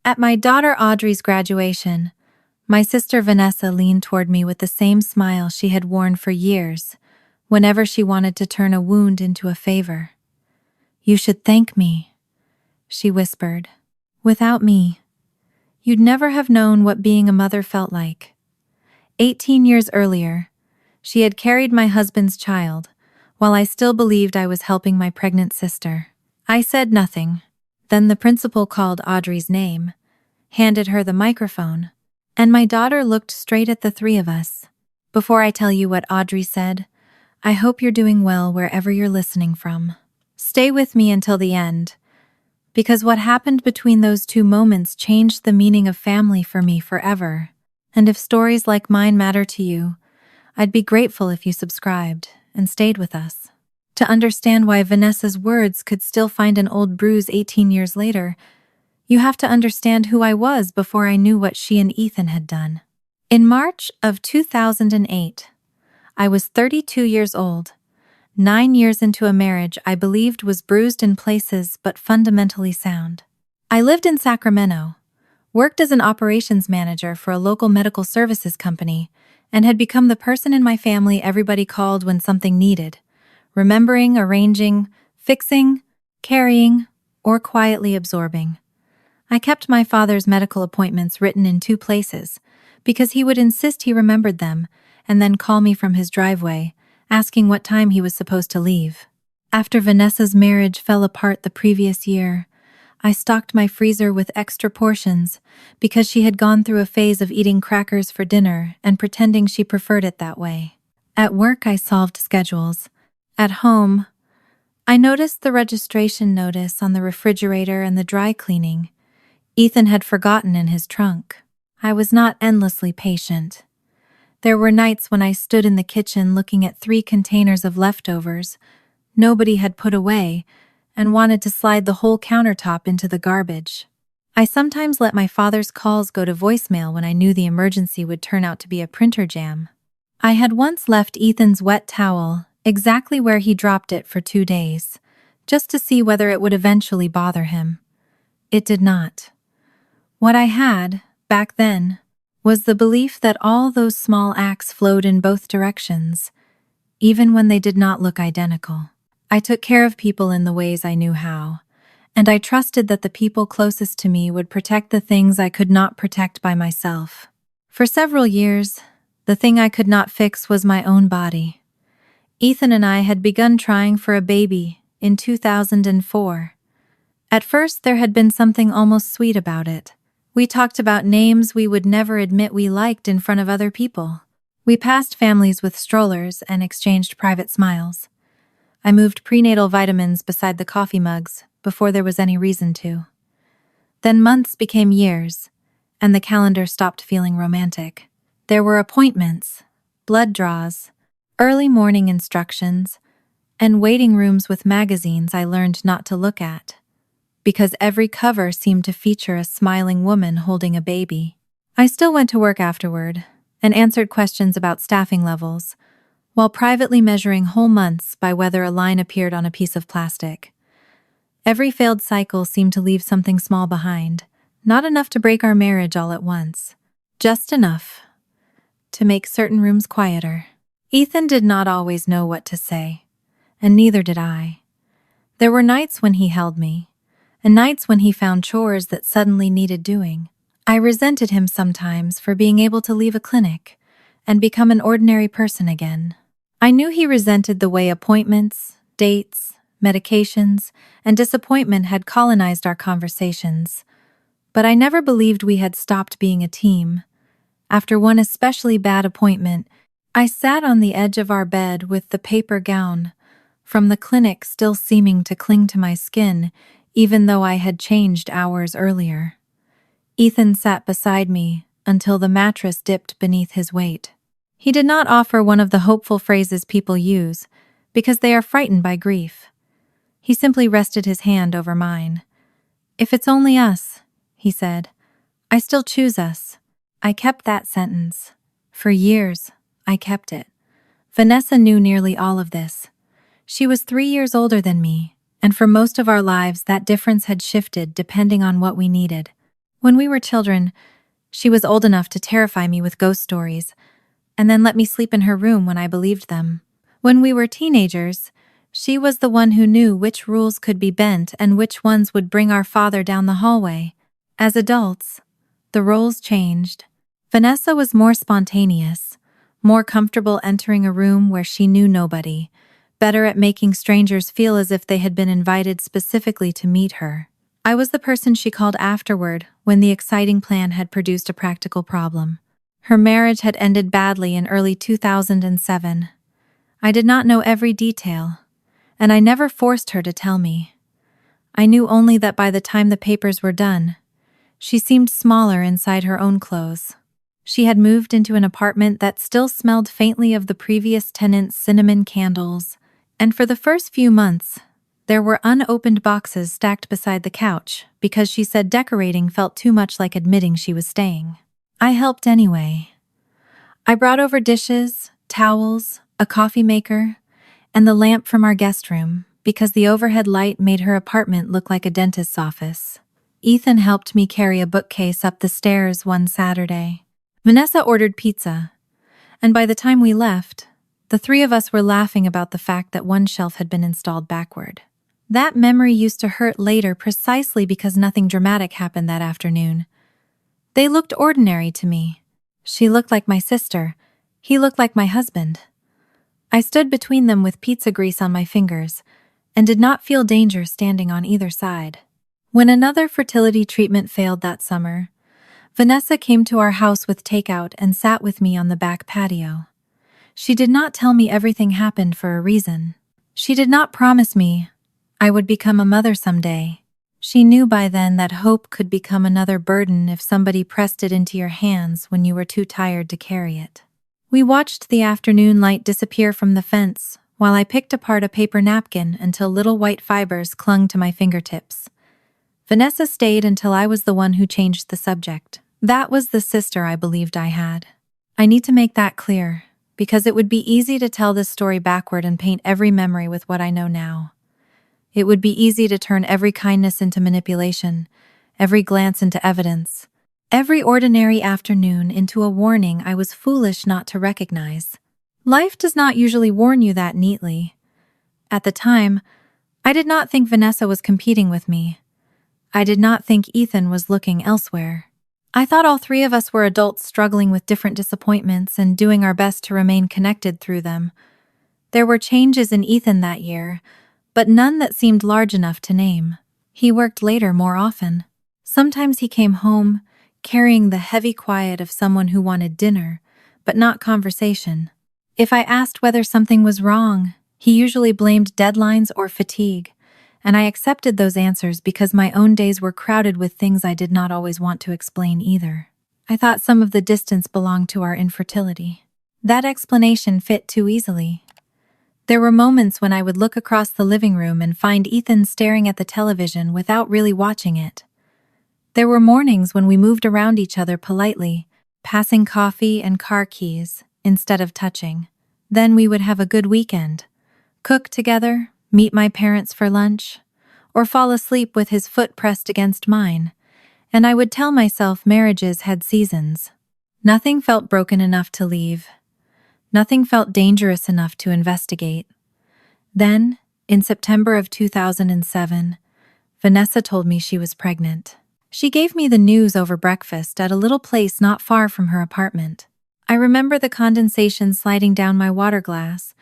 At my daughter Audrey's graduation, my sister Vanessa leaned toward me with the same smile she had worn for years, whenever she wanted to turn a wound into a favor. "You should thank me," she whispered. "Without me, you'd never have known what being a mother felt like." 18 years earlier, she had carried my husband's child, while I still believed I was helping my pregnant sister. I said nothing. Then the principal called Audrey's name, handed her the microphone, and my daughter looked straight at the three of us. "Before I tell you what Audrey said, I hope you're doing well wherever you're listening from. Stay with me until the end, because what happened between those two moments changed the meaning of family for me forever. And if stories like mine matter to you, I'd be grateful if you subscribed and stayed with us." To understand why Vanessa's words could still find an old bruise 18 years later, you have to understand who I was before I knew what she and Ethan had done. In March of 2008, I was 32 years old, 9 years into a marriage I believed was bruised in places but fundamentally sound. I lived in Sacramento, worked as an operations manager for a local medical services company, and had become the person in my family everybody called when something needed, remembering, arranging, fixing, carrying, or quietly absorbing. I kept my father's medical appointments written in 2 places, because he would insist he remembered them, and then call me from his driveway, asking what time he was supposed to leave. After Vanessa's marriage fell apart the previous year, I stocked my freezer with extra portions because she had gone through a phase of eating crackers for dinner and pretending she preferred it that way. At work, I solved schedules. At home, I noticed the registration notice on the refrigerator and the dry cleaning Ethan had forgotten in his trunk. I was not endlessly patient. There were nights when I stood in the kitchen looking at 3 containers of leftovers nobody had put away and wanted to slide the whole countertop into the garbage. I sometimes let my father's calls go to voicemail when I knew the emergency would turn out to be a printer jam. I had once left Ethan's wet towel exactly where he dropped it for 2 days, just to see whether it would eventually bother him. It did not. What I had, back then, was the belief that all those small acts flowed in both directions, even when they did not look identical. I took care of people in the ways I knew how, and I trusted that the people closest to me would protect the things I could not protect by myself. For several years, the thing I could not fix was my own body. Ethan and I had begun trying for a baby in 2004. At first, there had been something almost sweet about it. We talked about names we would never admit we liked in front of other people. We passed families with strollers and exchanged private smiles. I moved prenatal vitamins beside the coffee mugs before there was any reason to. Then months became years, and the calendar stopped feeling romantic. There were appointments, blood draws, early morning instructions, and waiting rooms with magazines I learned not to look at, because every cover seemed to feature a smiling woman holding a baby. I still went to work afterward and answered questions about staffing levels, while privately measuring whole months by whether a line appeared on a piece of plastic. Every failed cycle seemed to leave something small behind, not enough to break our marriage all at once, just enough to make certain rooms quieter. Ethan did not always know what to say, and neither did I. There were nights when he held me, and nights when he found chores that suddenly needed doing. I resented him sometimes for being able to leave a clinic and become an ordinary person again. I knew he resented the way appointments, dates, medications, and disappointment had colonized our conversations, but I never believed we had stopped being a team. After one especially bad appointment, I sat on the edge of our bed with the paper gown from the clinic still seeming to cling to my skin, even though I had changed hours earlier. Ethan sat beside me until the mattress dipped beneath his weight. He did not offer one of the hopeful phrases people use, because they are frightened by grief. He simply rested his hand over mine. "If it's only us," he said, "I still choose us." I kept that sentence. For years, I kept it. Vanessa knew nearly all of this. She was 3 years older than me, and for most of our lives that difference had shifted depending on what we needed. When we were children, she was old enough to terrify me with ghost stories, and then let me sleep in her room when I believed them. When we were teenagers, she was the one who knew which rules could be bent and which ones would bring our father down the hallway. As adults, the roles changed. Vanessa was more spontaneous, more comfortable entering a room where she knew nobody, better at making strangers feel as if they had been invited specifically to meet her. I was the person she called afterward when the exciting plan had produced a practical problem. Her marriage had ended badly in early 2007. I did not know every detail, and I never forced her to tell me. I knew only that by the time the papers were done, she seemed smaller inside her own clothes. She had moved into an apartment that still smelled faintly of the previous tenant's cinnamon candles, and for the first few months, there were unopened boxes stacked beside the couch because she said decorating felt too much like admitting she was staying. I helped anyway. I brought over dishes, towels, a coffee maker, and the lamp from our guest room because the overhead light made her apartment look like a dentist's office. Ethan helped me carry a bookcase up the stairs one Saturday. Vanessa ordered pizza, and by the time we left, the three of us were laughing about the fact that one shelf had been installed backward. That memory used to hurt later precisely because nothing dramatic happened that afternoon. They looked ordinary to me. She looked like my sister. He looked like my husband. I stood between them with pizza grease on my fingers and did not feel danger standing on either side. When another fertility treatment failed that summer, Vanessa came to our house with takeout and sat with me on the back patio. She did not tell me everything happened for a reason. She did not promise me I would become a mother someday. She knew by then that hope could become another burden if somebody pressed it into your hands when you were too tired to carry it. We watched the afternoon light disappear from the fence while I picked apart a paper napkin until little white fibers clung to my fingertips. Vanessa stayed until I was the one who changed the subject. That was the sister I believed I had. I need to make that clear, because it would be easy to tell this story backward and paint every memory with what I know now. It would be easy to turn every kindness into manipulation, every glance into evidence, every ordinary afternoon into a warning I was foolish not to recognize. Life does not usually warn you that neatly. At the time, I did not think Vanessa was competing with me. I did not think Ethan was looking elsewhere. I thought all three of us were adults struggling with different disappointments and doing our best to remain connected through them. There were changes in Ethan that year, but none that seemed large enough to name. He worked later more often. Sometimes he came home, carrying the heavy quiet of someone who wanted dinner, but not conversation. If I asked whether something was wrong, he usually blamed deadlines or fatigue, and I accepted those answers because my own days were crowded with things I did not always want to explain either. I thought some of the distance belonged to our infertility. That explanation fit too easily. There were moments when I would look across the living room and find Ethan staring at the television without really watching it. There were mornings when we moved around each other politely, passing coffee and car keys instead of touching. Then we would have a good weekend, cook together, meet my parents for lunch, or fall asleep with his foot pressed against mine, and I would tell myself marriages had seasons. Nothing felt broken enough to leave. Nothing felt dangerous enough to investigate. Then, in September of 2007, Vanessa told me she was pregnant. She gave me the news over breakfast at a little place not far from her apartment. I remember the condensation sliding down my water glass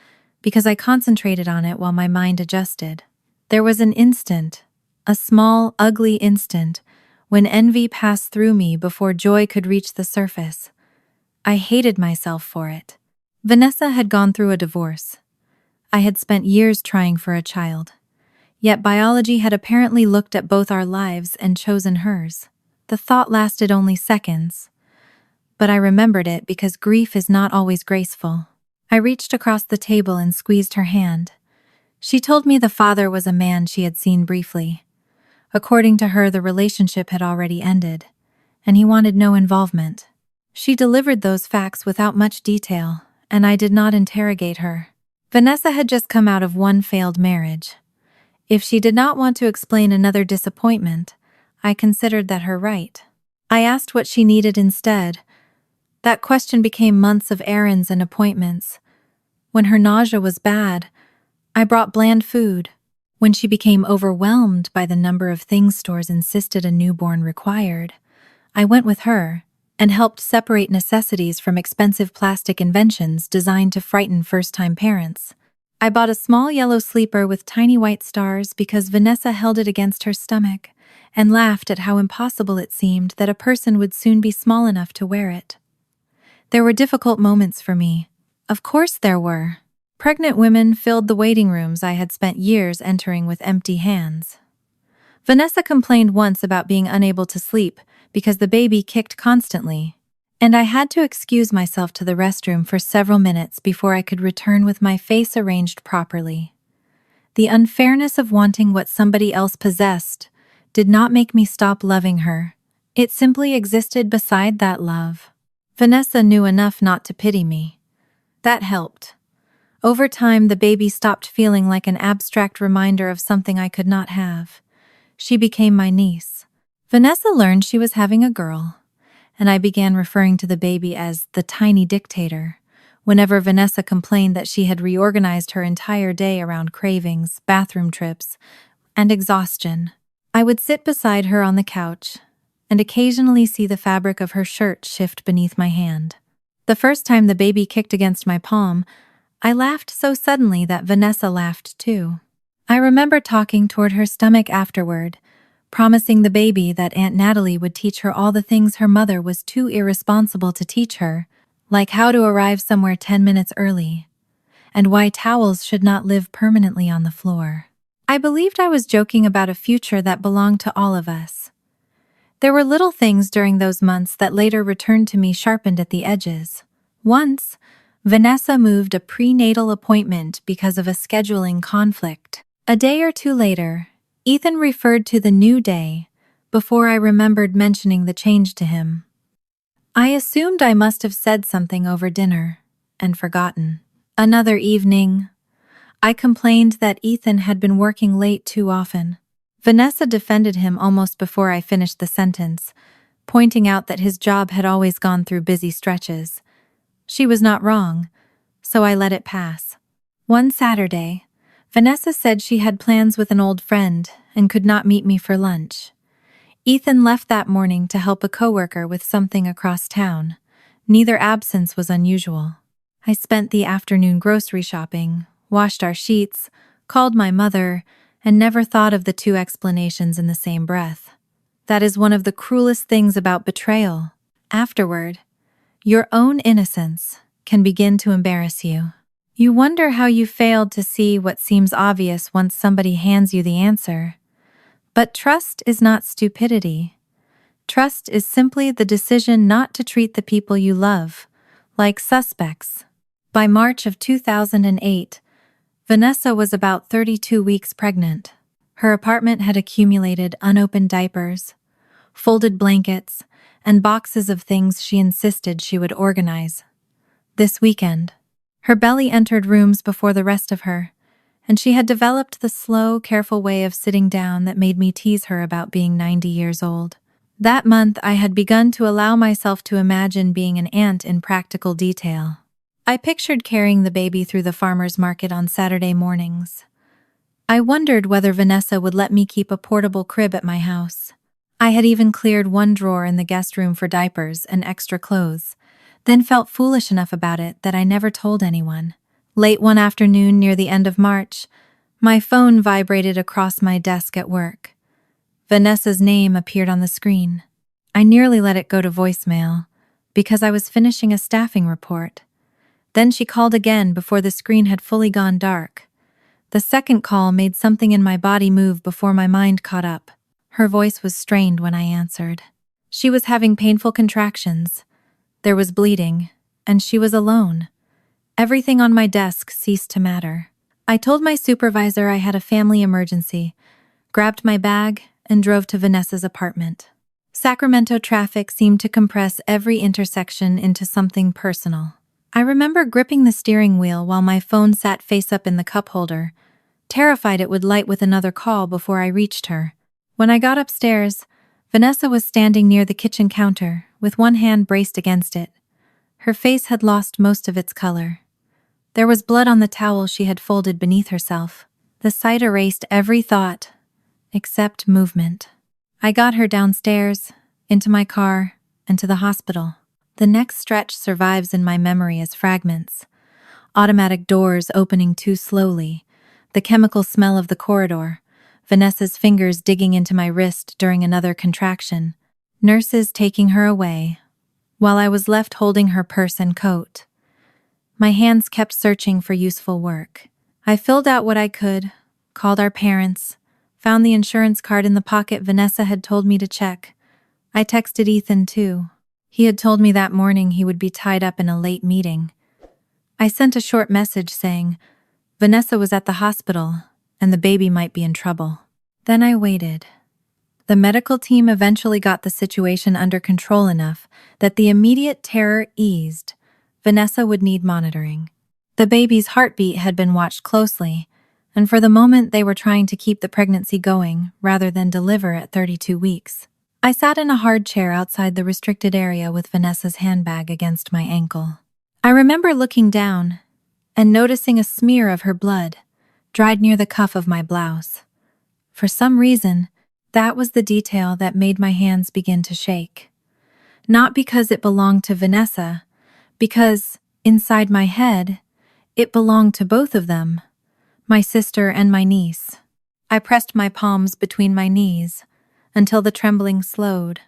because I concentrated on it while my mind adjusted. There was an instant, a small, ugly instant, when envy passed through me before joy could reach the surface. I hated myself for it. Vanessa had gone through a divorce. I had spent years trying for a child. Yet biology had apparently looked at both our lives and chosen hers. The thought lasted only seconds, but I remembered it because grief is not always graceful. I reached across the table and squeezed her hand. She told me the father was a man she had seen briefly. According to her, the relationship had already ended, and he wanted no involvement. She delivered those facts without much detail, and I did not interrogate her. Vanessa had just come out of one failed marriage. If she did not want to explain another disappointment, I considered that her right. I asked what she needed instead. That question became months of errands and appointments. When her nausea was bad, I brought bland food. When she became overwhelmed by the number of things stores insisted a newborn required, I went with her and helped separate necessities from expensive plastic inventions designed to frighten first-time parents. I bought a small yellow sleeper with tiny white stars because Vanessa held it against her stomach and laughed at how impossible it seemed that a person would soon be small enough to wear it. There were difficult moments for me. Of course there were. Pregnant women filled the waiting rooms I had spent years entering with empty hands. Vanessa complained once about being unable to sleep because the baby kicked constantly, and I had to excuse myself to the restroom for several minutes before I could return with my face arranged properly. The unfairness of wanting what somebody else possessed did not make me stop loving her. It simply existed beside that love. Vanessa knew enough not to pity me. That helped. Over time, the baby stopped feeling like an abstract reminder of something I could not have. She became my niece. Vanessa learned she was having a girl, and I began referring to the baby as the tiny dictator. Whenever Vanessa complained that she had reorganized her entire day around cravings, bathroom trips, and exhaustion, I would sit beside her on the couch and occasionally see the fabric of her shirt shift beneath my hand. The first time the baby kicked against my palm, I laughed so suddenly that Vanessa laughed too. I remember talking toward her stomach afterward, promising the baby that Aunt Natalie would teach her all the things her mother was too irresponsible to teach her, like how to arrive somewhere 10 minutes early, and why towels should not live permanently on the floor. I believed I was joking about a future that belonged to all of us. There were little things during those months that later returned to me sharpened at the edges. Once, Vanessa moved a prenatal appointment because of a scheduling conflict. A day or two later, Ethan referred to the new day before I remembered mentioning the change to him. I assumed I must have said something over dinner and forgotten. Another evening, I complained that Ethan had been working late too often. Vanessa defended him almost before I finished the sentence, pointing out that his job had always gone through busy stretches. She was not wrong, so I let it pass. One Saturday, Vanessa said she had plans with an old friend and could not meet me for lunch. Ethan left that morning to help a coworker with something across town. Neither absence was unusual. I spent the afternoon grocery shopping, washed our sheets, called my mother, and never thought of the two explanations in the same breath. That is one of the cruelest things about betrayal. Afterward, your own innocence can begin to embarrass you. You wonder how you failed to see what seems obvious once somebody hands you the answer. But trust is not stupidity. Trust is simply the decision not to treat the people you love like suspects. By March of 2008, Vanessa was about 32 weeks pregnant. Her apartment had accumulated unopened diapers, folded blankets, and boxes of things she insisted she would organize. This weekend, her belly entered rooms before the rest of her, and she had developed the slow, careful way of sitting down that made me tease her about being 90 years old. That month, I had begun to allow myself to imagine being an aunt in practical detail. I pictured carrying the baby through the farmer's market on Saturday mornings. I wondered whether Vanessa would let me keep a portable crib at my house. I had even cleared one drawer in the guest room for diapers and extra clothes, then felt foolish enough about it that I never told anyone. Late one afternoon near the end of March, my phone vibrated across my desk at work. Vanessa's name appeared on the screen. I nearly let it go to voicemail because I was finishing a staffing report. Then she called again before the screen had fully gone dark. The second call made something in my body move before my mind caught up. Her voice was strained when I answered. She was having painful contractions. There was bleeding, and she was alone. Everything on my desk ceased to matter. I told my supervisor I had a family emergency, grabbed my bag, and drove to Vanessa's apartment. Sacramento traffic seemed to compress every intersection into something personal. I remember gripping the steering wheel while my phone sat face up in the cup holder, terrified it would light with another call before I reached her. When I got upstairs, Vanessa was standing near the kitchen counter, with one hand braced against it. Her face had lost most of its color. There was blood on the towel she had folded beneath herself. The sight erased every thought, except movement. I got her downstairs, into my car, and to the hospital. The next stretch survives in my memory as fragments. Automatic doors opening too slowly, the chemical smell of the corridor, Vanessa's fingers digging into my wrist during another contraction, nurses taking her away, while I was left holding her purse and coat. My hands kept searching for useful work. I filled out what I could, called our parents, found the insurance card in the pocket Vanessa had told me to check. I texted Ethan too. He had told me that morning he would be tied up in a late meeting. I sent a short message saying Vanessa was at the hospital and the baby might be in trouble. Then I waited. The medical team eventually got the situation under control enough that the immediate terror eased. Vanessa would need monitoring. The baby's heartbeat had been watched closely, and for the moment they were trying to keep the pregnancy going rather than deliver at 32 weeks. I sat in a hard chair outside the restricted area with Vanessa's handbag against my ankle. I remember looking down and noticing a smear of her blood, dried near the cuff of my blouse. For some reason, that was the detail that made my hands begin to shake. Not because it belonged to Vanessa, because, inside my head, it belonged to both of them, my sister and my niece. I pressed my palms between my knees until the trembling slowed.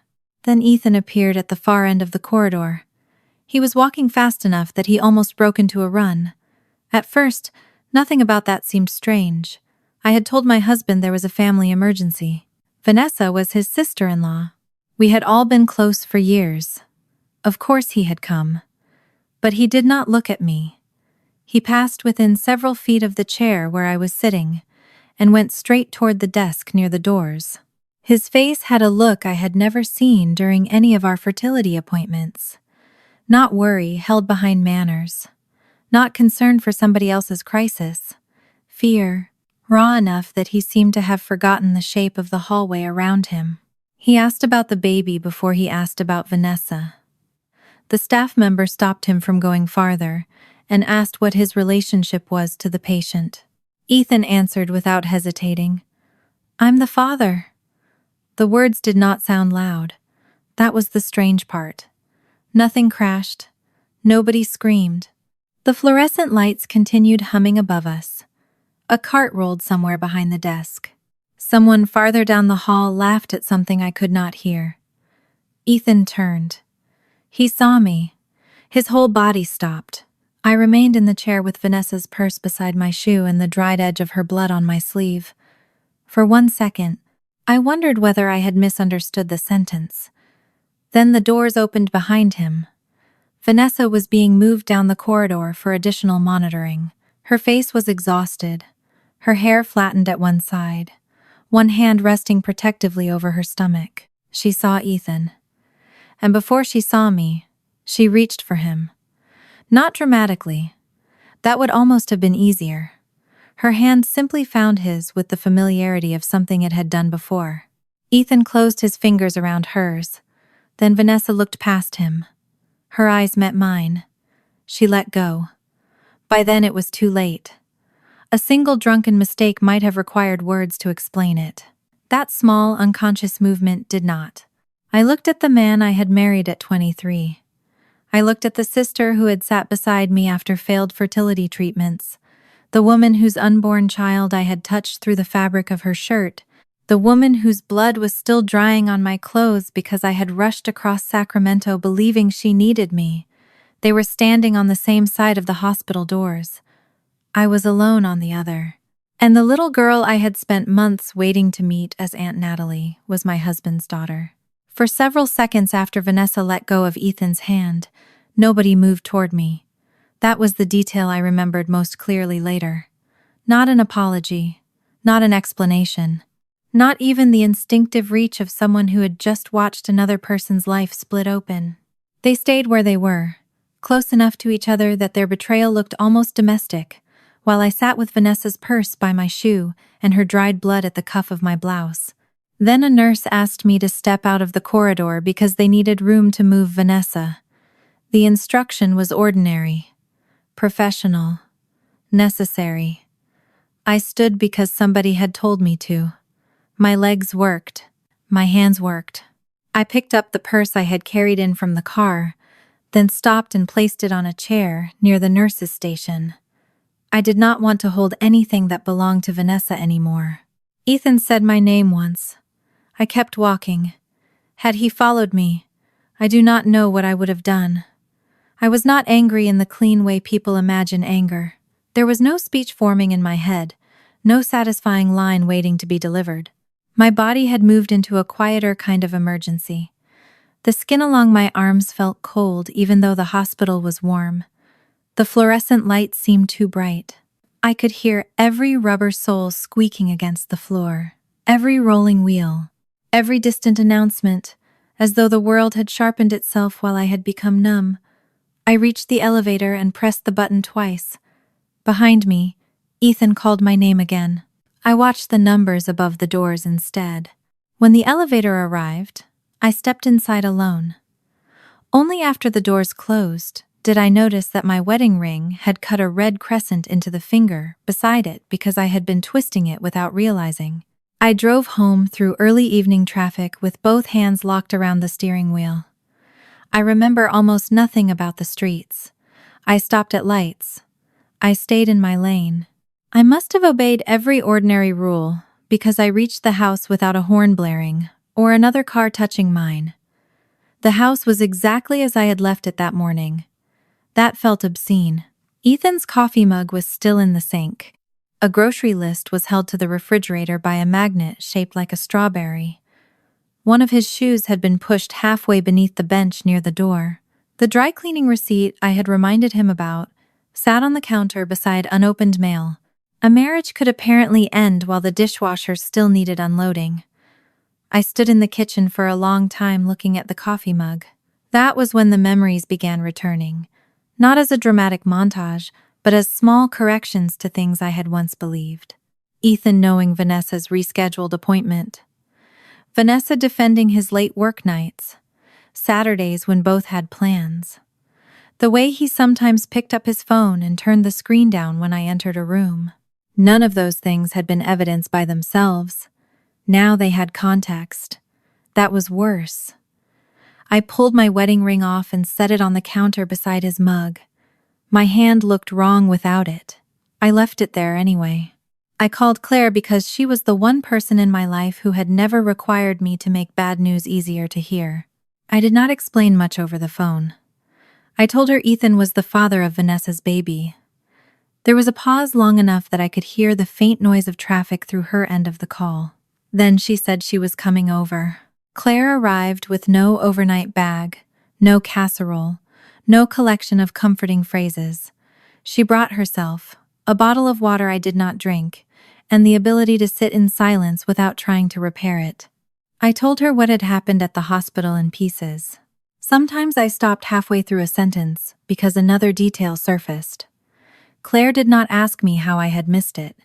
Then Ethan appeared at the far end of the corridor. He was walking fast enough that he almost broke into a run. At first, nothing about that seemed strange. I had told my husband there was a family emergency. Vanessa was his sister-in-law. We had all been close for years. Of course he had come. But he did not look at me. He passed within several feet of the chair where I was sitting and went straight toward the desk near the doors. His face had a look I had never seen during any of our fertility appointments. Not worry held behind manners. Not concern for somebody else's crisis. Fear, raw enough that he seemed to have forgotten the shape of the hallway around him. He asked about the baby before he asked about Vanessa. The staff member stopped him from going farther and asked what his relationship was to the patient. Ethan answered without hesitating, "I'm the father." The words did not sound loud. That was the strange part. Nothing crashed. Nobody screamed. The fluorescent lights continued humming above us. A cart rolled somewhere behind the desk. Someone farther down the hall laughed at something I could not hear. Ethan turned. He saw me. His whole body stopped. I remained in the chair with Vanessa's purse beside my shoe and the dried edge of her blood on my sleeve. For 1 second, I wondered whether I had misunderstood the sentence. Then the doors opened behind him. Vanessa was being moved down the corridor for additional monitoring. Her face was exhausted, her hair flattened at one side, one hand resting protectively over her stomach. She saw Ethan. And before she saw me, she reached for him. Not dramatically. That would almost have been easier. Her hand simply found his with the familiarity of something it had done before. Ethan closed his fingers around hers. Then Vanessa looked past him. Her eyes met mine. She let go. By then it was too late. A single drunken mistake might have required words to explain it. That small, unconscious movement did not. I looked at the man I had married at 23. I looked at the sister who had sat beside me after failed fertility treatments, the woman whose unborn child I had touched through the fabric of her shirt, the woman whose blood was still drying on my clothes because I had rushed across Sacramento believing she needed me. They were standing on the same side of the hospital doors. I was alone on the other. And the little girl I had spent months waiting to meet as Aunt Natalie was my husband's daughter. For several seconds after Vanessa let go of Ethan's hand, nobody moved toward me. That was the detail I remembered most clearly later. Not an apology, not an explanation, not even the instinctive reach of someone who had just watched another person's life split open. They stayed where they were, close enough to each other that their betrayal looked almost domestic, while I sat with Vanessa's purse by my shoe and her dried blood at the cuff of my blouse. Then a nurse asked me to step out of the corridor because they needed room to move Vanessa. The instruction was ordinary, professional, necessary. I stood because somebody had told me to. My legs worked. My hands worked. I picked up the purse I had carried in from the car, then stopped and placed it on a chair near the nurse's station. I did not want to hold anything that belonged to Vanessa anymore. Ethan said my name once. I kept walking. Had he followed me, I do not know what I would have done. I was not angry in the clean way people imagine anger. There was no speech forming in my head, no satisfying line waiting to be delivered. My body had moved into a quieter kind of emergency. The skin along my arms felt cold even though the hospital was warm. The fluorescent light seemed too bright. I could hear every rubber sole squeaking against the floor, every rolling wheel, every distant announcement, as though the world had sharpened itself while I had become numb. I reached the elevator and pressed the button twice. Behind me, Ethan called my name again. I watched the numbers above the doors instead. When the elevator arrived, I stepped inside alone. Only after the doors closed did I notice that my wedding ring had cut a red crescent into the finger beside it because I had been twisting it without realizing. I drove home through early evening traffic with both hands locked around the steering wheel. I remember almost nothing about the streets. I stopped at lights. I stayed in my lane. I must have obeyed every ordinary rule because I reached the house without a horn blaring or another car touching mine. The house was exactly as I had left it that morning. That felt obscene. Ethan's coffee mug was still in the sink. A grocery list was held to the refrigerator by a magnet shaped like a strawberry. One of his shoes had been pushed halfway beneath the bench near the door. The dry cleaning receipt I had reminded him about sat on the counter beside unopened mail. A marriage could apparently end while the dishwasher still needed unloading. I stood in the kitchen for a long time looking at the coffee mug. That was when the memories began returning. Not as a dramatic montage, but as small corrections to things I had once believed. Ethan knowing Vanessa's rescheduled appointment. Vanessa defending his late work nights. Saturdays when both had plans. The way he sometimes picked up his phone and turned the screen down when I entered a room. None of those things had been evidence by themselves. Now they had context. That was worse. I pulled my wedding ring off and set it on the counter beside his mug. My hand looked wrong without it. I left it there anyway. I called Claire because she was the one person in my life who had never required me to make bad news easier to hear. I did not explain much over the phone. I told her Ethan was the father of Vanessa's baby. There was a pause long enough that I could hear the faint noise of traffic through her end of the call. Then she said she was coming over. Claire arrived with no overnight bag, no casserole, no collection of comforting phrases. She brought herself, a bottle of water I did not drink, and the ability to sit in silence without trying to repair it. I told her what had happened at the hospital in pieces. Sometimes I stopped halfway through a sentence because another detail surfaced. Claire did not ask me how I had missed it.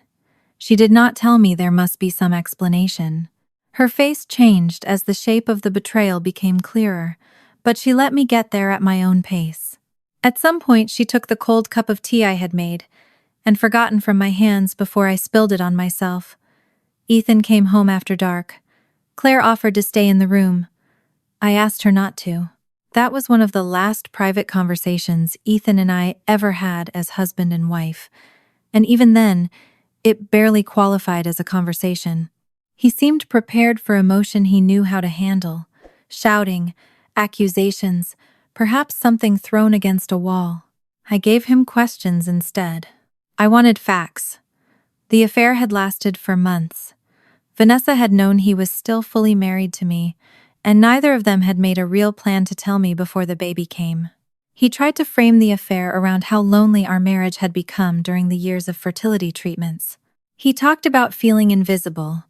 She did not tell me there must be some explanation. Her face changed as the shape of the betrayal became clearer, but she let me get there at my own pace. At some point, she took the cold cup of tea I had made and forgotten from my hands before I spilled it on myself. Ethan came home after dark. Claire offered to stay in the room. I asked her not to. That was one of the last private conversations Ethan and I ever had as husband and wife, and even then, it barely qualified as a conversation. He seemed prepared for emotion he knew how to handle, shouting, accusations, perhaps something thrown against a wall. I gave him questions instead. I wanted facts. The affair had lasted for months. Vanessa had known he was still fully married to me, and neither of them had made a real plan to tell me before the baby came. He tried to frame the affair around how lonely our marriage had become during the years of fertility treatments. He talked about feeling invisible,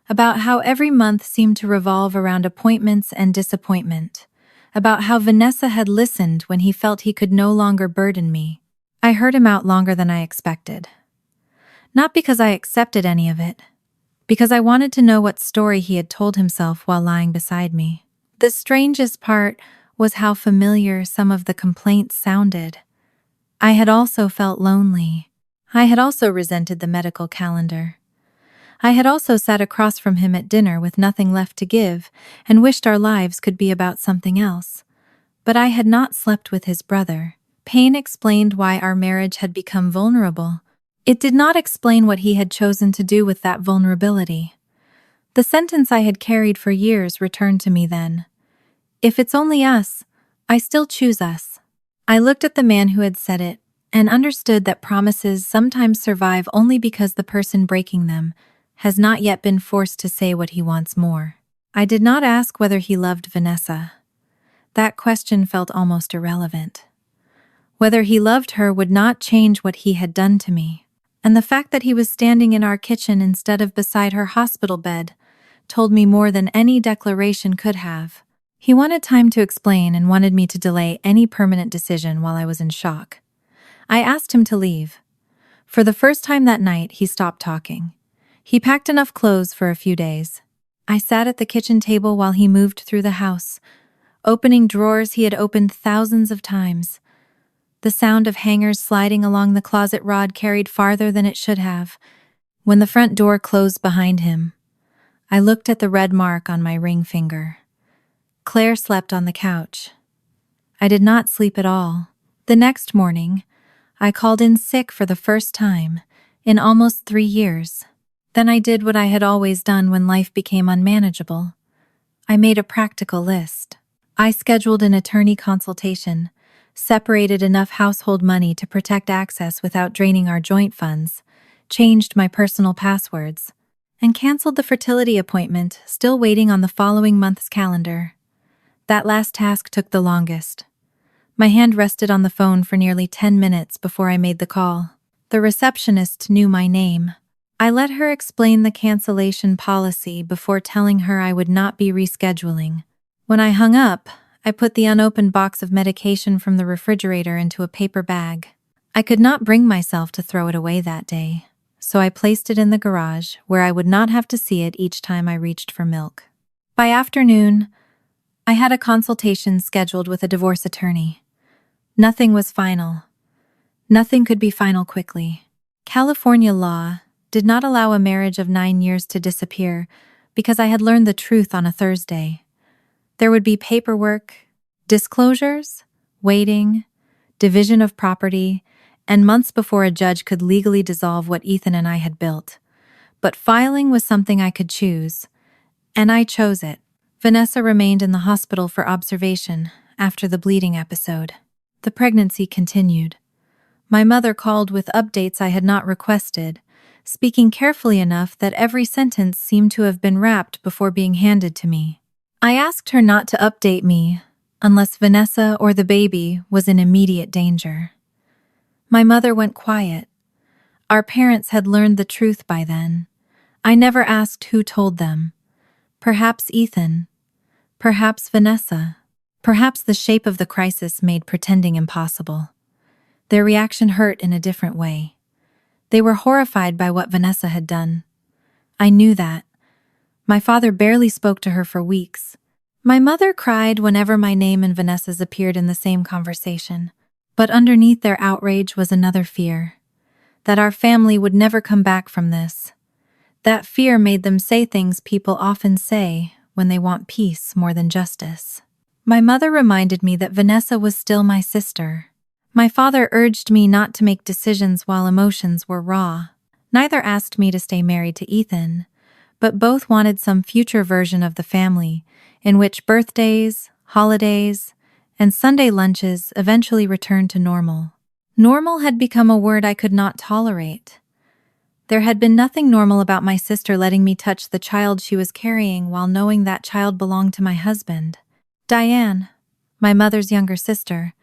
about how every month seemed to revolve around appointments and disappointment, about how Vanessa had listened when he felt he could no longer burden me. I heard him out longer than I expected. Not because I accepted any of it, because I wanted to know what story he had told himself while lying beside me. The strangest part was how familiar some of the complaints sounded. I had also felt lonely. I had also resented the medical calendar. I had also sat across from him at dinner with nothing left to give and wished our lives could be about something else. But I had not slept with his brother. Pain explained why our marriage had become vulnerable. It did not explain what he had chosen to do with that vulnerability. The sentence I had carried for years returned to me then. If it's only us, I still choose us. I looked at the man who had said it and understood that promises sometimes survive only because the person breaking them has not yet been forced to say what he wants more. I did not ask whether he loved Vanessa. That question felt almost irrelevant. Whether he loved her would not change what he had done to me, and the fact that he was standing in our kitchen instead of beside her hospital bed told me more than any declaration could have. He wanted time to explain and wanted me to delay any permanent decision while I was in shock. I asked him to leave. For the first time that night, he stopped talking. He packed enough clothes for a few days. I sat at the kitchen table while he moved through the house, opening drawers he had opened thousands of times. The sound of hangers sliding along the closet rod carried farther than it should have. When the front door closed behind him, I looked at the red mark on my ring finger. Claire slept on the couch. I did not sleep at all. The next morning, I called in sick for the first time in almost 3 years. Then I did what I had always done when life became unmanageable. I made a practical list. I scheduled an attorney consultation, separated enough household money to protect access without draining our joint funds, changed my personal passwords, and canceled the fertility appointment, still waiting on the following month's calendar. That last task took the longest. My hand rested on the phone for nearly 10 minutes before I made the call. The receptionist knew my name. I let her explain the cancellation policy before telling her I would not be rescheduling. When I hung up, I put the unopened box of medication from the refrigerator into a paper bag. I could not bring myself to throw it away that day, so I placed it in the garage where I would not have to see it each time I reached for milk. By afternoon, I had a consultation scheduled with a divorce attorney. Nothing was final. Nothing could be final quickly. California law did not allow a marriage of 9 years to disappear because I had learned the truth on a Thursday. There would be paperwork, disclosures, waiting, division of property, and months before a judge could legally dissolve what Ethan and I had built. But filing was something I could choose, and I chose it. Vanessa remained in the hospital for observation after the bleeding episode. The pregnancy continued. My mother called with updates I had not requested, speaking carefully enough that every sentence seemed to have been wrapped before being handed to me. I asked her not to update me unless Vanessa or the baby was in immediate danger. My mother went quiet. Our parents had learned the truth by then. I never asked who told them. Perhaps Ethan. Perhaps Vanessa. Perhaps the shape of the crisis made pretending impossible. Their reaction hurt in a different way. They were horrified by what Vanessa had done. I knew that. My father barely spoke to her for weeks. My mother cried whenever my name and Vanessa's appeared in the same conversation. But underneath their outrage was another fear. That our family would never come back from this. That fear made them say things people often say when they want peace more than justice. My mother reminded me that Vanessa was still my sister. My father urged me not to make decisions while emotions were raw. Neither asked me to stay married to Ethan, but both wanted some future version of the family in which birthdays, holidays, and Sunday lunches eventually returned to normal. Normal had become a word I could not tolerate. There had been nothing normal about my sister letting me touch the child she was carrying while knowing that child belonged to my husband. Diane, my mother's younger sister,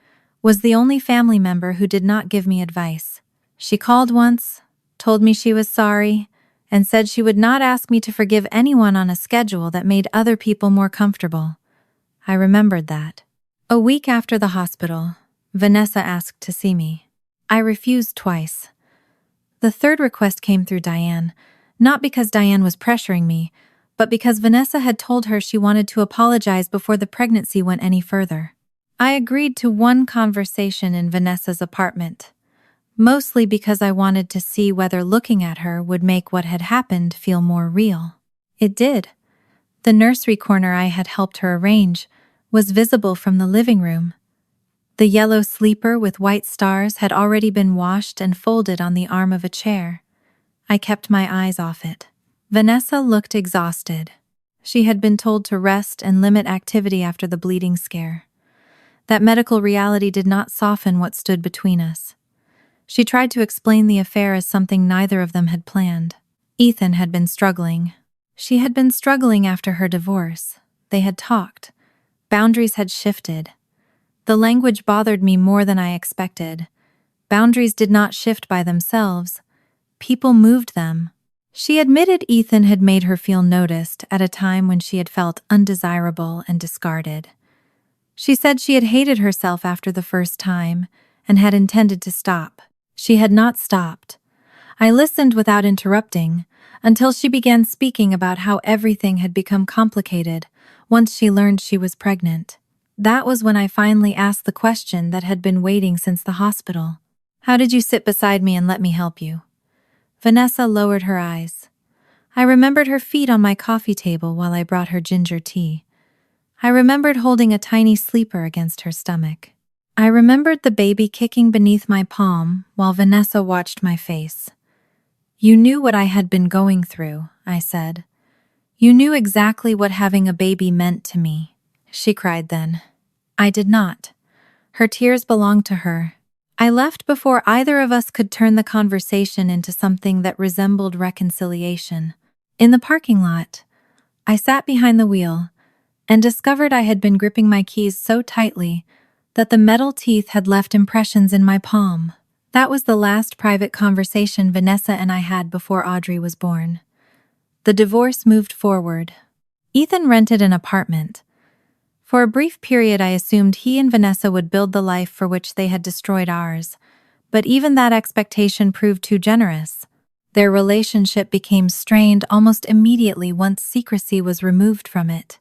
was the only family member who did not give me advice. She called once, told me she was sorry, and said she would not ask me to forgive anyone on a schedule that made other people more comfortable. I remembered that. A week after the hospital, Vanessa asked to see me. I refused twice. The third request came through Diane, Not because Diane was pressuring me, but because Vanessa had told her she wanted to apologize before the pregnancy went any further. I agreed to one conversation in Vanessa's apartment, mostly because I wanted to see whether looking at her would make what had happened feel more real. It did. The nursery corner I had helped her arrange was visible from the living room. The yellow sleeper with white stars had already been washed and folded on the arm of a chair. I kept my eyes off it. Vanessa looked exhausted. She had been told to rest and limit activity after the bleeding scare. That medical reality did not soften what stood between us. She tried to explain the affair as something neither of them had planned. Ethan had been struggling. She had been struggling after her divorce. They had talked. Boundaries had shifted. The language bothered me more than I expected. Boundaries did not shift by themselves. People moved them. She admitted Ethan had made her feel noticed at a time when she had felt undesirable and discarded. She said she had hated herself after the first time and had intended to stop. She had not stopped. I listened without interrupting until she began speaking about how everything had become complicated once she learned she was pregnant. That was when I finally asked the question that had been waiting since the hospital. "How did you sit beside me and let me help you?" Vanessa lowered her eyes. I remembered her feet on my coffee table while I brought her ginger tea. I remembered holding a tiny sleeper against her stomach. I remembered the baby kicking beneath my palm while Vanessa watched my face. "You knew what I had been going through," I said. "You knew exactly what having a baby meant to me," she cried then. I did not. Her tears belonged to her. I left before either of us could turn the conversation into something that resembled reconciliation. In the parking lot, I sat behind the wheel and discovered I had been gripping my keys so tightly that the metal teeth had left impressions in my palm. That was the last private conversation Vanessa and I had before Audrey was born. The divorce moved forward. Ethan rented an apartment. For a brief period, I assumed he and Vanessa would build the life for which they had destroyed ours, but even that expectation proved too generous. Their relationship became strained almost immediately once secrecy was removed from it.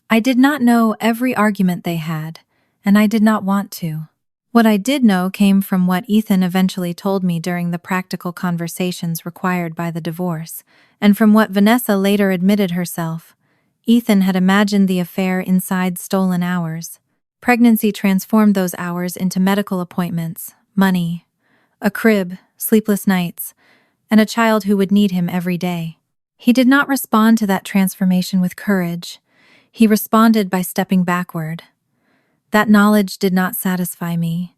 I did not know every argument they had, and I did not want to. What I did know came from what Ethan eventually told me during the practical conversations required by the divorce, and from what Vanessa later admitted herself. Ethan had imagined the affair inside stolen hours. Pregnancy transformed those hours into medical appointments, money, a crib, sleepless nights, and a child who would need him every day. He did not respond to that transformation with courage. He responded by stepping backward. That knowledge did not satisfy me.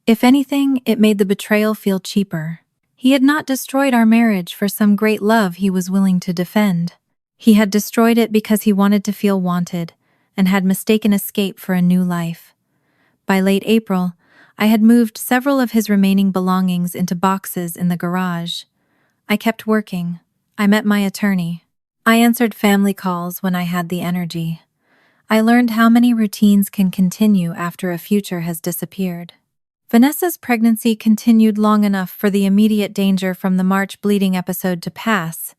If anything, it made the betrayal feel cheaper. He had not destroyed our marriage for some great love he was willing to defend. He had destroyed it because he wanted to feel wanted and had mistaken escape for a new life. By late April, I had moved several of his remaining belongings into boxes in the garage. I kept working. I met my attorney. I answered family calls when I had the energy. I learned how many routines can continue after a future has disappeared. Vanessa's pregnancy continued long enough for the immediate danger from the March bleeding episode to pass.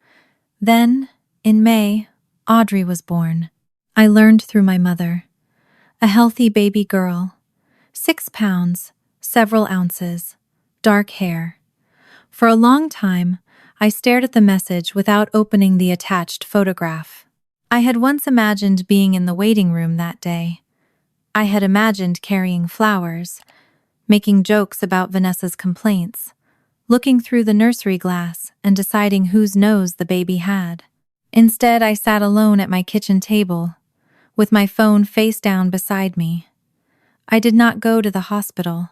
Then, in May, Audrey was born. I learned through my mother. A healthy baby girl. 6 pounds, several ounces, dark hair. For a long time, I stared at the message without opening the attached photograph. I had once imagined being in the waiting room that day. I had imagined carrying flowers, making jokes about Vanessa's complaints, looking through the nursery glass and deciding whose nose the baby had. Instead, I sat alone at my kitchen table, with my phone face down beside me. I did not go to the hospital.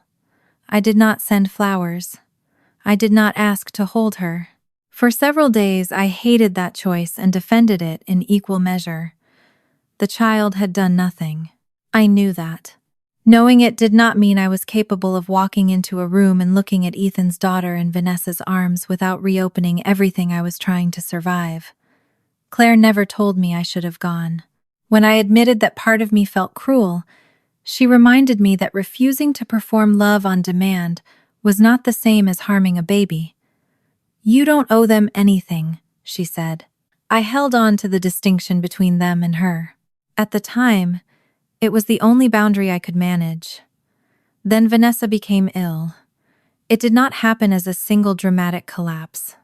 I did not send flowers. I did not ask to hold her. For several days, I hated that choice and defended it in equal measure. The child had done nothing. I knew that. Knowing it did not mean I was capable of walking into a room and looking at Ethan's daughter in Vanessa's arms without reopening everything I was trying to survive. Claire never told me I should have gone. When I admitted that part of me felt cruel, she reminded me that refusing to perform love on demand was not the same as harming a baby. "You don't owe them anything," she said. I held on to the distinction between them and her. At the time, it was the only boundary I could manage. Then Vanessa became ill. It did not happen as a single dramatic collapse.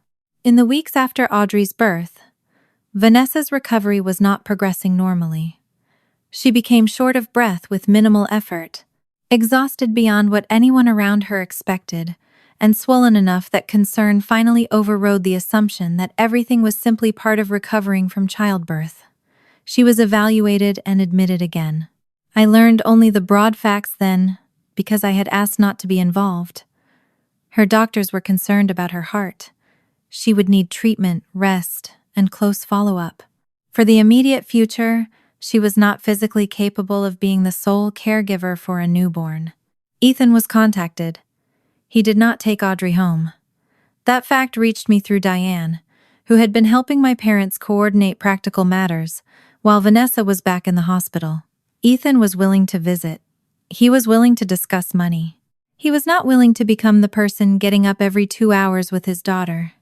In the weeks after Audrey's birth, Vanessa's recovery was not progressing normally. She became short of breath with minimal effort, exhausted beyond what anyone around her expected, and swollen enough that concern finally overrode the assumption that everything was simply part of recovering from childbirth. She was evaluated and admitted again. I learned only the broad facts then, because I had asked not to be involved. Her doctors were concerned about her heart. She would need treatment, rest, and close follow-up. For the immediate future, she was not physically capable of being the sole caregiver for a newborn. Ethan was contacted. He did not take Audrey home. That fact reached me through Diane, who had been helping my parents coordinate practical matters, while Vanessa was back in the hospital. Ethan was willing to visit. He was willing to discuss money. He was not willing to become the person getting up every 2 hours with his daughter.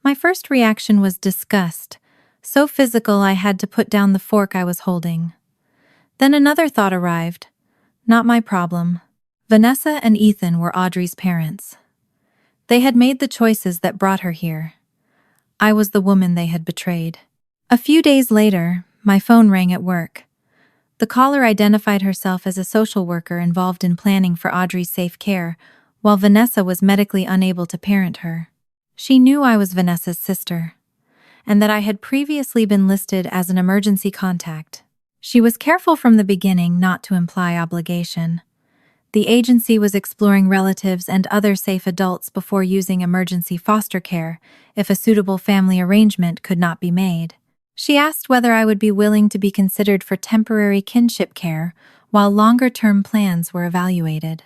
My first reaction was disgust, so physical I had to put down the fork I was holding. Then another thought arrived. Not my problem. Vanessa and Ethan were Audrey's parents. They had made the choices that brought her here. I was the woman they had betrayed. A few days later, my phone rang at work. The caller identified herself as a social worker involved in planning for Audrey's safe care, while Vanessa was medically unable to parent her. She knew I was Vanessa's sister, and that I had previously been listed as an emergency contact. She was careful from the beginning not to imply obligation. The agency was exploring relatives and other safe adults before using emergency foster care if a suitable family arrangement could not be made. She asked whether I would be willing to be considered for temporary kinship care while longer-term plans were evaluated.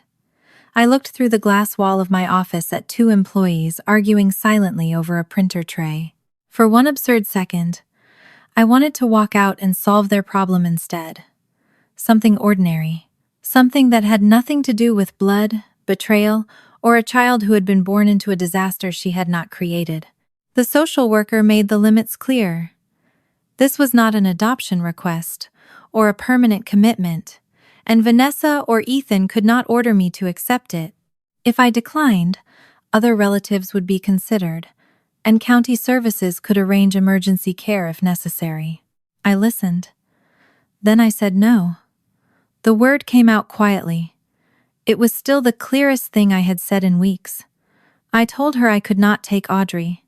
I looked through the glass wall of my office at 2 employees arguing silently over a printer tray. For one absurd second, I wanted to walk out and solve their problem instead. Something ordinary. Something that had nothing to do with blood, betrayal, or a child who had been born into a disaster she had not created. The social worker made the limits clear. This was not an adoption request or a permanent commitment, and Vanessa or Ethan could not order me to accept it. If I declined, other relatives would be considered, and county services could arrange emergency care if necessary. I listened. Then I said no. The word came out quietly. It was still the clearest thing I had said in weeks. I told her I could not take Audrey.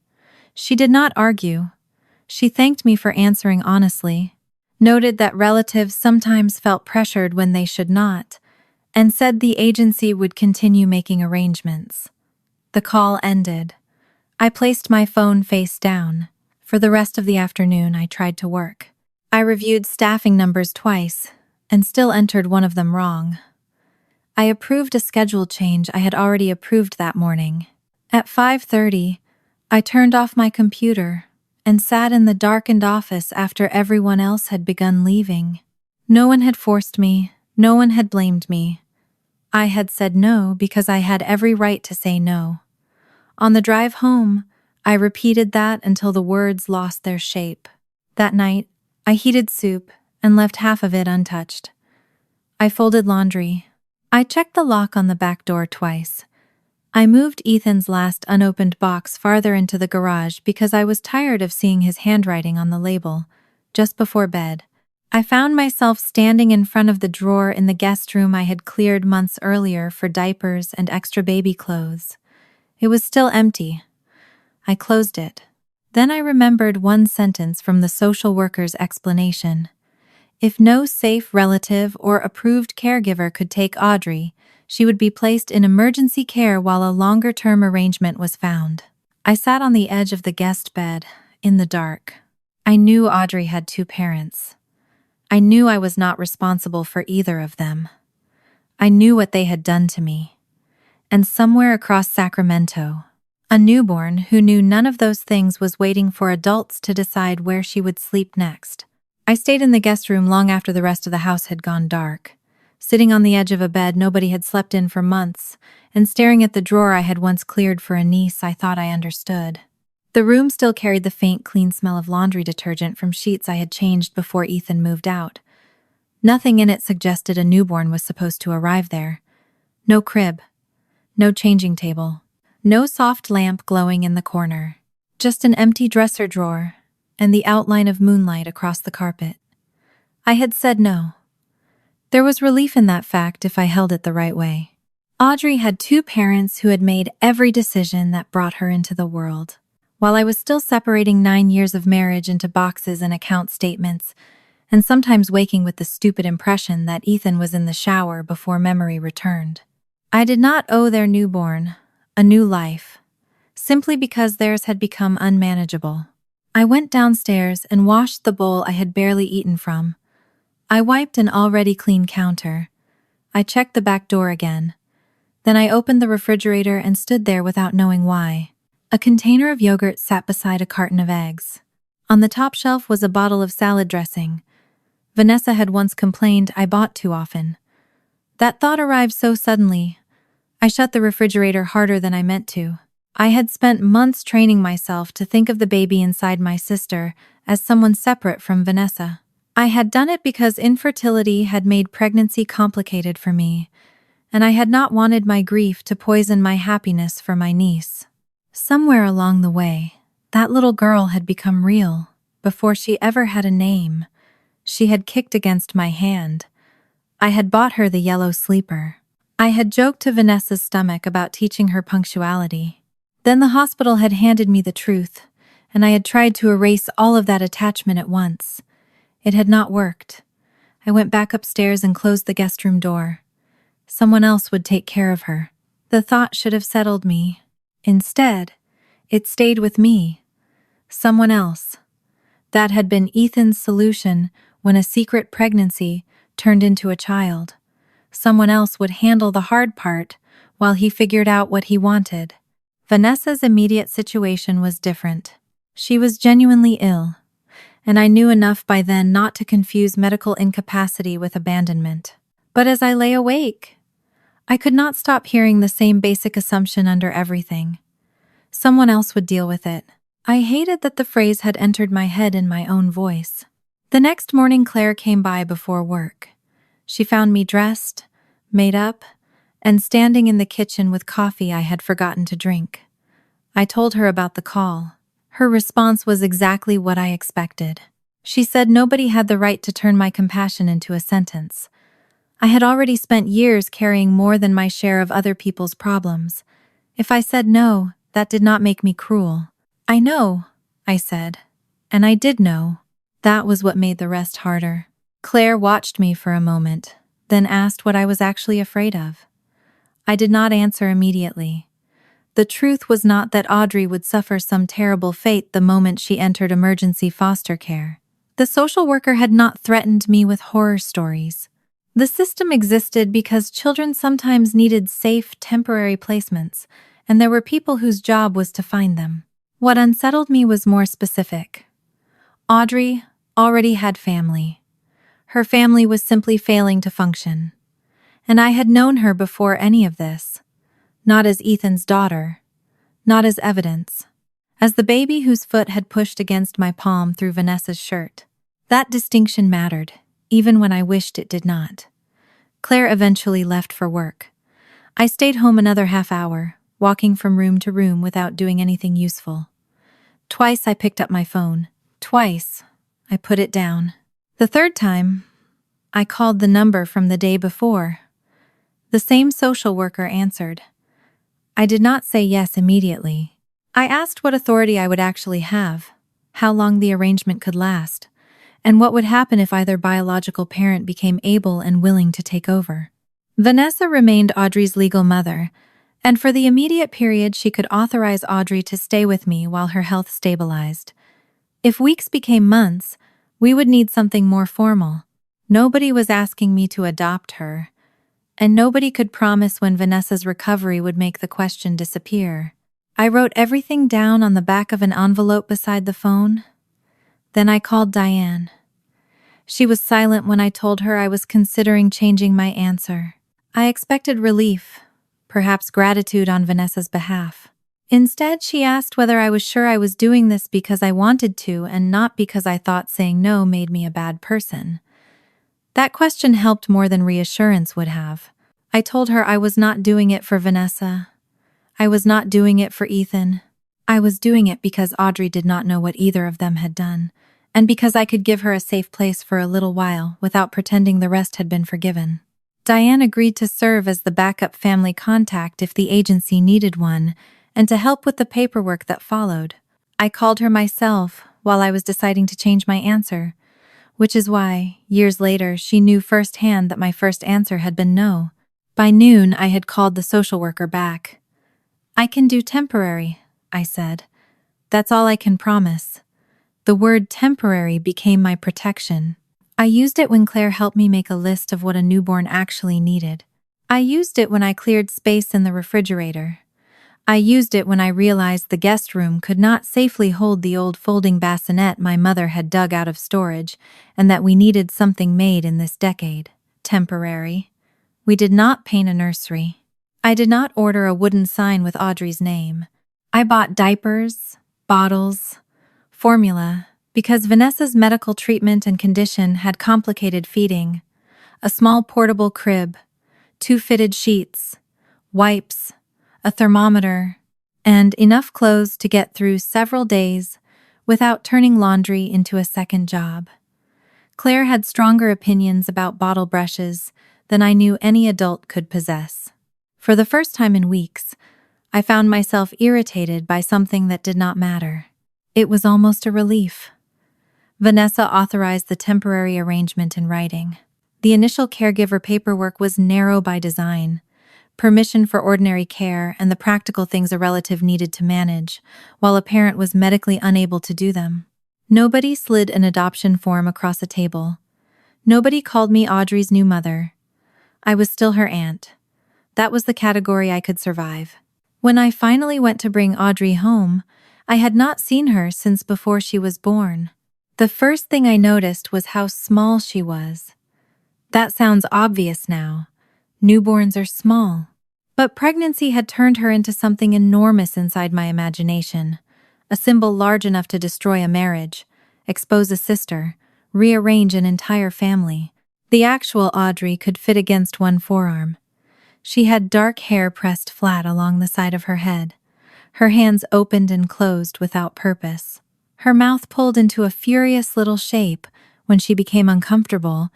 She did not argue. She thanked me for answering honestly, noted that relatives sometimes felt pressured when they should not, and said the agency would continue making arrangements. The call ended. I placed my phone face down. For the rest of the afternoon, I tried to work. I reviewed staffing numbers twice, and still entered one of them wrong. I approved a schedule change I had already approved that morning. At 5:30, I turned off my computer and sat in the darkened office after everyone else had begun leaving. No one had forced me, no one had blamed me. I had said no because I had every right to say no. On the drive home, I repeated that until the words lost their shape. That night, I heated soup and left half of it untouched. I folded laundry. I checked the lock on the back door twice. I moved Ethan's last unopened box farther into the garage because I was tired of seeing his handwriting on the label. Just before bed, I found myself standing in front of the drawer in the guest room I had cleared months earlier for diapers and extra baby clothes. It was still empty. I closed it. Then I remembered one sentence from the social worker's explanation. If no safe relative or approved caregiver could take Audrey, she would be placed in emergency care while a longer-term arrangement was found. I sat on the edge of the guest bed, in the dark. I knew Audrey had 2 parents. I knew I was not responsible for either of them. I knew what they had done to me. And somewhere across Sacramento, a newborn who knew none of those things was waiting for adults to decide where she would sleep next. I stayed in the guest room long after the rest of the house had gone dark. Sitting on the edge of a bed nobody had slept in for months, and staring at the drawer I had once cleared for a niece I thought I understood. The room still carried the faint, clean smell of laundry detergent from sheets I had changed before Ethan moved out. Nothing in it suggested a newborn was supposed to arrive there. No crib. No changing table. No soft lamp glowing in the corner. Just an empty dresser drawer and the outline of moonlight across the carpet. I had said no. There was relief in that fact if I held it the right way. Audrey had two parents who had made every decision that brought her into the world. While I was still separating 9 years of marriage into boxes and account statements, and sometimes waking with the stupid impression that Ethan was in the shower before memory returned. I did not owe their newborn a new life, simply because theirs had become unmanageable. I went downstairs and washed the bowl I had barely eaten from. I wiped an already clean counter. I checked the back door again. Then I opened the refrigerator and stood there without knowing why. A container of yogurt sat beside a carton of eggs. On the top shelf was a bottle of salad dressing. Vanessa had once complained I bought too often. That thought arrived so suddenly. I shut the refrigerator harder than I meant to. I had spent months training myself to think of the baby inside my sister as someone separate from Vanessa. I had done it because infertility had made pregnancy complicated for me, and I had not wanted my grief to poison my happiness for my niece. Somewhere along the way, that little girl had become real. Before she ever had a name, she had kicked against my hand. I had bought her the yellow sleeper. I had joked to Vanessa's stomach about teaching her punctuality. Then the hospital had handed me the truth, and I had tried to erase all of that attachment at once. It had not worked. I went back upstairs and closed the guest room door. Someone else would take care of her. The thought should have settled me. Instead, it stayed with me. Someone else. That had been Ethan's solution when a secret pregnancy turned into a child. Someone else would handle the hard part while he figured out what he wanted. Vanessa's immediate situation was different. She was genuinely ill, and I knew enough by then not to confuse medical incapacity with abandonment. But as I lay awake, I could not stop hearing the same basic assumption under everything. Someone else would deal with it. I hated that the phrase had entered my head in my own voice. The next morning, Claire came by before work. She found me dressed, made up, and standing in the kitchen with coffee I had forgotten to drink. I told her about the call. Her response was exactly what I expected. She said nobody had the right to turn my compassion into a sentence. I had already spent years carrying more than my share of other people's problems. If I said no, that did not make me cruel. I know, I said. And I did know. That was what made the rest harder. Claire watched me for a moment, then asked what I was actually afraid of. I did not answer immediately. The truth was not that Audrey would suffer some terrible fate the moment she entered emergency foster care. The social worker had not threatened me with horror stories. The system existed because children sometimes needed safe, temporary placements, and there were people whose job was to find them. What unsettled me was more specific. Audrey already had family. Her family was simply failing to function. And I had known her before any of this. Not as Ethan's daughter. Not as evidence. As the baby whose foot had pushed against my palm through Vanessa's shirt. That distinction mattered, even when I wished it did not. Claire eventually left for work. I stayed home another half hour, walking from room to room without doing anything useful. Twice I picked up my phone. Twice I put it down. The third time, I called the number from the day before. The same social worker answered. I did not say yes immediately. I asked what authority I would actually have, how long the arrangement could last, and what would happen if either biological parent became able and willing to take over. Vanessa remained Audrey's legal mother, and for the immediate period she could authorize Audrey to stay with me while her health stabilized. If weeks became months, we would need something more formal. Nobody was asking me to adopt her, and nobody could promise when Vanessa's recovery would make the question disappear. I wrote everything down on the back of an envelope beside the phone. Then I called Diane. She was silent when I told her I was considering changing my answer. I expected relief, perhaps gratitude on Vanessa's behalf. Instead, she asked whether I was sure I was doing this because I wanted to and not because I thought saying no made me a bad person. That question helped more than reassurance would have. I told her I was not doing it for Vanessa. I was not doing it for Ethan. I was doing it because Audrey did not know what either of them had done, and because I could give her a safe place for a little while without pretending the rest had been forgiven. Diane agreed to serve as the backup family contact if the agency needed one, and to help with the paperwork that followed. I called her myself while I was deciding to change my answer, which is why, years later, she knew firsthand that my first answer had been no. By noon, I had called the social worker back. "I can do temporary," I said. "That's all I can promise." The word temporary became my protection. I used it when Claire helped me make a list of what a newborn actually needed. I used it when I cleared space in the refrigerator. I used it when I realized the guest room could not safely hold the old folding bassinet my mother had dug out of storage, and that we needed something made in this decade. Temporary. We did not paint a nursery. I did not order a wooden sign with Audrey's name. I bought diapers, bottles, formula, because Vanessa's medical treatment and condition had complicated feeding. A small portable crib, 2 fitted sheets, wipes, a thermometer, and enough clothes to get through several days without turning laundry into a second job. Claire had stronger opinions about bottle brushes than I knew any adult could possess. For the first time in weeks, I found myself irritated by something that did not matter. It was almost a relief. Vanessa authorized the temporary arrangement in writing. The initial caregiver paperwork was narrow by design. Permission for ordinary care and the practical things a relative needed to manage, while a parent was medically unable to do them. Nobody slid an adoption form across a table. Nobody called me Audrey's new mother. I was still her aunt. That was the category I could survive. When I finally went to bring Audrey home, I had not seen her since before she was born. The first thing I noticed was how small she was. That sounds obvious now. Newborns are small. But pregnancy had turned her into something enormous inside my imagination. A symbol large enough to destroy a marriage, expose a sister, rearrange an entire family. The actual Audrey could fit against one forearm. She had dark hair pressed flat along the side of her head. Her hands opened and closed without purpose. Her mouth pulled into a furious little shape when she became uncomfortable,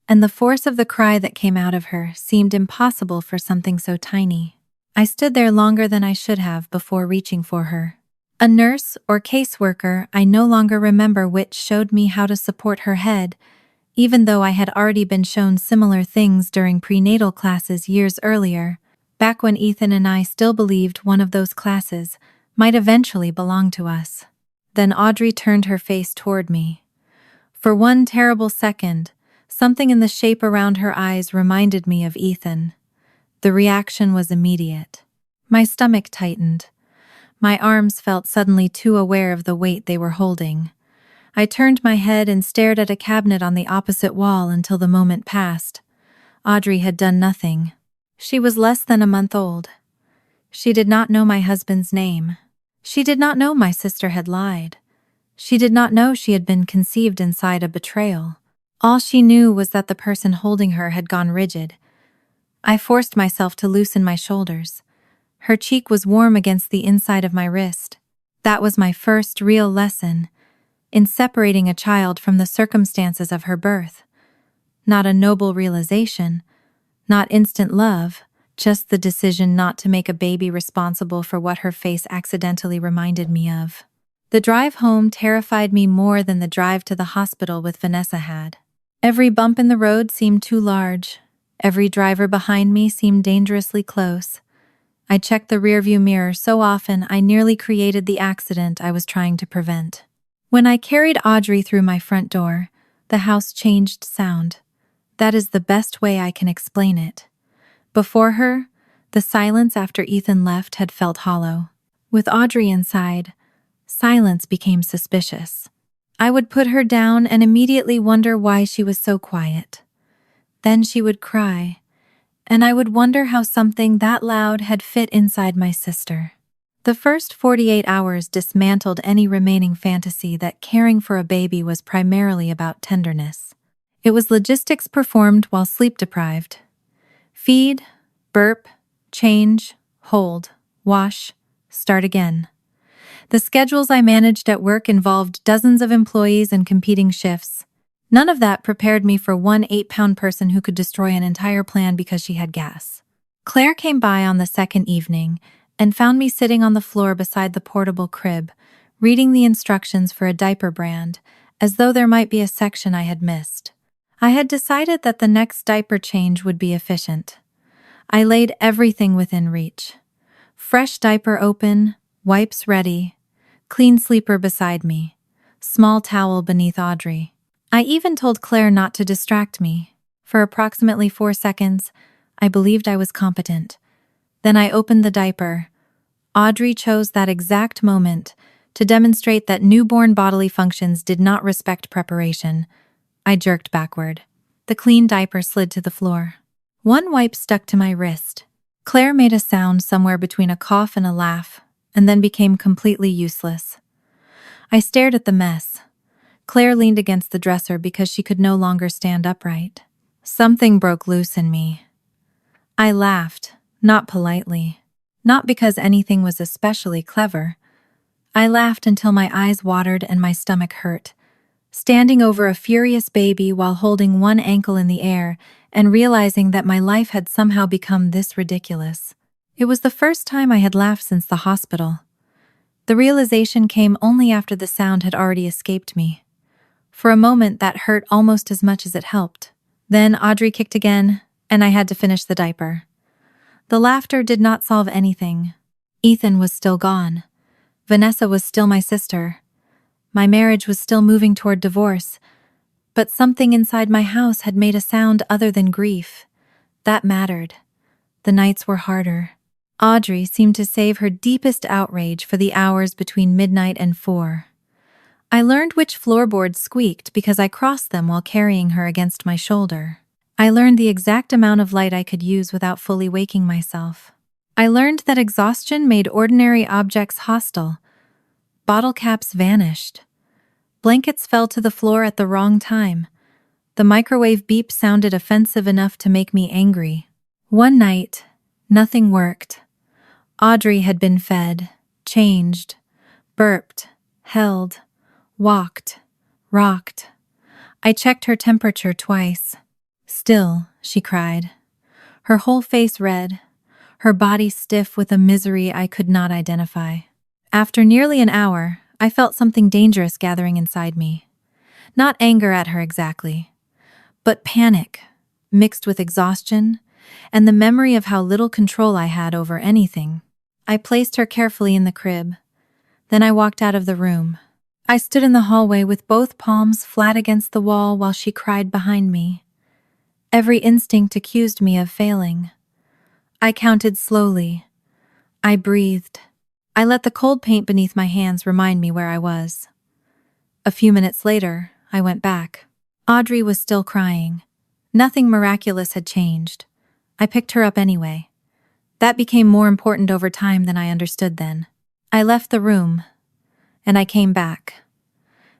and the force of the cry that came out of her seemed impossible for something so tiny. I stood there longer than I should have before reaching for her. A nurse or caseworker, I no longer remember which, showed me how to support her head, even though I had already been shown similar things during prenatal classes years earlier, back when Ethan and I still believed one of those classes might eventually belong to us. Then Audrey turned her face toward me. For one terrible second, something in the shape around her eyes reminded me of Ethan. The reaction was immediate. My stomach tightened. My arms felt suddenly too aware of the weight they were holding. I turned my head and stared at a cabinet on the opposite wall until the moment passed. Audrey had done nothing. She was less than a month old. She did not know my husband's name. She did not know my sister had lied. She did not know she had been conceived inside a betrayal. All she knew was that the person holding her had gone rigid. I forced myself to loosen my shoulders. Her cheek was warm against the inside of my wrist. That was my first real lesson in separating a child from the circumstances of her birth. Not a noble realization, not instant love, just the decision not to make a baby responsible for what her face accidentally reminded me of. The drive home terrified me more than the drive to the hospital with Vanessa had. Every bump in the road seemed too large. Every driver behind me seemed dangerously close. I checked the rearview mirror so often I nearly created the accident I was trying to prevent. When I carried Audrey through my front door, the house changed sound. That is the best way I can explain it. Before her, the silence after Ethan left had felt hollow. With Audrey inside, silence became suspicious. I would put her down and immediately wonder why she was so quiet. Then she would cry, and I would wonder how something that loud had fit inside my sister. The first 48 hours dismantled any remaining fantasy that caring for a baby was primarily about tenderness. It was logistics performed while sleep-deprived. Feed, burp, change, hold, wash, start again. The schedules I managed at work involved dozens of employees and competing shifts. None of that prepared me for one 8-pound person who could destroy an entire plan because she had gas. Claire came by on the second evening and found me sitting on the floor beside the portable crib, reading the instructions for a diaper brand, as though there might be a section I had missed. I had decided that the next diaper change would be efficient. I laid everything within reach. Fresh diaper open, wipes ready, clean sleeper beside me, small towel beneath Audrey. I even told Claire not to distract me. For approximately 4 seconds, I believed I was competent. Then I opened the diaper. Audrey chose that exact moment to demonstrate that newborn bodily functions did not respect preparation. I jerked backward. The clean diaper slid to the floor. One wipe stuck to my wrist. Claire made a sound somewhere between a cough and a laugh, and then became completely useless. I stared at the mess. Claire leaned against the dresser because she could no longer stand upright. Something broke loose in me. I laughed, not politely. Not because anything was especially clever. I laughed until my eyes watered and my stomach hurt. Standing over a furious baby while holding one ankle in the air and realizing that my life had somehow become this ridiculous. It was the first time I had laughed since the hospital. The realization came only after the sound had already escaped me. For a moment, that hurt almost as much as it helped. Then Audrey kicked again, and I had to finish the diaper. The laughter did not solve anything. Ethan was still gone. Vanessa was still my sister. My marriage was still moving toward divorce. But something inside my house had made a sound other than grief. That mattered. The nights were harder. Audrey seemed to save her deepest outrage for the hours between midnight and 4. I learned which floorboards squeaked because I crossed them while carrying her against my shoulder. I learned the exact amount of light I could use without fully waking myself. I learned that exhaustion made ordinary objects hostile. Bottle caps vanished. Blankets fell to the floor at the wrong time. The microwave beep sounded offensive enough to make me angry. One night, nothing worked. Audrey had been fed, changed, burped, held, walked, rocked. I checked her temperature twice. Still, she cried. Her whole face red, her body stiff with a misery I could not identify. After nearly an hour, I felt something dangerous gathering inside me. Not anger at her exactly, but panic, mixed with exhaustion, and the memory of how little control I had over anything. I placed her carefully in the crib. Then I walked out of the room. I stood in the hallway with both palms flat against the wall while she cried behind me. Every instinct accused me of failing. I counted slowly. I breathed. I let the cold paint beneath my hands remind me where I was. A few minutes later, I went back. Audrey was still crying. Nothing miraculous had changed. I picked her up anyway. That became more important over time than I understood then. I left the room, and I came back.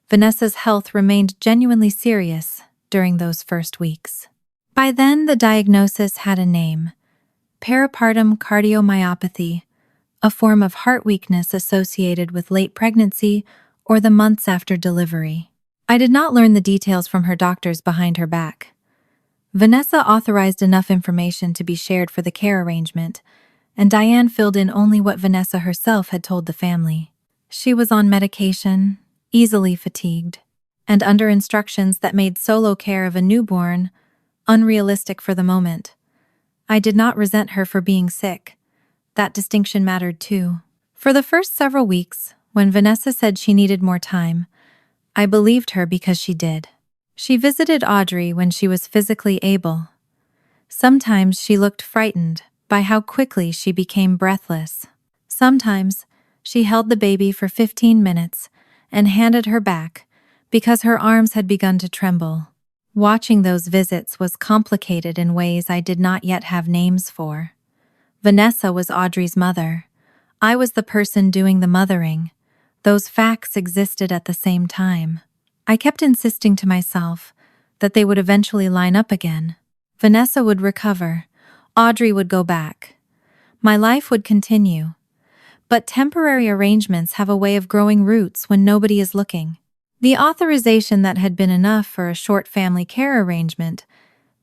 Vanessa's health remained genuinely serious during those first weeks. By then, the diagnosis had a name: peripartum cardiomyopathy, a form of heart weakness associated with late pregnancy or the months after delivery. I did not learn the details from her doctors behind her back. Vanessa authorized enough information to be shared for the care arrangement, and Diane filled in only what Vanessa herself had told the family. She was on medication, easily fatigued, and under instructions that made solo care of a newborn unrealistic for the moment. I did not resent her for being sick. That distinction mattered too. For the first several weeks, when Vanessa said she needed more time, I believed her because she did. She visited Audrey when she was physically able. Sometimes she looked frightened by how quickly she became breathless. Sometimes she held the baby for 15 minutes and handed her back because her arms had begun to tremble. Watching those visits was complicated in ways I did not yet have names for. Vanessa was Audrey's mother. I was the person doing the mothering. Those facts existed at the same time. I kept insisting to myself that they would eventually line up again. Vanessa would recover. Audrey would go back. My life would continue. But temporary arrangements have a way of growing roots when nobody is looking. The authorization that had been enough for a short family care arrangement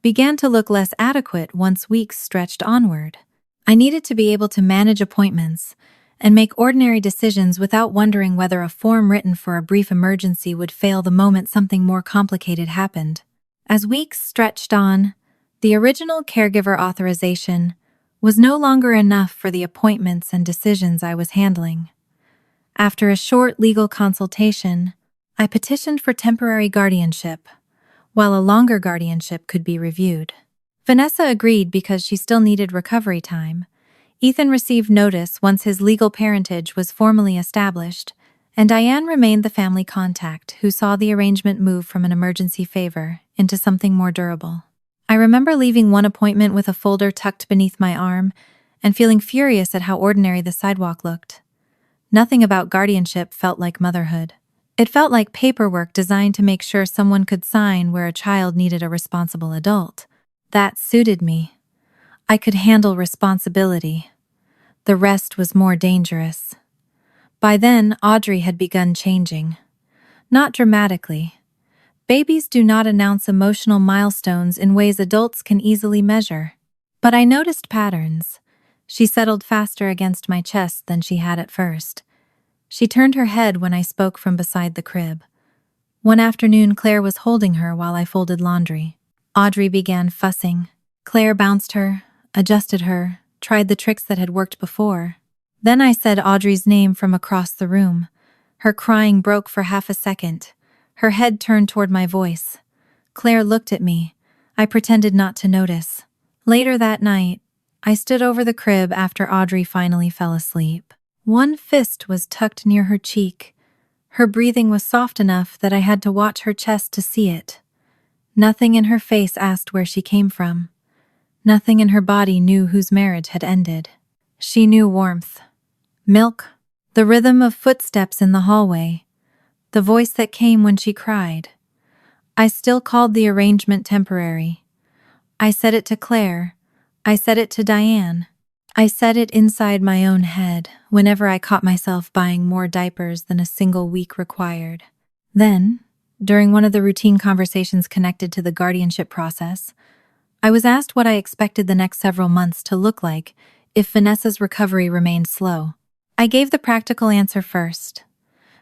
began to look less adequate once weeks stretched onward. I needed to be able to manage appointments and make ordinary decisions without wondering whether a form written for a brief emergency would fail the moment something more complicated happened. As weeks stretched on, the original caregiver authorization was no longer enough for the appointments and decisions I was handling. After a short legal consultation, I petitioned for temporary guardianship, while a longer guardianship could be reviewed. Vanessa agreed because she still needed recovery time. Ethan received notice once his legal parentage was formally established, and Diane remained the family contact who saw the arrangement move from an emergency favor into something more durable. I remember leaving one appointment with a folder tucked beneath my arm and feeling furious at how ordinary the sidewalk looked. Nothing about guardianship felt like motherhood. It felt like paperwork designed to make sure someone could sign where a child needed a responsible adult. That suited me. I could handle responsibility. The rest was more dangerous. By then, Audrey had begun changing. Not dramatically. Babies do not announce emotional milestones in ways adults can easily measure. But I noticed patterns. She settled faster against my chest than she had at first. She turned her head when I spoke from beside the crib. One afternoon, Claire was holding her while I folded laundry. Audrey began fussing. Claire bounced her, adjusted her, tried the tricks that had worked before. Then I said Audrey's name from across the room. Her crying broke for half a second. Her head turned toward my voice. Claire looked at me. I pretended not to notice. Later that night, I stood over the crib after Audrey finally fell asleep. One fist was tucked near her cheek. Her breathing was soft enough that I had to watch her chest to see it. Nothing in her face asked where she came from. Nothing in her body knew whose marriage had ended. She knew warmth, milk, the rhythm of footsteps in the hallway, the voice that came when she cried. I still called the arrangement temporary. I said it to Claire. I said it to Diane. I said it inside my own head whenever I caught myself buying more diapers than a single week required. Then, during one of the routine conversations connected to the guardianship process, I was asked what I expected the next several months to look like if Vanessa's recovery remained slow. I gave the practical answer first.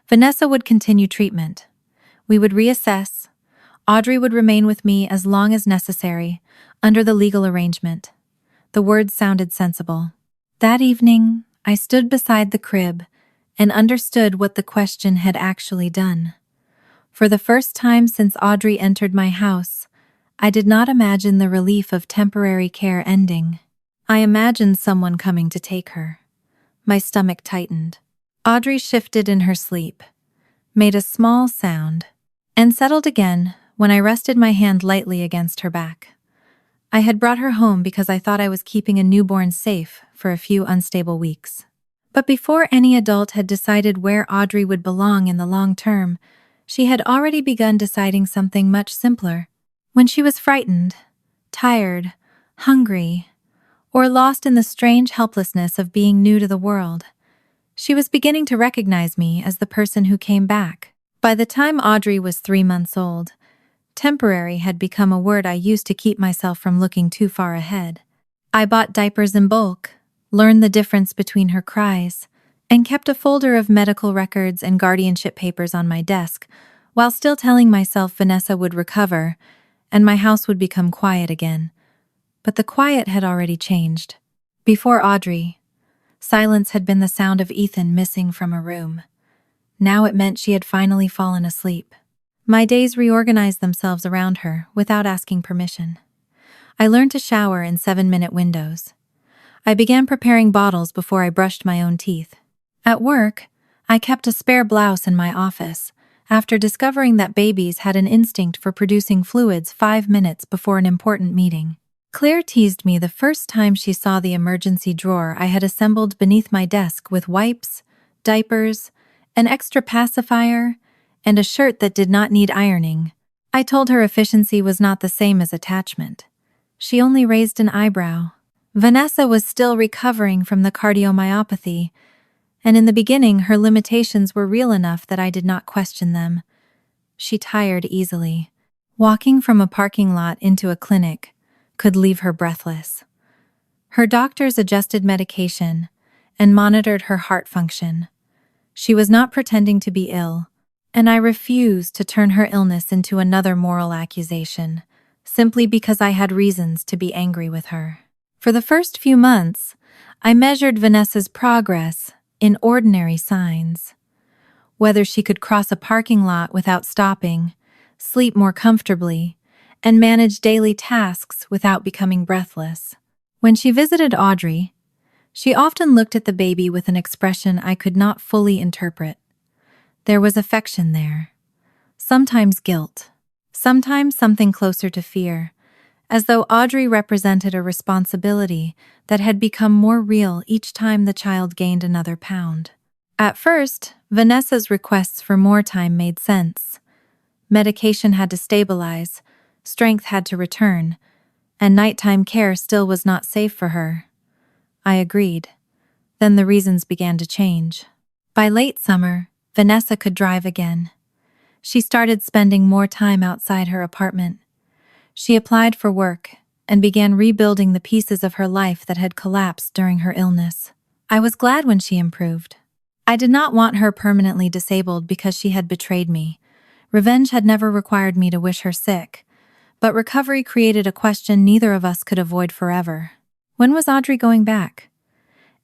Vanessa would continue treatment. We would reassess. Audrey would remain with me as long as necessary, under the legal arrangement. The words sounded sensible. That evening, I stood beside the crib and understood what the question had actually done. For the first time since Audrey entered my house, I did not imagine the relief of temporary care ending. I imagined someone coming to take her. My stomach tightened. Audrey shifted in her sleep, made a small sound, and settled again when I rested my hand lightly against her back. I had brought her home because I thought I was keeping a newborn safe for a few unstable weeks. But before any adult had decided where Audrey would belong in the long term, she had already begun deciding something much simpler. When she was frightened, tired, hungry, or lost in the strange helplessness of being new to the world, she was beginning to recognize me as the person who came back. By the time Audrey was 3 months old, temporary had become a word I used to keep myself from looking too far ahead. I bought diapers in bulk, learned the difference between her cries, and kept a folder of medical records and guardianship papers on my desk, while still telling myself Vanessa would recover and my house would become quiet again. But the quiet had already changed. Before Audrey, silence had been the sound of Ethan missing from a room. Now it meant she had finally fallen asleep. My days reorganized themselves around her without asking permission. I learned to shower in 7-minute windows. I began preparing bottles before I brushed my own teeth. At work, I kept a spare blouse in my office, after discovering that babies had an instinct for producing fluids 5 minutes before an important meeting. Claire teased me the first time she saw the emergency drawer I had assembled beneath my desk with wipes, diapers, an extra pacifier, and a shirt that did not need ironing. I told her efficiency was not the same as attachment. She only raised an eyebrow. Vanessa was still recovering from the cardiomyopathy, and in the beginning her limitations were real enough that I did not question them. She tired easily. Walking from a parking lot into a clinic could leave her breathless. Her doctors adjusted medication and monitored her heart function. She was not pretending to be ill, and I refused to turn her illness into another moral accusation, simply because I had reasons to be angry with her. For the first few months, I measured Vanessa's progress in ordinary signs. Whether she could cross a parking lot without stopping, sleep more comfortably, and manage daily tasks without becoming breathless. When she visited Audrey, she often looked at the baby with an expression I could not fully interpret. There was affection there, sometimes guilt, sometimes something closer to fear, as though Audrey represented a responsibility that had become more real each time the child gained another pound. At first, Vanessa's requests for more time made sense. Medication had to stabilize, strength had to return, and nighttime care still was not safe for her. I agreed. Then the reasons began to change. By late summer, Vanessa could drive again. She started spending more time outside her apartment. She applied for work and began rebuilding the pieces of her life that had collapsed during her illness. I was glad when she improved. I did not want her permanently disabled because she had betrayed me. Revenge had never required me to wish her sick, but recovery created a question neither of us could avoid forever. When was Audrey going back?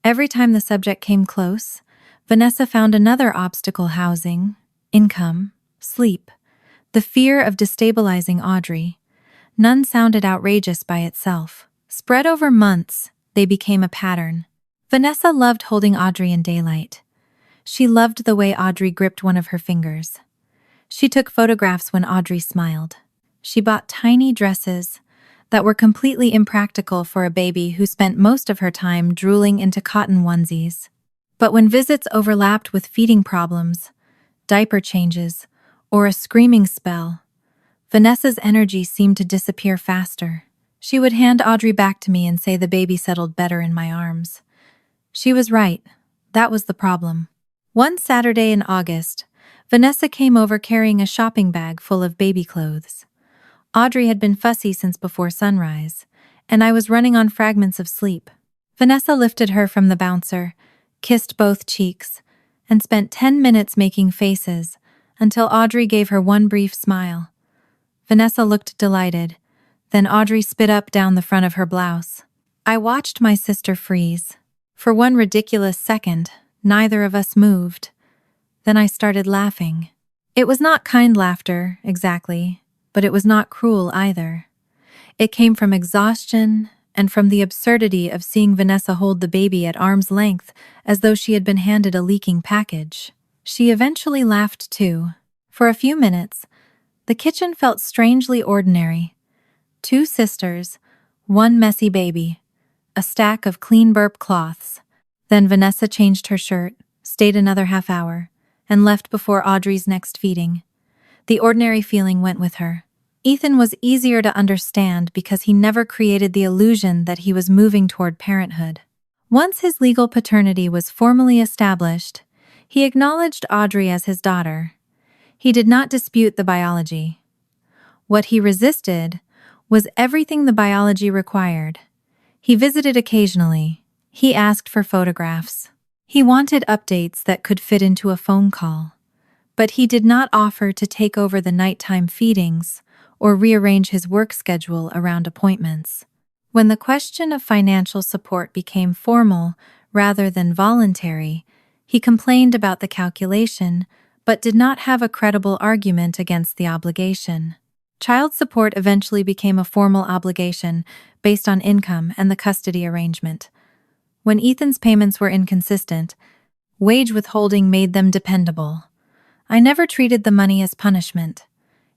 Every time the subject came close, Vanessa found another obstacle: housing, income, sleep, the fear of destabilizing Audrey. None sounded outrageous by itself. Spread over months, they became a pattern. Vanessa loved holding Audrey in daylight. She loved the way Audrey gripped one of her fingers. She took photographs when Audrey smiled. She bought tiny dresses that were completely impractical for a baby who spent most of her time drooling into cotton onesies. But when visits overlapped with feeding problems, diaper changes, or a screaming spell, Vanessa's energy seemed to disappear faster. She would hand Audrey back to me and say the baby settled better in my arms. She was right. That was the problem. One Saturday in August, Vanessa came over carrying a shopping bag full of baby clothes. Audrey had been fussy since before sunrise, and I was running on fragments of sleep. Vanessa lifted her from the bouncer, kissed both cheeks, and spent 10 minutes making faces until Audrey gave her one brief smile. Vanessa looked delighted. Then Audrey spit up down the front of her blouse. I watched my sister freeze. For one ridiculous second, neither of us moved. Then I started laughing. It was not kind laughter, exactly, but it was not cruel either. It came from exhaustion and from the absurdity of seeing Vanessa hold the baby at arm's length as though she had been handed a leaking package. She eventually laughed too. For a few minutes, the kitchen felt strangely ordinary. 2 sisters, 1 messy baby, a stack of clean burp cloths. Then Vanessa changed her shirt, stayed another half hour, and left before Audrey's next feeding. The ordinary feeling went with her. Ethan was easier to understand because he never created the illusion that he was moving toward parenthood. Once his legal paternity was formally established, he acknowledged Audrey as his daughter. He did not dispute the biology. What he resisted was everything the biology required. He visited occasionally. He asked for photographs. He wanted updates that could fit into a phone call. But he did not offer to take over the nighttime feedings or rearrange his work schedule around appointments. When the question of financial support became formal rather than voluntary, he complained about the calculation, but did not have a credible argument against the obligation. Child support eventually became a formal obligation based on income and the custody arrangement. When Ethan's payments were inconsistent, wage withholding made them dependable. I never treated the money as punishment.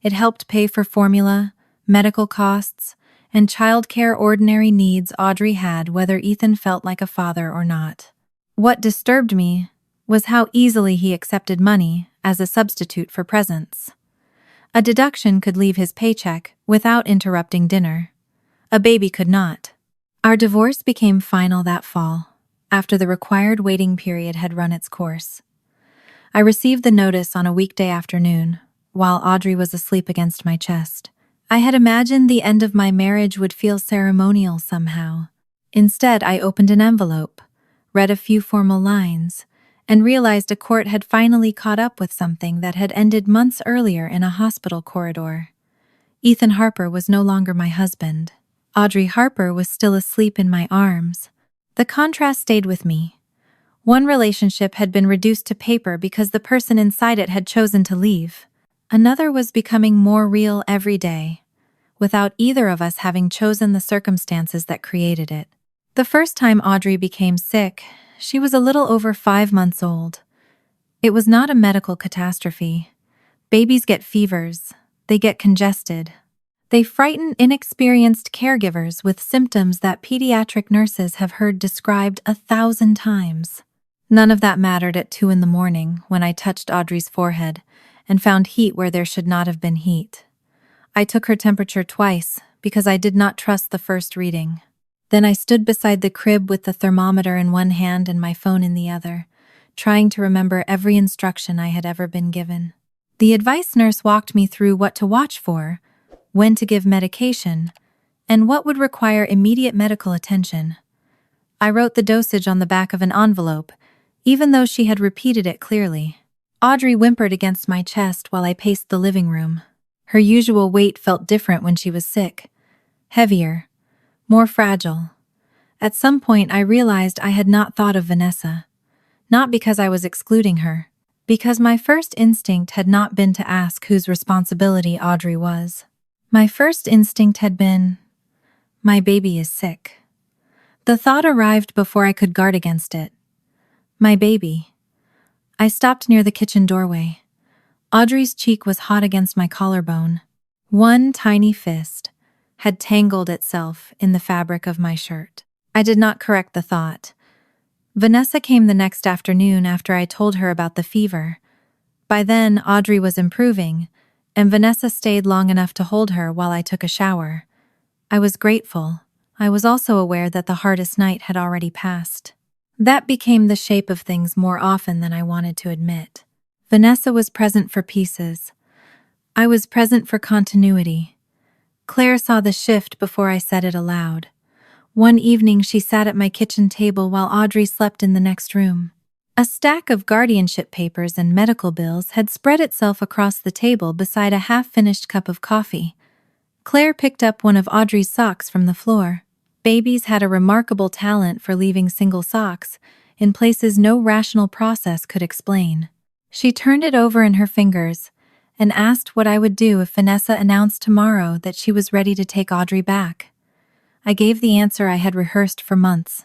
It helped pay for formula, medical costs, and childcare ordinary needs Audrey had whether Ethan felt like a father or not. What disturbed me was how easily he accepted money as a substitute for presents. A deduction could leave his paycheck without interrupting dinner. A baby could not. Our divorce became final that fall, after the required waiting period had run its course. I received the notice on a weekday afternoon, while Audrey was asleep against my chest. I had imagined the end of my marriage would feel ceremonial somehow. Instead, I opened an envelope, read a few formal lines, and realized a court had finally caught up with something that had ended months earlier in a hospital corridor. Ethan Harper was no longer my husband. Audrey Harper was still asleep in my arms. The contrast stayed with me. One relationship had been reduced to paper because the person inside it had chosen to leave. Another was becoming more real every day, without either of us having chosen the circumstances that created it. The first time Audrey became sick, she was a little over 5 months old. It was not a medical catastrophe. Babies get fevers. They get congested. They frighten inexperienced caregivers with symptoms that pediatric nurses have heard described 1,000 times. None of that mattered at 2 a.m. when I touched Audrey's forehead and found heat where there should not have been heat. I took her temperature twice because I did not trust the first reading. Then I stood beside the crib with the thermometer in one hand and my phone in the other, trying to remember every instruction I had ever been given. The advice nurse walked me through what to watch for, when to give medication, and what would require immediate medical attention. I wrote the dosage on the back of an envelope, even though she had repeated it clearly. Audrey whimpered against my chest while I paced the living room. Her usual weight felt different when she was sick. Heavier, more fragile. At some point I realized I had not thought of Vanessa. Not because I was excluding her, because my first instinct had not been to ask whose responsibility Audrey was. My first instinct had been, my baby is sick. The thought arrived before I could guard against it. My baby. I stopped near the kitchen doorway. Audrey's cheek was hot against my collarbone. One tiny fist had tangled itself in the fabric of my shirt. I did not correct the thought. Vanessa came the next afternoon after I told her about the fever. By then, Audrey was improving, and Vanessa stayed long enough to hold her while I took a shower. I was grateful. I was also aware that the hardest night had already passed. That became the shape of things more often than I wanted to admit. Vanessa was present for pieces. I was present for continuity. Claire saw the shift before I said it aloud. One evening she sat at my kitchen table while Audrey slept in the next room. A stack of guardianship papers and medical bills had spread itself across the table beside a half-finished cup of coffee. Claire picked up one of Audrey's socks from the floor. Babies had a remarkable talent for leaving single socks in places no rational process could explain. She turned it over in her fingers and asked what I would do if Vanessa announced tomorrow that she was ready to take Audrey back. I gave the answer I had rehearsed for months.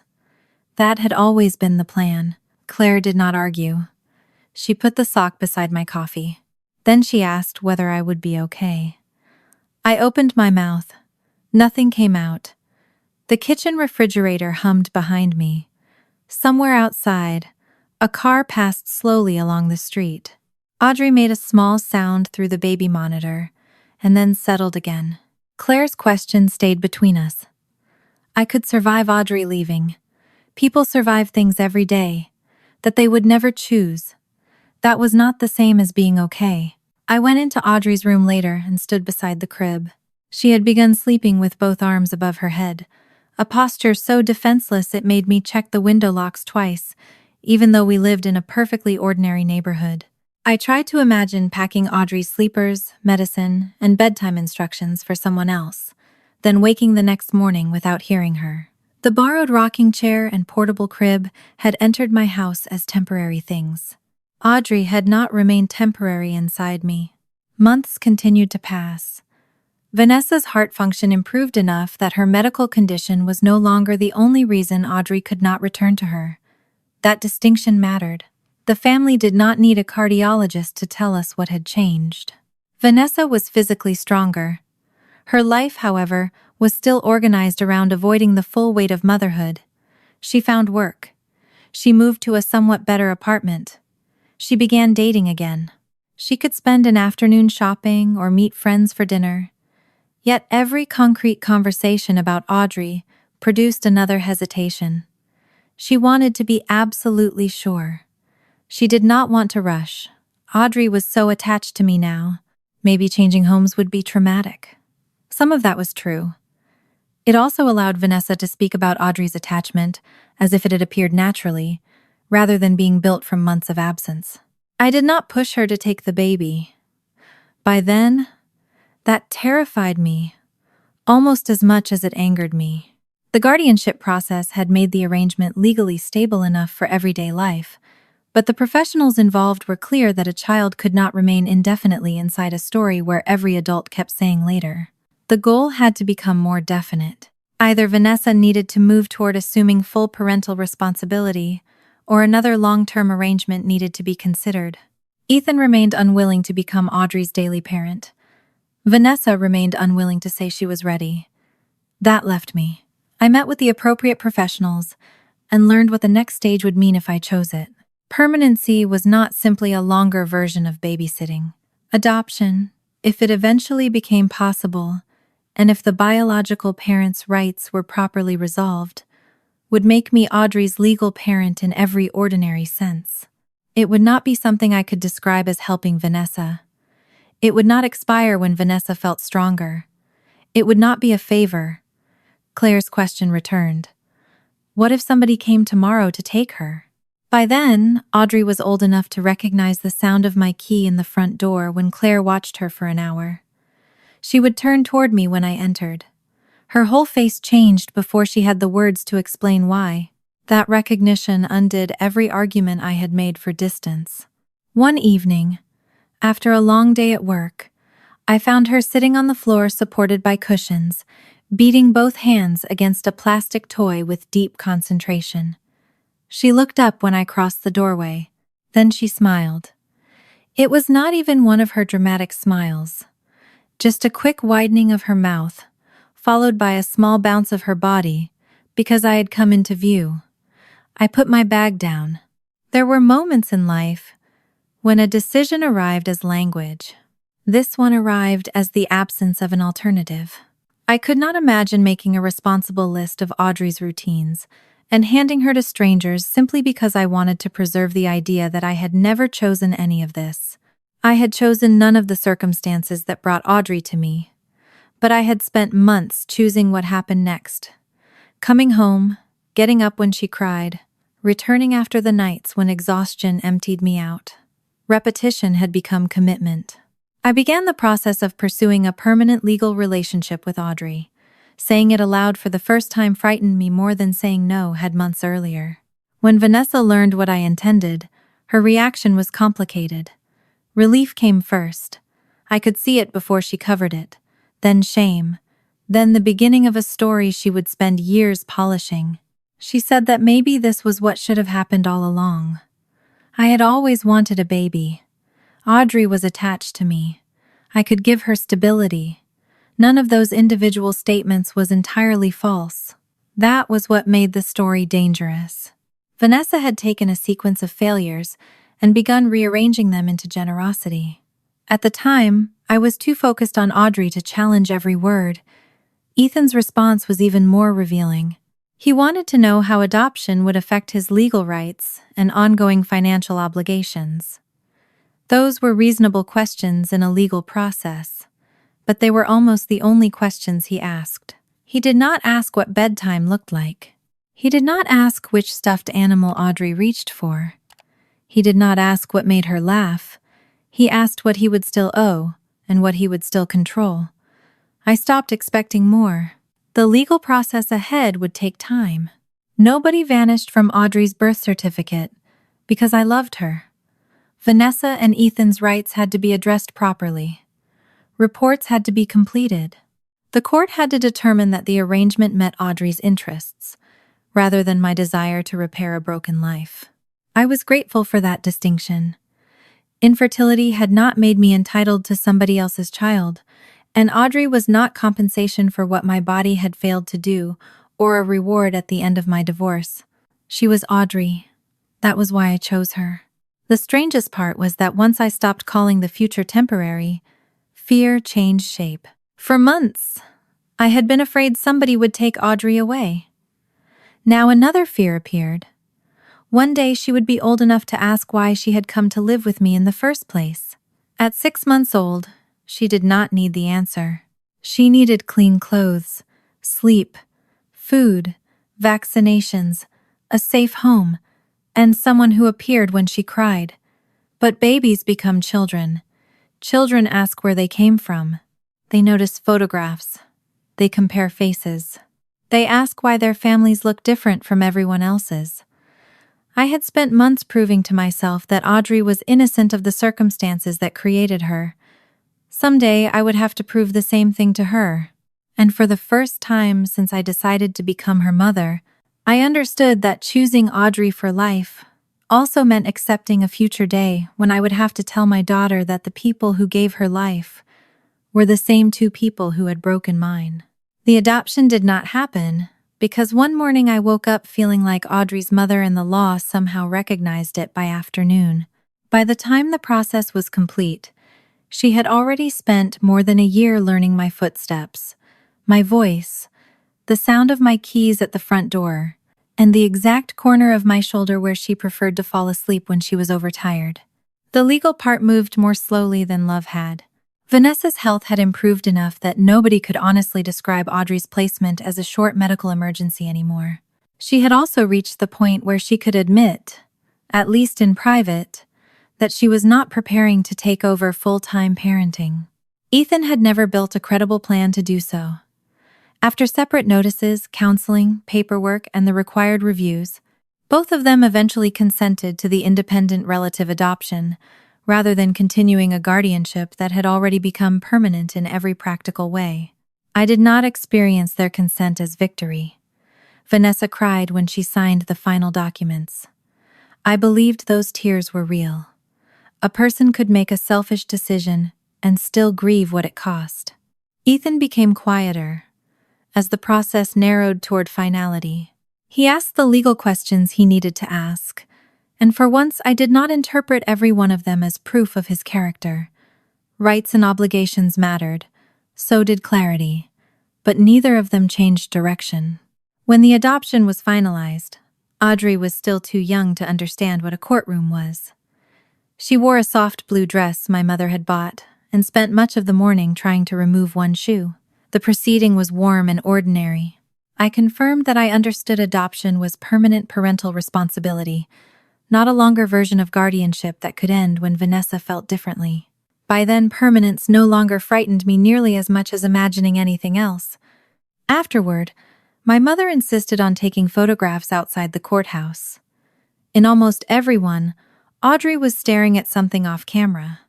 That had always been the plan. Claire did not argue. She put the sock beside my coffee. Then she asked whether I would be okay. I opened my mouth. Nothing came out. The kitchen refrigerator hummed behind me. Somewhere outside, a car passed slowly along the street. Audrey made a small sound through the baby monitor, and then settled again. Claire's question stayed between us. I could survive Audrey leaving. People survive things every day that they would never choose. That was not the same as being okay. I went into Audrey's room later and stood beside the crib. She had begun sleeping with both arms above her head, a posture so defenseless it made me check the window locks twice, even though we lived in a perfectly ordinary neighborhood. I tried to imagine packing Audrey's sleepers, medicine, and bedtime instructions for someone else, then waking the next morning without hearing her. The borrowed rocking chair and portable crib had entered my house as temporary things. Audrey had not remained temporary inside me. Months continued to pass. Vanessa's heart function improved enough that her medical condition was no longer the only reason Audrey could not return to her. That distinction mattered. The family did not need a cardiologist to tell us what had changed. Vanessa was physically stronger. Her life, however, was still organized around avoiding the full weight of motherhood. She found work. She moved to a somewhat better apartment. She began dating again. She could spend an afternoon shopping or meet friends for dinner. Yet every concrete conversation about Audrey produced another hesitation. She wanted to be absolutely sure. She did not want to rush. Audrey was so attached to me now. Maybe changing homes would be traumatic. Some of that was true. It also allowed Vanessa to speak about Audrey's attachment as if it had appeared naturally, rather than being built from months of absence. I did not push her to take the baby. By then, that terrified me, almost as much as it angered me. The guardianship process had made the arrangement legally stable enough for everyday life, but the professionals involved were clear that a child could not remain indefinitely inside a story where every adult kept saying later. The goal had to become more definite. Either Vanessa needed to move toward assuming full parental responsibility, or another long-term arrangement needed to be considered. Ethan remained unwilling to become Audrey's daily parent. Vanessa remained unwilling to say she was ready. That left me. I met with the appropriate professionals and learned what the next stage would mean if I chose it. Permanency was not simply a longer version of babysitting. Adoption, if it eventually became possible, and if the biological parents' rights were properly resolved, would make me Audrey's legal parent in every ordinary sense. It would not be something I could describe as helping Vanessa. It would not expire when Vanessa felt stronger. It would not be a favor. Claire's question returned. What if somebody came tomorrow to take her? By then, Audrey was old enough to recognize the sound of my key in the front door when Claire watched her for an hour. She would turn toward me when I entered. Her whole face changed before she had the words to explain why. That recognition undid every argument I had made for distance. One evening, after a long day at work, I found her sitting on the floor supported by cushions, beating both hands against a plastic toy with deep concentration. She looked up when I crossed the doorway. Then she smiled. It was not even one of her dramatic smiles. Just a quick widening of her mouth, followed by a small bounce of her body, because I had come into view. I put my bag down. There were moments in life when a decision arrived as language. This one arrived as the absence of an alternative. I could not imagine making a responsible list of Audrey's routines and handing her to strangers simply because I wanted to preserve the idea that I had never chosen any of this. I had chosen none of the circumstances that brought Audrey to me, but I had spent months choosing what happened next. Coming home, getting up when she cried, returning after the nights when exhaustion emptied me out. Repetition had become commitment. I began the process of pursuing a permanent legal relationship with Audrey. Saying it aloud for the first time frightened me more than saying no had months earlier. When Vanessa learned what I intended, her reaction was complicated. Relief came first. I could see it before she covered it. Then shame. Then the beginning of a story she would spend years polishing. She said that maybe this was what should have happened all along. I had always wanted a baby. Audrey was attached to me. I could give her stability. None of those individual statements was entirely false. That was what made the story dangerous. Vanessa had taken a sequence of failures and begun rearranging them into generosity. At the time, I was too focused on Audrey to challenge every word. Ethan's response was even more revealing. He wanted to know how adoption would affect his legal rights and ongoing financial obligations. Those were reasonable questions in a legal process, but they were almost the only questions he asked. He did not ask what bedtime looked like. He did not ask which stuffed animal Audrey reached for. He did not ask what made her laugh. He asked what he would still owe and what he would still control. I stopped expecting more. The legal process ahead would take time. Nobody vanished from Audrey's birth certificate because I loved her. Vanessa and Ethan's rights had to be addressed properly. Reports had to be completed. The court had to determine that the arrangement met Audrey's interests, rather than my desire to repair a broken life. I was grateful for that distinction. Infertility had not made me entitled to somebody else's child, and Audrey was not compensation for what my body had failed to do or a reward at the end of my divorce. She was Audrey. That was why I chose her. The strangest part was that once I stopped calling the future temporary, fear changed shape. For months, I had been afraid somebody would take Audrey away. Now another fear appeared. One day she would be old enough to ask why she had come to live with me in the first place. At 6 months old, she did not need the answer. She needed clean clothes, sleep, food, vaccinations, a safe home, and someone who appeared when she cried. But babies become children. Children ask where they came from. They notice photographs. They compare faces. They ask why their families look different from everyone else's. I had spent months proving to myself that Audrey was innocent of the circumstances that created her. Someday I would have to prove the same thing to her. And for the first time since I decided to become her mother, I understood that choosing Audrey for life also meant accepting a future day when I would have to tell my daughter that the people who gave her life were the same two people who had broken mine. The adoption did not happen, because one morning I woke up feeling like Audrey's mother-in-law somehow recognized it by afternoon. By the time the process was complete, she had already spent more than a year learning my footsteps, my voice, the sound of my keys at the front door, and the exact corner of my shoulder where she preferred to fall asleep when she was overtired. The legal part moved more slowly than love had. Vanessa's health had improved enough that nobody could honestly describe Audrey's placement as a short medical emergency anymore. She had also reached the point where she could admit, at least in private, that she was not preparing to take over full-time parenting. Ethan had never built a credible plan to do so. After separate notices, counseling, paperwork, and the required reviews, both of them eventually consented to the independent relative adoption, rather than continuing a guardianship that had already become permanent in every practical way. I did not experience their consent as victory. Vanessa cried when she signed the final documents. I believed those tears were real. A person could make a selfish decision and still grieve what it cost. Ethan became quieter as the process narrowed toward finality. He asked the legal questions he needed to ask, and for once I did not interpret every one of them as proof of his character. Rights and obligations mattered, so did clarity, but neither of them changed direction. When the adoption was finalized, Audrey was still too young to understand what a courtroom was. She wore a soft blue dress my mother had bought and spent much of the morning trying to remove one shoe. The proceeding was warm and ordinary. I confirmed that I understood adoption was permanent parental responsibility, not a longer version of guardianship that could end when Vanessa felt differently. By then, permanence no longer frightened me nearly as much as imagining anything else. Afterward, my mother insisted on taking photographs outside the courthouse. In almost every one, Audrey was staring at something off camera.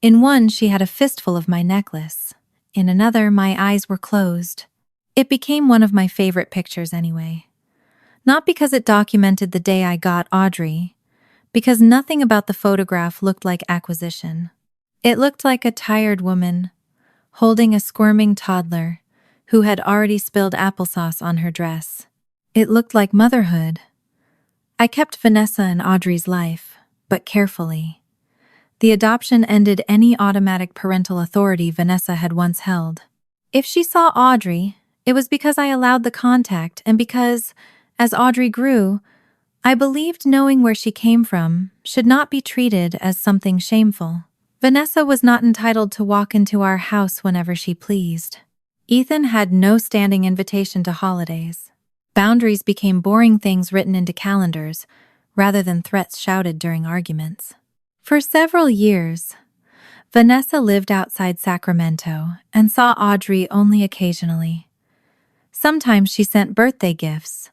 In one, she had a fistful of my necklace. In another, my eyes were closed. It became one of my favorite pictures anyway. Not because it documented the day I got Audrey, because nothing about the photograph looked like acquisition. It looked like a tired woman, holding a squirming toddler, who had already spilled applesauce on her dress. It looked like motherhood. I kept Vanessa and Audrey's life, but carefully. The adoption ended any automatic parental authority Vanessa had once held. If she saw Audrey, it was because I allowed the contact and because, as Audrey grew, I believed knowing where she came from should not be treated as something shameful. Vanessa was not entitled to walk into our house whenever she pleased. Ethan had no standing invitation to holidays. Boundaries became boring things written into calendars, rather than threats shouted during arguments. For several years, Vanessa lived outside Sacramento and saw Audrey only occasionally. Sometimes she sent birthday gifts.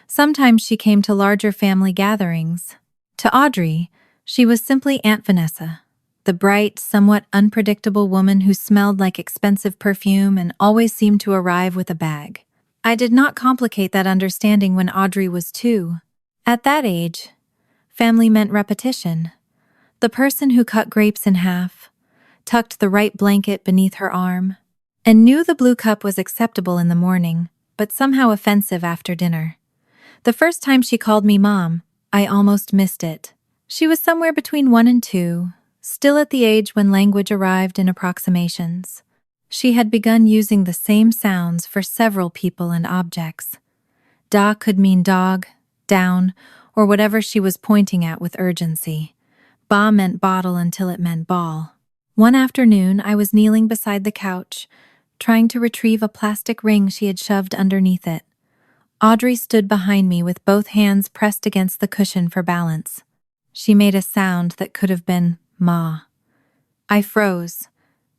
Sometimes she came to larger family gatherings. To Audrey, she was simply Aunt Vanessa, the bright, somewhat unpredictable woman who smelled like expensive perfume and always seemed to arrive with a bag. I did not complicate that understanding when Audrey was 2. At that age, Family meant repetition. The person who cut grapes in half, tucked the right blanket beneath her arm, and knew the blue cup was acceptable in the morning, but somehow offensive after dinner. The first time she called me Mom, I almost missed it. She was somewhere between 1 and 2, still at the age when language arrived in approximations. She had begun using the same sounds for several people and objects. Da could mean dog, down, or whatever she was pointing at with urgency. Ba meant bottle until it meant ball. One afternoon, I was kneeling beside the couch, trying to retrieve a plastic ring she had shoved underneath it. Audrey stood behind me with both hands pressed against the cushion for balance. She made a sound that could have been Ma. I froze.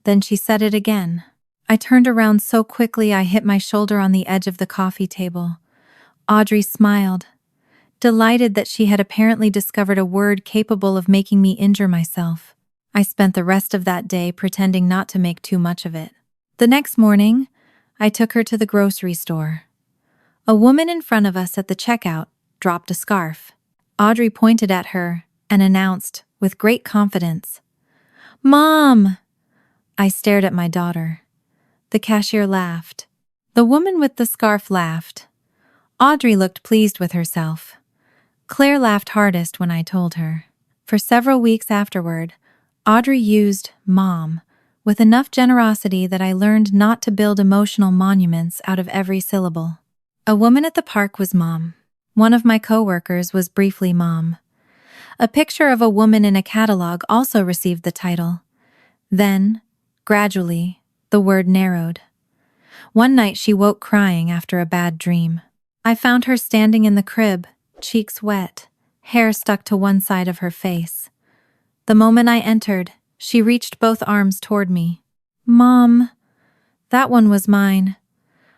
Then she said it again. I turned around so quickly I hit my shoulder on the edge of the coffee table. Audrey smiled, delighted that she had apparently discovered a word capable of making me injure myself. I spent the rest of that day pretending not to make too much of it. The next morning, I took her to the grocery store. A woman in front of us at the checkout dropped a scarf. Audrey pointed at her and announced, with great confidence, "Mom!" I stared at my daughter. The cashier laughed. The woman with the scarf laughed. Audrey looked pleased with herself. Claire laughed hardest when I told her. For several weeks afterward, Audrey used Mom with enough generosity that I learned not to build emotional monuments out of every syllable. A woman at the park was Mom. One of my coworkers was briefly Mom. A picture of a woman in a catalog also received the title. Then, gradually, the word narrowed. One night she woke crying after a bad dream. I found her standing in the crib, cheeks wet, hair stuck to one side of her face. The moment I entered, she reached both arms toward me. "Mom." That one was mine.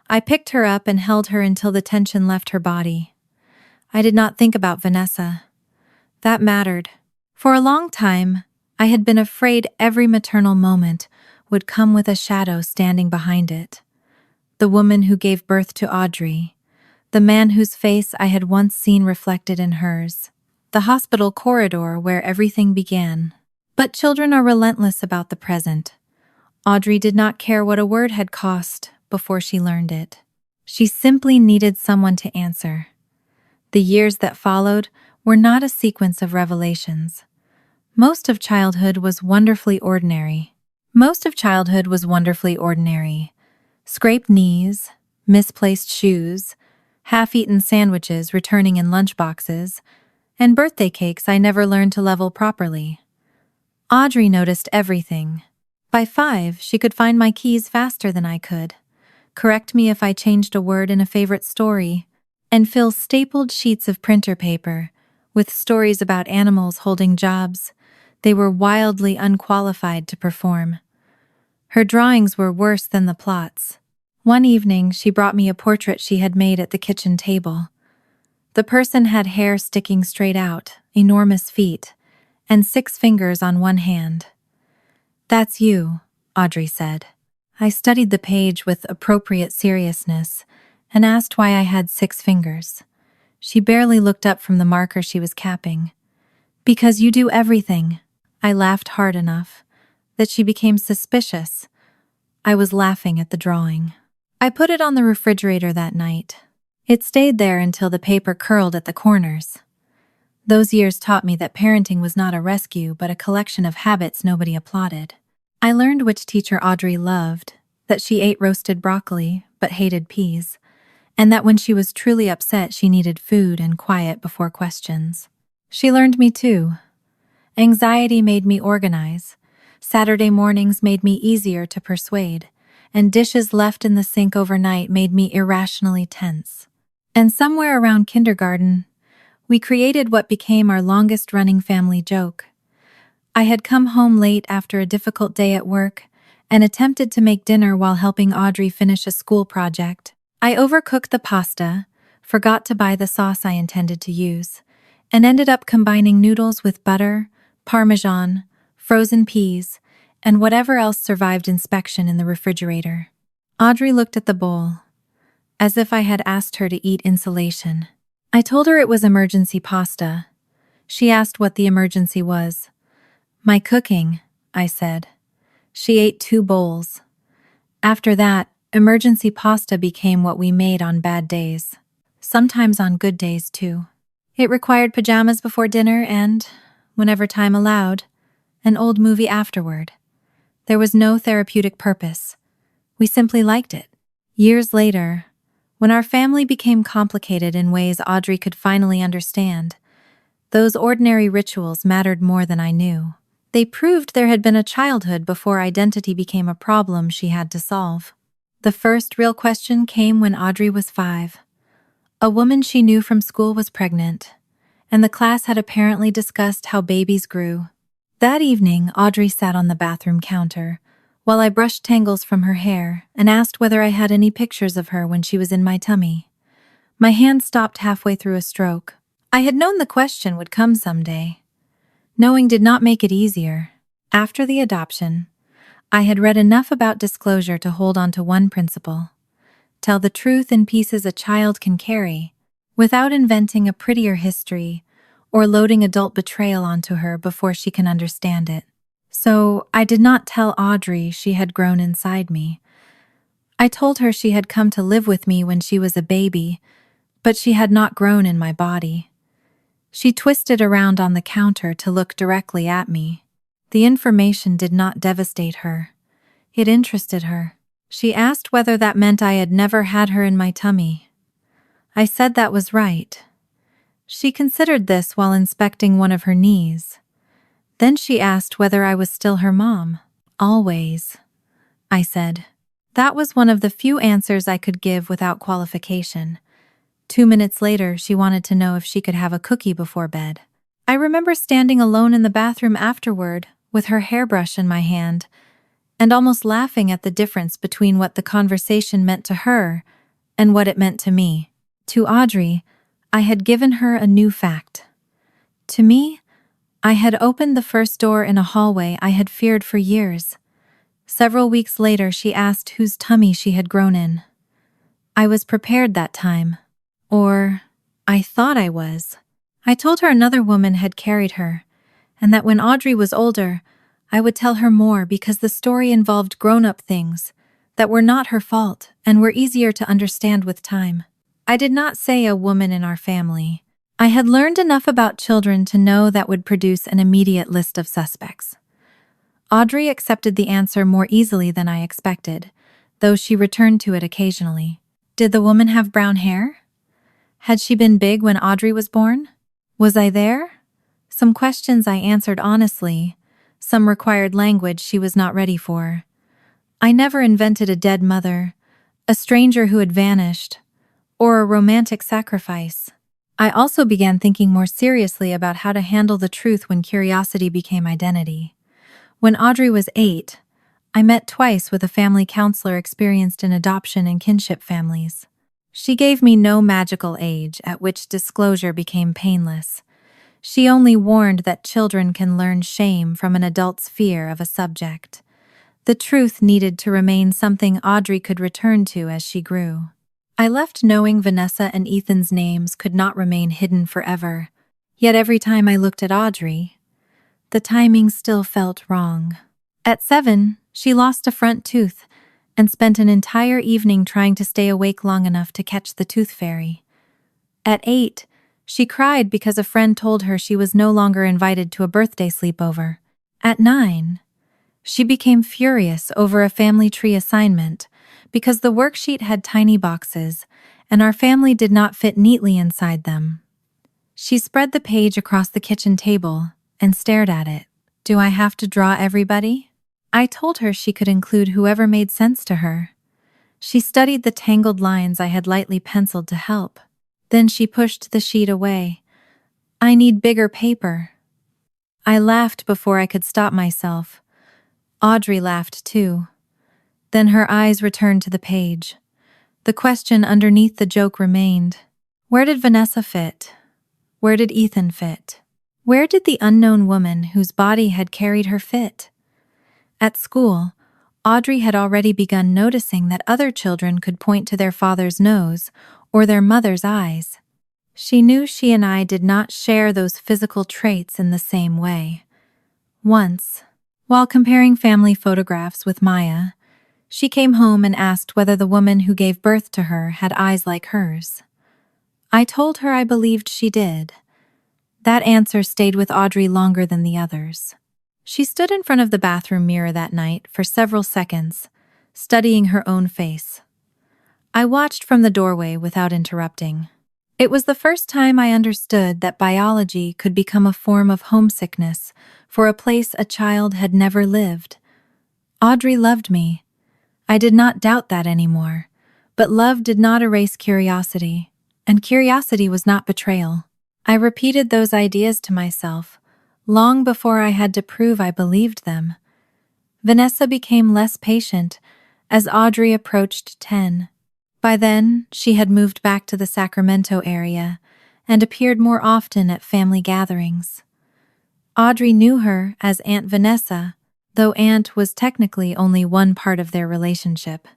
I picked her up and held her until the tension left her body. I did not think about Vanessa. That mattered. For a long time, I had been afraid every maternal moment would come with a shadow standing behind it. The woman who gave birth to Audrey, the man whose face I had once seen reflected in hers, the hospital corridor where everything began. But children are relentless about the present. Audrey did not care what a word had cost before she learned it. She simply needed someone to answer. The years that followed were not a sequence of revelations. Most of childhood was wonderfully ordinary. Scraped knees, misplaced shoes, half-eaten sandwiches returning in lunchboxes, and birthday cakes I never learned to level properly. Audrey noticed everything. By 5, she could find my keys faster than I could, correct me if I changed a word in a favorite story, and fill stapled sheets of printer paper with stories about animals holding jobs they were wildly unqualified to perform. Her drawings were worse than the plots. One evening, she brought me a portrait she had made at the kitchen table. The person had hair sticking straight out, enormous feet, and 6 fingers on one hand. "That's you," Audrey said. I studied the page with appropriate seriousness and asked why I had 6 fingers. She barely looked up from the marker she was capping. "Because you do everything." I laughed hard enough that she became suspicious. I was laughing at the drawing. I put it on the refrigerator that night. It stayed there until the paper curled at the corners. Those years taught me that parenting was not a rescue but a collection of habits nobody applauded. I learned which teacher Audrey loved, that she ate roasted broccoli but hated peas, and that when she was truly upset she needed food and quiet before questions. She learned me too. Anxiety made me organize. Saturday mornings made me easier to persuade, and dishes left in the sink overnight made me irrationally tense. And somewhere around kindergarten, we created what became our longest-running family joke. I had come home late after a difficult day at work and attempted to make dinner while helping Audrey finish a school project. I overcooked the pasta, forgot to buy the sauce I intended to use, and ended up combining noodles with butter, Parmesan, frozen peas, and whatever else survived inspection in the refrigerator. Audrey looked at the bowl, as if I had asked her to eat insulation. I told her it was emergency pasta. She asked what the emergency was. My cooking, I said. She ate 2 bowls. After that, emergency pasta became what we made on bad days. Sometimes on good days, too. It required pajamas before dinner and, whenever time allowed, an old movie afterward. There was no therapeutic purpose. We simply liked it. Years later, when our family became complicated in ways Audrey could finally understand, those ordinary rituals mattered more than I knew. They proved there had been a childhood before identity became a problem she had to solve. The first real question came when Audrey was 5. A woman she knew from school was pregnant, and the class had apparently discussed how babies grew. That evening, Audrey sat on the bathroom counter, while I brushed tangles from her hair and asked whether I had any pictures of her when she was in my tummy. My hand stopped halfway through a stroke. I had known the question would come someday. Knowing did not make it easier. After the adoption, I had read enough about disclosure to hold on to one principle: tell the truth in pieces a child can carry, without inventing a prettier history or loading adult betrayal onto her before she can understand it. So I did not tell Audrey she had grown inside me. I told her she had come to live with me when she was a baby, but she had not grown in my body. She twisted around on the counter to look directly at me. The information did not devastate her. It interested her. She asked whether that meant I had never had her in my tummy. I said that was right. She considered this while inspecting one of her knees. Then she asked whether I was still her mom. Always, I said. That was one of the few answers I could give without qualification. 2 minutes later, she wanted to know if she could have a cookie before bed. I remember standing alone in the bathroom afterward, with her hairbrush in my hand, and almost laughing at the difference between what the conversation meant to her and what it meant to me. To Audrey, I had given her a new fact. To me, I had opened the first door in a hallway I had feared for years. Several weeks later, she asked whose tummy she had grown in. I was prepared that time. Or, I thought I was. I told her another woman had carried her, and that when Audrey was older, I would tell her more because the story involved grown-up things that were not her fault and were easier to understand with time. I did not say a woman in our family. I had learned enough about children to know that would produce an immediate list of suspects. Audrey accepted the answer more easily than I expected, though she returned to it occasionally. Did the woman have brown hair? Had she been big when Audrey was born? Was I there? Some questions I answered honestly, some required language she was not ready for. I never invented a dead mother, a stranger who had vanished, or a romantic sacrifice. I also began thinking more seriously about how to handle the truth when curiosity became identity. When Audrey was 8, I met twice with a family counselor experienced in adoption and kinship families. She gave me no magical age at which disclosure became painless. She only warned that children can learn shame from an adult's fear of a subject. The truth needed to remain something Audrey could return to as she grew. I left knowing Vanessa and Ethan's names could not remain hidden forever. Yet every time I looked at Audrey, the timing still felt wrong. At 7, she lost a front tooth and spent an entire evening trying to stay awake long enough to catch the tooth fairy. At 8, she cried because a friend told her she was no longer invited to a birthday sleepover. At 9, she became furious over a family tree assignment because the worksheet had tiny boxes and our family did not fit neatly inside them. She spread the page across the kitchen table and stared at it. Do I have to draw everybody? I told her she could include whoever made sense to her. She studied the tangled lines I had lightly penciled to help. Then she pushed the sheet away. I need bigger paper. I laughed before I could stop myself. Audrey laughed too. Then her eyes returned to the page. The question underneath the joke remained. Where did Vanessa fit? Where did Ethan fit? Where did the unknown woman whose body had carried her fit? At school, Audrey had already begun noticing that other children could point to their father's nose or their mother's eyes. She knew she and I did not share those physical traits in the same way. Once, while comparing family photographs with Maya, she came home and asked whether the woman who gave birth to her had eyes like hers. I told her I believed she did. That answer stayed with Audrey longer than the others. She stood in front of the bathroom mirror that night for several seconds, studying her own face. I watched from the doorway without interrupting. It was the first time I understood that biology could become a form of homesickness for a place a child had never lived. Audrey loved me. I did not doubt that anymore, but love did not erase curiosity, and curiosity was not betrayal. I repeated those ideas to myself, long before I had to prove I believed them. Vanessa became less patient as Audrey approached 10. By then, she had moved back to the Sacramento area and appeared more often at family gatherings. Audrey knew her as Aunt Vanessa, though Aunt was technically only one part of their relationship.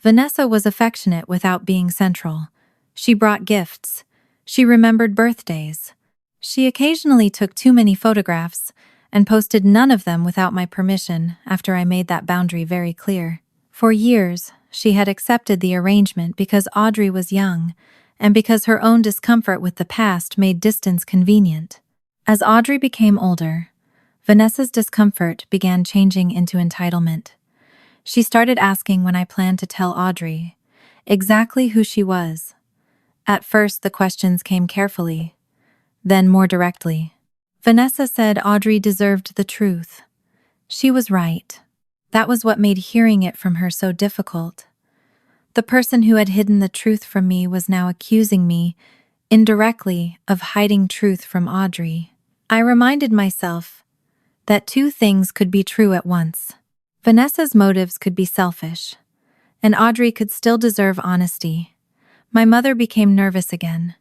Vanessa was affectionate without being central. She brought gifts. She remembered birthdays. She occasionally took too many photographs and posted none of them without my permission after I made that boundary very clear. For years, she had accepted the arrangement because Audrey was young and because her own discomfort with the past made distance convenient. As Audrey became older, Vanessa's discomfort began changing into entitlement. She started asking when I planned to tell Audrey exactly who she was. At first, the questions came carefully, then more directly. Vanessa said Audrey deserved the truth. She was right. That was what made hearing it from her so difficult. The person who had hidden the truth from me was now accusing me, indirectly, of hiding truth from Audrey. I reminded myself that two things could be true at once. Vanessa's motives could be selfish, and Audrey could still deserve honesty. My mother became nervous again.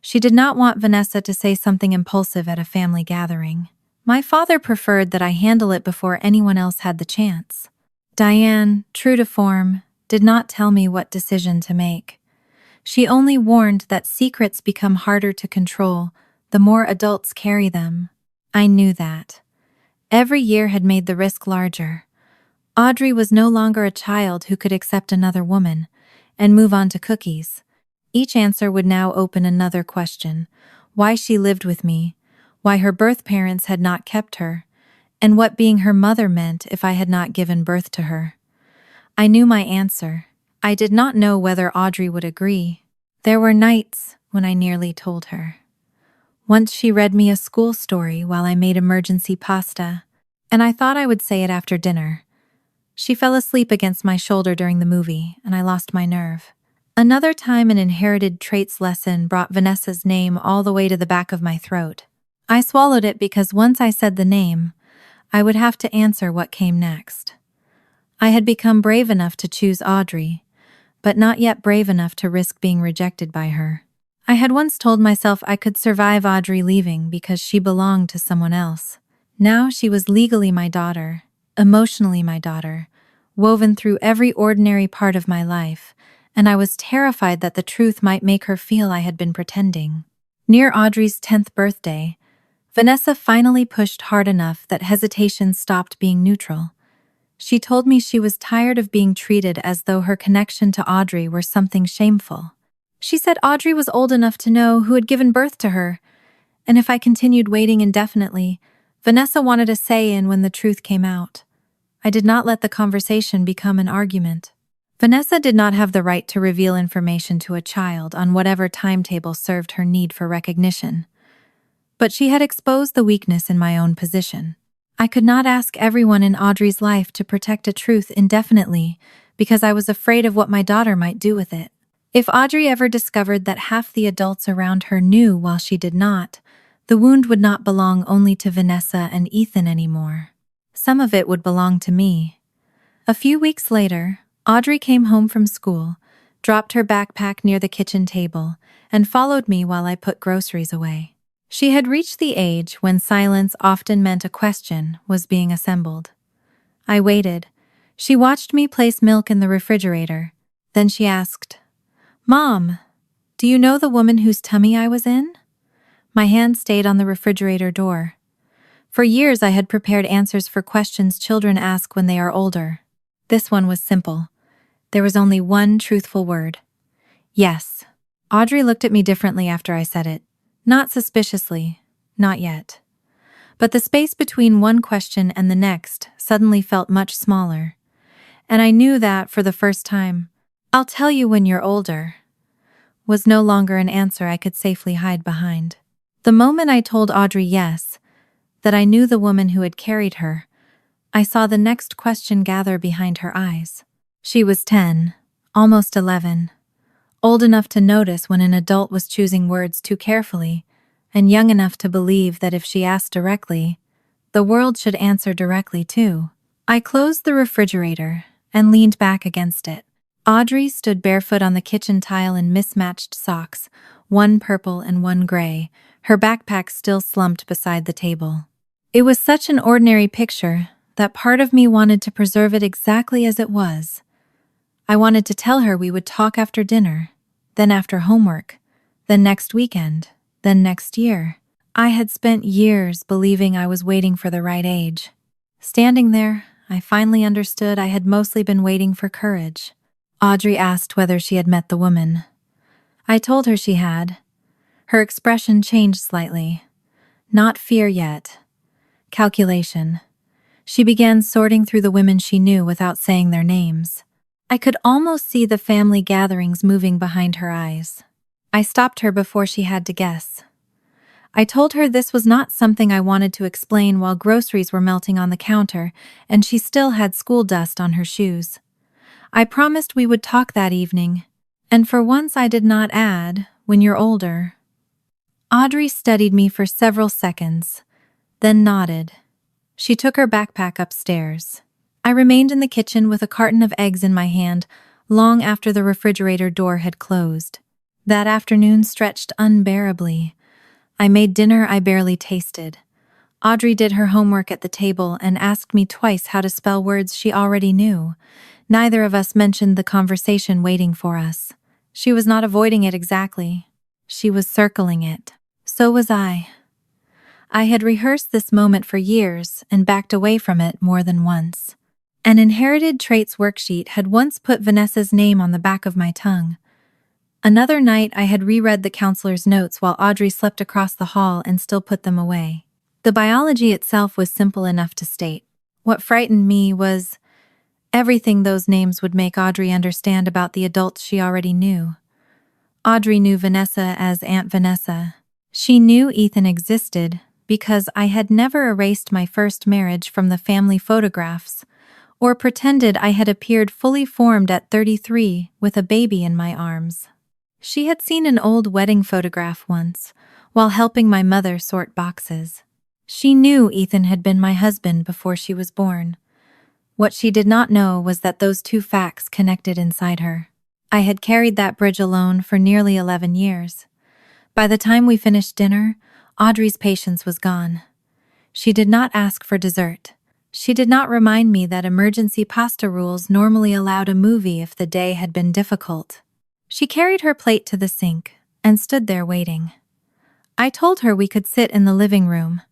She did not want Vanessa to say something impulsive at a family gathering. My father preferred that I handle it before anyone else had the chance. Diane, true to form, did not tell me what decision to make. She only warned that secrets become harder to control the more adults carry them. I knew that. Every year had made the risk larger. Audrey was no longer a child who could accept another woman and move on to cookies. Each answer would now open another question: why she lived with me, why her birth parents had not kept her, and what being her mother meant if I had not given birth to her. I knew my answer. I did not know whether Audrey would agree. There were nights when I nearly told her. Once she read me a school story while I made emergency pasta, and I thought I would say it after dinner. She fell asleep against my shoulder during the movie, and I lost my nerve. Another time an inherited traits lesson brought Vanessa's name all the way to the back of my throat. I swallowed it because once I said the name, I would have to answer what came next. I had become brave enough to choose Audrey, but not yet brave enough to risk being rejected by her. I had once told myself I could survive Audrey leaving because she belonged to someone else. Now she was legally my daughter, emotionally my daughter, woven through every ordinary part of my life, and I was terrified that the truth might make her feel I had been pretending. Near Audrey's 10th birthday, Vanessa finally pushed hard enough that hesitation stopped being neutral. She told me she was tired of being treated as though her connection to Audrey were something shameful. She said Audrey was old enough to know who had given birth to her, and if I continued waiting indefinitely, Vanessa wanted a say in when the truth came out. I did not let the conversation become an argument. Vanessa did not have the right to reveal information to a child on whatever timetable served her need for recognition. But she had exposed the weakness in my own position. I could not ask everyone in Audrey's life to protect a truth indefinitely because I was afraid of what my daughter might do with it. If Audrey ever discovered that half the adults around her knew while she did not, the wound would not belong only to Vanessa and Ethan anymore. Some of it would belong to me. A few weeks later, Audrey came home from school, dropped her backpack near the kitchen table, and followed me while I put groceries away. She had reached the age when silence often meant a question was being assembled. I waited. She watched me place milk in the refrigerator. Then she asked, "Mom, Do you know the woman whose tummy I was in? My hand stayed on the refrigerator door. For years I had prepared answers for questions children ask when they are older. This one was simple. There was only one truthful word. Yes. Audrey looked at me differently after I said it. Not suspiciously. Not yet. But the space between one question and the next suddenly felt much smaller. And I knew that, for the first time, "I'll tell you when you're older," was no longer an answer I could safely hide behind. The moment I told Audrey yes, that I knew the woman who had carried her, I saw the next question gather behind her eyes. She was 10, almost 11, old enough to notice when an adult was choosing words too carefully, and young enough to believe that if she asked directly, the world should answer directly too. I closed the refrigerator and leaned back against it. Audrey stood barefoot on the kitchen tile in mismatched socks, one purple and one gray, her backpack still slumped beside the table. It was such an ordinary picture that part of me wanted to preserve it exactly as it was. I wanted to tell her we would talk after dinner, then after homework, then next weekend, then next year. I had spent years believing I was waiting for the right age. Standing there, I finally understood I had mostly been waiting for courage. Audrey asked whether she had met the woman. I told her she had. Her expression changed slightly. Not fear yet. Calculation. She began sorting through the women she knew without saying their names. I could almost see the family gatherings moving behind her eyes. I stopped her before she had to guess. I told her this was not something I wanted to explain while groceries were melting on the counter and she still had school dust on her shoes. I promised we would talk that evening, and for once I did not add, "when you're older." Audrey studied me for several seconds, then nodded. She took her backpack upstairs. I remained in the kitchen with a carton of eggs in my hand long after the refrigerator door had closed. That afternoon stretched unbearably. I made dinner I barely tasted. Audrey did her homework at the table and asked me twice how to spell words she already knew. Neither of us mentioned the conversation waiting for us. She was not avoiding it exactly. She was circling it. So was I. I had rehearsed this moment for years and backed away from it more than once. An inherited traits worksheet had once put Vanessa's name on the back of my tongue. Another night I had reread the counselor's notes while Audrey slept across the hall and still put them away. The biology itself was simple enough to state. What frightened me was everything those names would make Audrey understand about the adults she already knew. Audrey knew Vanessa as Aunt Vanessa. She knew Ethan existed because I had never erased my first marriage from the family photographs or pretended I had appeared fully formed at 33 with a baby in my arms. She had seen an old wedding photograph once while helping my mother sort boxes. She knew Ethan had been my husband before she was born. What she did not know was that those two facts connected inside her. I had carried that bridge alone for nearly 11 years. By the time we finished dinner, Audrey's patience was gone. She did not ask for dessert. She did not remind me that emergency pasta rules normally allowed a movie if the day had been difficult. She carried her plate to the sink and stood there waiting. I told her we could sit in the living room.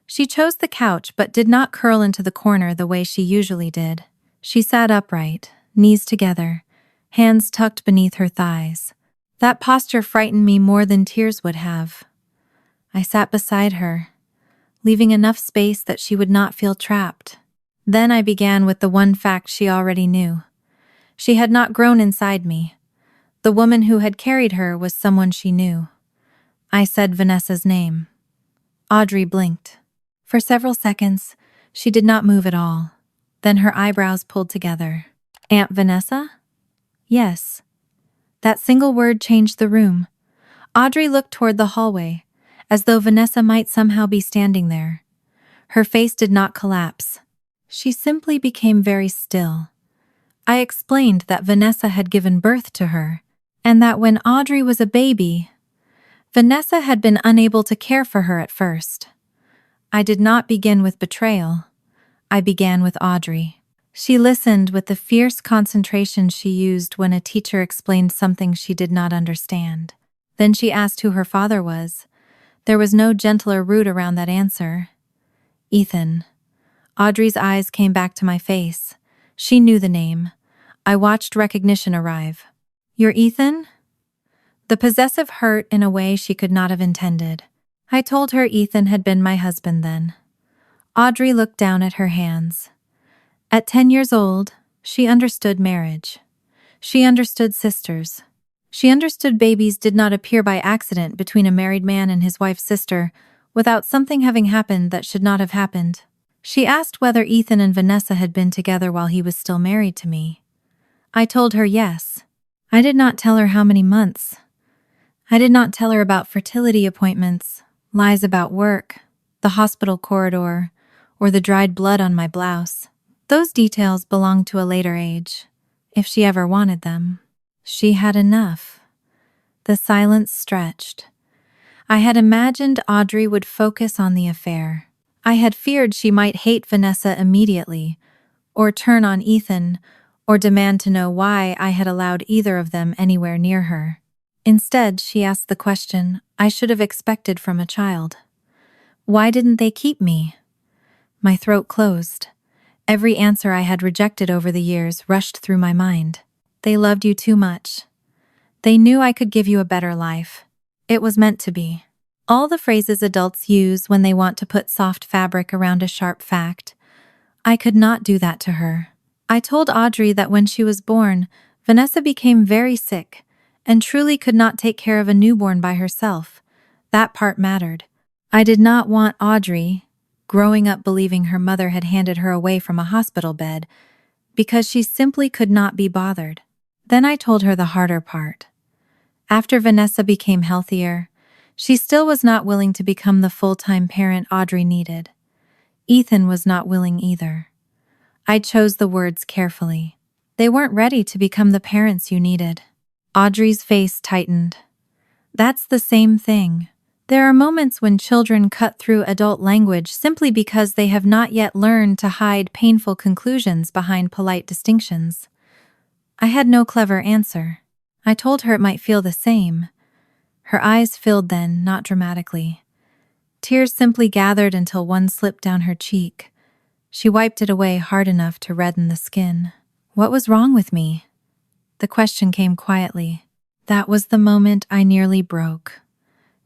She chose the couch but did not curl into the corner the way she usually did. She sat upright, knees together, hands tucked beneath her thighs. That posture frightened me more than tears would have. I sat beside her, leaving enough space that she would not feel trapped. Then I began with the one fact she already knew. She had not grown inside me. The woman who had carried her was someone she knew. I said Vanessa's name. Audrey blinked. For several seconds, she did not move at all. Then her eyebrows pulled together. Aunt Vanessa? Yes. That single word changed the room. Audrey looked toward the hallway, as though Vanessa might somehow be standing there. Her face did not collapse. She simply became very still. I explained that Vanessa had given birth to her, and that when Audrey was a baby, Vanessa had been unable to care for her at first. I did not begin with betrayal. I began with Audrey. She listened with the fierce concentration she used when a teacher explained something she did not understand. Then she asked who her father was. There was no gentler route around that answer. Ethan. Audrey's eyes came back to my face. She knew the name. I watched recognition arrive. You're Ethan? The possessive hurt in a way she could not have intended. I told her Ethan had been my husband then. Audrey looked down at her hands. At 10 years old, she understood marriage. She understood sisters. She understood babies did not appear by accident between a married man and his wife's sister, without something having happened that should not have happened. She asked whether Ethan and Vanessa had been together while he was still married to me. I told her yes. I did not tell her how many months. I did not tell her about fertility appointments, lies about work, the hospital corridor, or the dried blood on my blouse. Those details belonged to a later age, if she ever wanted them. She had enough. The silence stretched. I had imagined Audrey would focus on the affair. I had feared she might hate Vanessa immediately, or turn on Ethan, or demand to know why I had allowed either of them anywhere near her. Instead, she asked the question I should have expected from a child. Why didn't they keep me? My throat closed. Every answer I had rejected over the years rushed through my mind. They loved you too much. They knew I could give you a better life. It was meant to be. All the phrases adults use when they want to put soft fabric around a sharp fact. I could not do that to her. I told Audrey that when she was born, Vanessa became very sick and truly could not take care of a newborn by herself. That part mattered. I did not want Audrey, growing up believing her mother had handed her away from a hospital bed, because she simply could not be bothered. Then I told her the harder part. After Vanessa became healthier, she still was not willing to become the full-time parent Audrey needed. Ethan was not willing either. I chose the words carefully. They weren't ready to become the parents you needed. Audrey's face tightened. That's the same thing. There are moments when children cut through adult language simply because they have not yet learned to hide painful conclusions behind polite distinctions. I had no clever answer. I told her it might feel the same. Her eyes filled then, not dramatically. Tears simply gathered until one slipped down her cheek. She wiped it away hard enough to redden the skin. What was wrong with me? The question came quietly. That was the moment I nearly broke.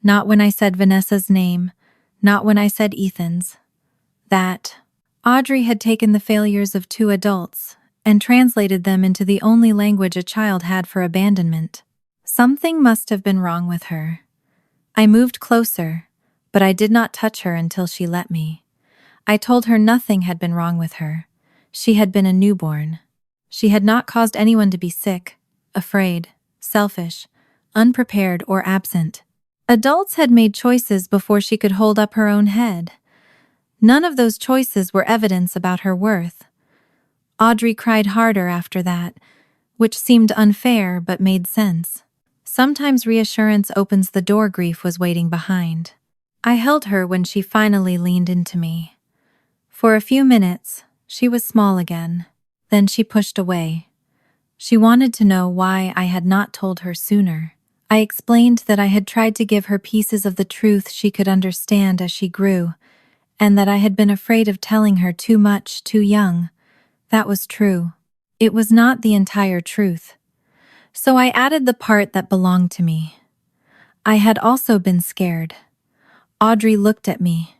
Not when I said Vanessa's name, not when I said Ethan's. That Audrey had taken the failures of two adults and translated them into the only language a child had for abandonment. Something must have been wrong with her. I moved closer, but I did not touch her until she let me. I told her nothing had been wrong with her. She had been a newborn. She had not caused anyone to be sick, afraid, selfish, unprepared, or absent. Adults had made choices before she could hold up her own head. None of those choices were evidence about her worth. Audrey cried harder after that, which seemed unfair but made sense. Sometimes reassurance opens the door grief was waiting behind. I held her when she finally leaned into me. For a few minutes, she was small again. Then she pushed away. She wanted to know why I had not told her sooner. I explained that I had tried to give her pieces of the truth she could understand as she grew, and that I had been afraid of telling her too much too young. That was true. It was not the entire truth. So I added the part that belonged to me. I had also been scared. Audrey looked at me.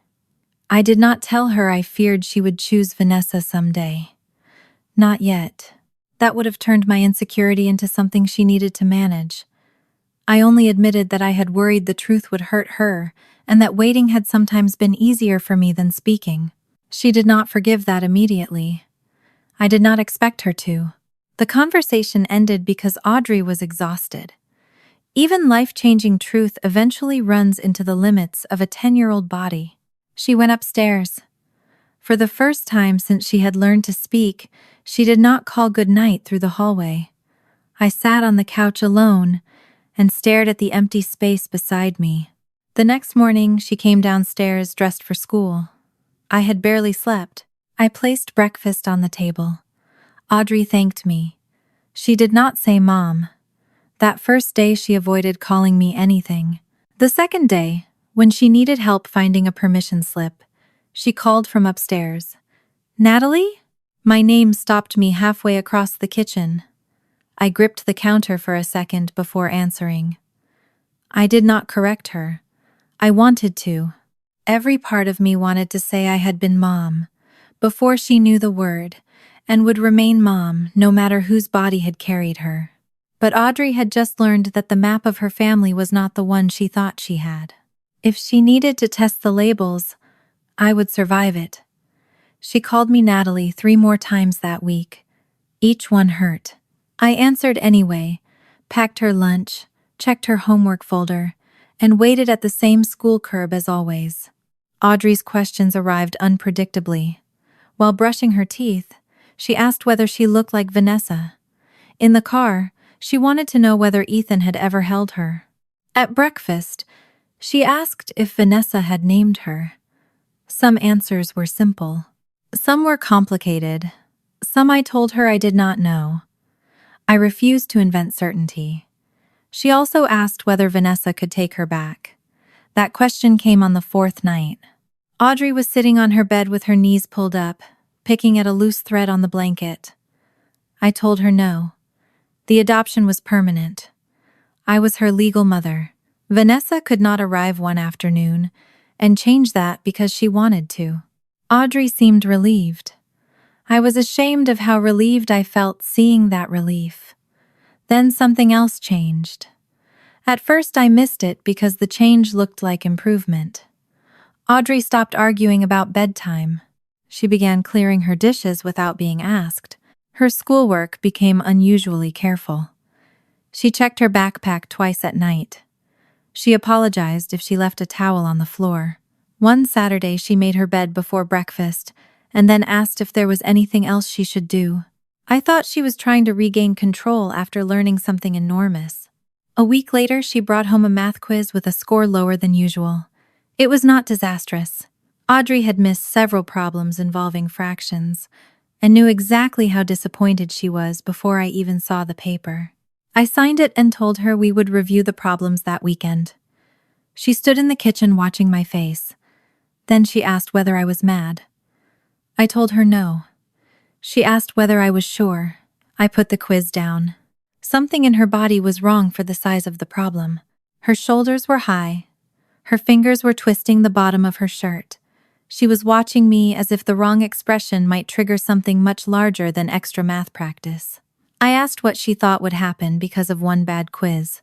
I did not tell her I feared she would choose Vanessa someday. Not yet. That would have turned my insecurity into something she needed to manage. I only admitted that I had worried the truth would hurt her, and that waiting had sometimes been easier for me than speaking. She did not forgive that immediately. I did not expect her to. The conversation ended because Audrey was exhausted. Even life-changing truth eventually runs into the limits of a 10-year-old body. She went upstairs. For the first time since she had learned to speak, she did not call good night through the hallway. I sat on the couch alone and stared at the empty space beside me. The next morning, she came downstairs dressed for school. I had barely slept. I placed breakfast on the table. Audrey thanked me. She did not say Mom. That first day, she avoided calling me anything. The second day, when she needed help finding a permission slip, she called from upstairs. "Natalie?" My name stopped me halfway across the kitchen. I gripped the counter for a second before answering. I did not correct her. I wanted to. Every part of me wanted to say I had been mom, before she knew the word, and would remain mom no matter whose body had carried her. But Audrey had just learned that the map of her family was not the one she thought she had. If she needed to test the labels, I would survive it. She called me Natalie 3 more times that week. Each one hurt. I answered anyway, packed her lunch, checked her homework folder, and waited at the same school curb as always. Audrey's questions arrived unpredictably. While brushing her teeth, she asked whether she looked like Vanessa. In the car, she wanted to know whether Ethan had ever held her. At breakfast, she asked if Vanessa had named her. Some answers were simple. Some were complicated. Some I told her I did not know. I refused to invent certainty. She also asked whether Vanessa could take her back. That question came on the 4th night. Audrey was sitting on her bed with her knees pulled up, picking at a loose thread on the blanket. I told her no. The adoption was permanent. I was her legal mother. Vanessa could not arrive one afternoon and change that because she wanted to. Audrey seemed relieved. I was ashamed of how relieved I felt seeing that relief. Then something else changed. At first I missed it because the change looked like improvement. Audrey stopped arguing about bedtime. She began clearing her dishes without being asked. Her schoolwork became unusually careful. She checked her backpack twice at night. She apologized if she left a towel on the floor. One Saturday she made her bed before breakfast and then asked if there was anything else she should do. I thought she was trying to regain control after learning something enormous. A week later, she brought home a math quiz with a score lower than usual. It was not disastrous. Audrey had missed several problems involving fractions and knew exactly how disappointed she was before I even saw the paper. I signed it and told her we would review the problems that weekend. She stood in the kitchen watching my face. Then she asked whether I was mad. I told her no. She asked whether I was sure. I put the quiz down. Something in her body was wrong for the size of the problem. Her shoulders were high. Her fingers were twisting the bottom of her shirt. She was watching me as if the wrong expression might trigger something much larger than extra math practice. I asked what she thought would happen because of one bad quiz.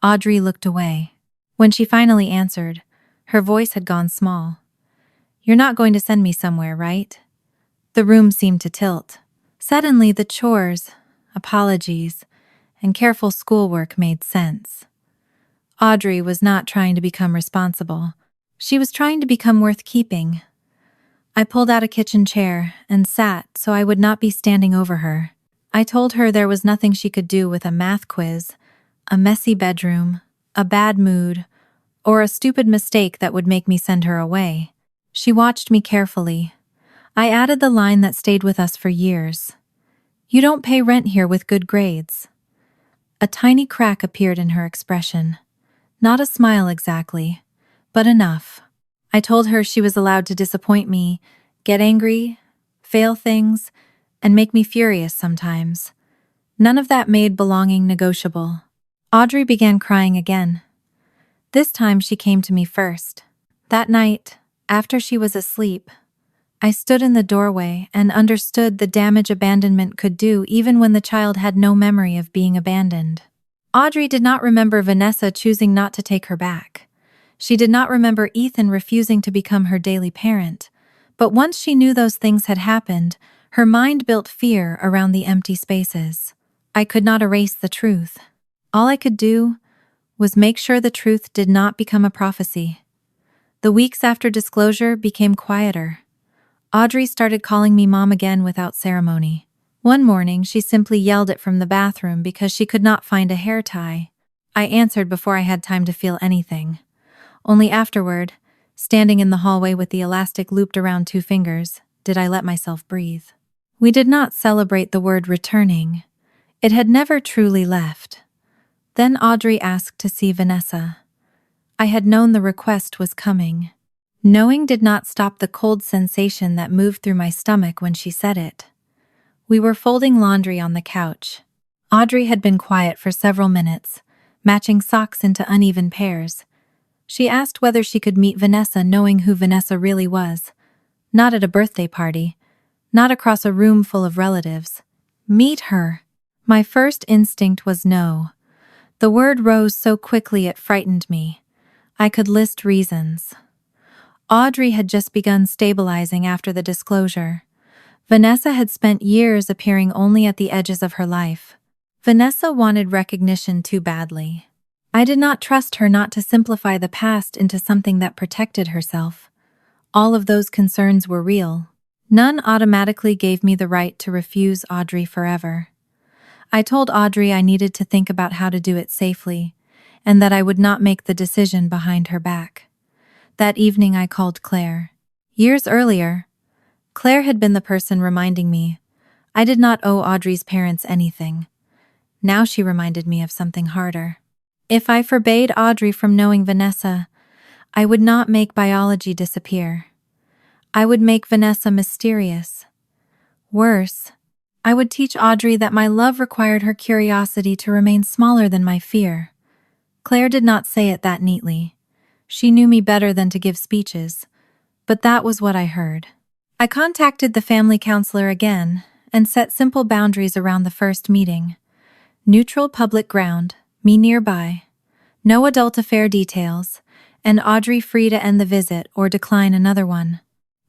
Audrey looked away. When she finally answered, her voice had gone small. "You're not going to send me somewhere, right?" The room seemed to tilt. Suddenly, the chores, apologies, and careful schoolwork made sense. Audrey was not trying to become responsible. She was trying to become worth keeping. I pulled out a kitchen chair and sat so I would not be standing over her. I told her there was nothing she could do with a math quiz, a messy bedroom, a bad mood, or a stupid mistake that would make me send her away. She watched me carefully. I added the line that stayed with us for years. "You don't pay rent here with good grades." A tiny crack appeared in her expression. Not a smile exactly, but enough. I told her she was allowed to disappoint me, get angry, fail things, and make me furious sometimes. None of that made belonging negotiable. Audrey began crying again. This time she came to me first. That night, after she was asleep, I stood in the doorway and understood the damage abandonment could do even when the child had no memory of being abandoned. Audrey did not remember Vanessa choosing not to take her back. She did not remember Ethan refusing to become her daily parent. But once she knew those things had happened, her mind built fear around the empty spaces. I could not erase the truth. All I could do was make sure the truth did not become a prophecy. The weeks after disclosure became quieter. Audrey started calling me mom again without ceremony. One morning, she simply yelled it from the bathroom because she could not find a hair tie. I answered before I had time to feel anything. Only afterward, standing in the hallway with the elastic looped around 2 fingers, did I let myself breathe. We did not celebrate the word returning. It had never truly left. Then Audrey asked to see Vanessa. I had known the request was coming. Knowing did not stop the cold sensation that moved through my stomach when she said it. We were folding laundry on the couch. Audrey had been quiet for several minutes, matching socks into uneven pairs. She asked whether she could meet Vanessa, knowing who Vanessa really was. Not at a birthday party. Not across a room full of relatives. Meet her. My first instinct was no. The word rose so quickly it frightened me. I could list reasons. Audrey had just begun stabilizing after the disclosure. Vanessa had spent years appearing only at the edges of her life. Vanessa wanted recognition too badly. I did not trust her not to simplify the past into something that protected herself. All of those concerns were real. None automatically gave me the right to refuse Audrey forever. I told Audrey I needed to think about how to do it safely, and that I would not make the decision behind her back. That evening I called Claire. Years earlier, Claire had been the person reminding me I did not owe Audrey's parents anything. Now she reminded me of something harder. If I forbade Audrey from knowing Vanessa, I would not make biology disappear. I would make Vanessa mysterious. Worse, I would teach Audrey that my love required her curiosity to remain smaller than my fear. Claire did not say it that neatly. She knew me better than to give speeches, but that was what I heard. I contacted the family counselor again and set simple boundaries around the first meeting. Neutral public ground, me nearby, no adult affair details, and Audrey free to end the visit or decline another one.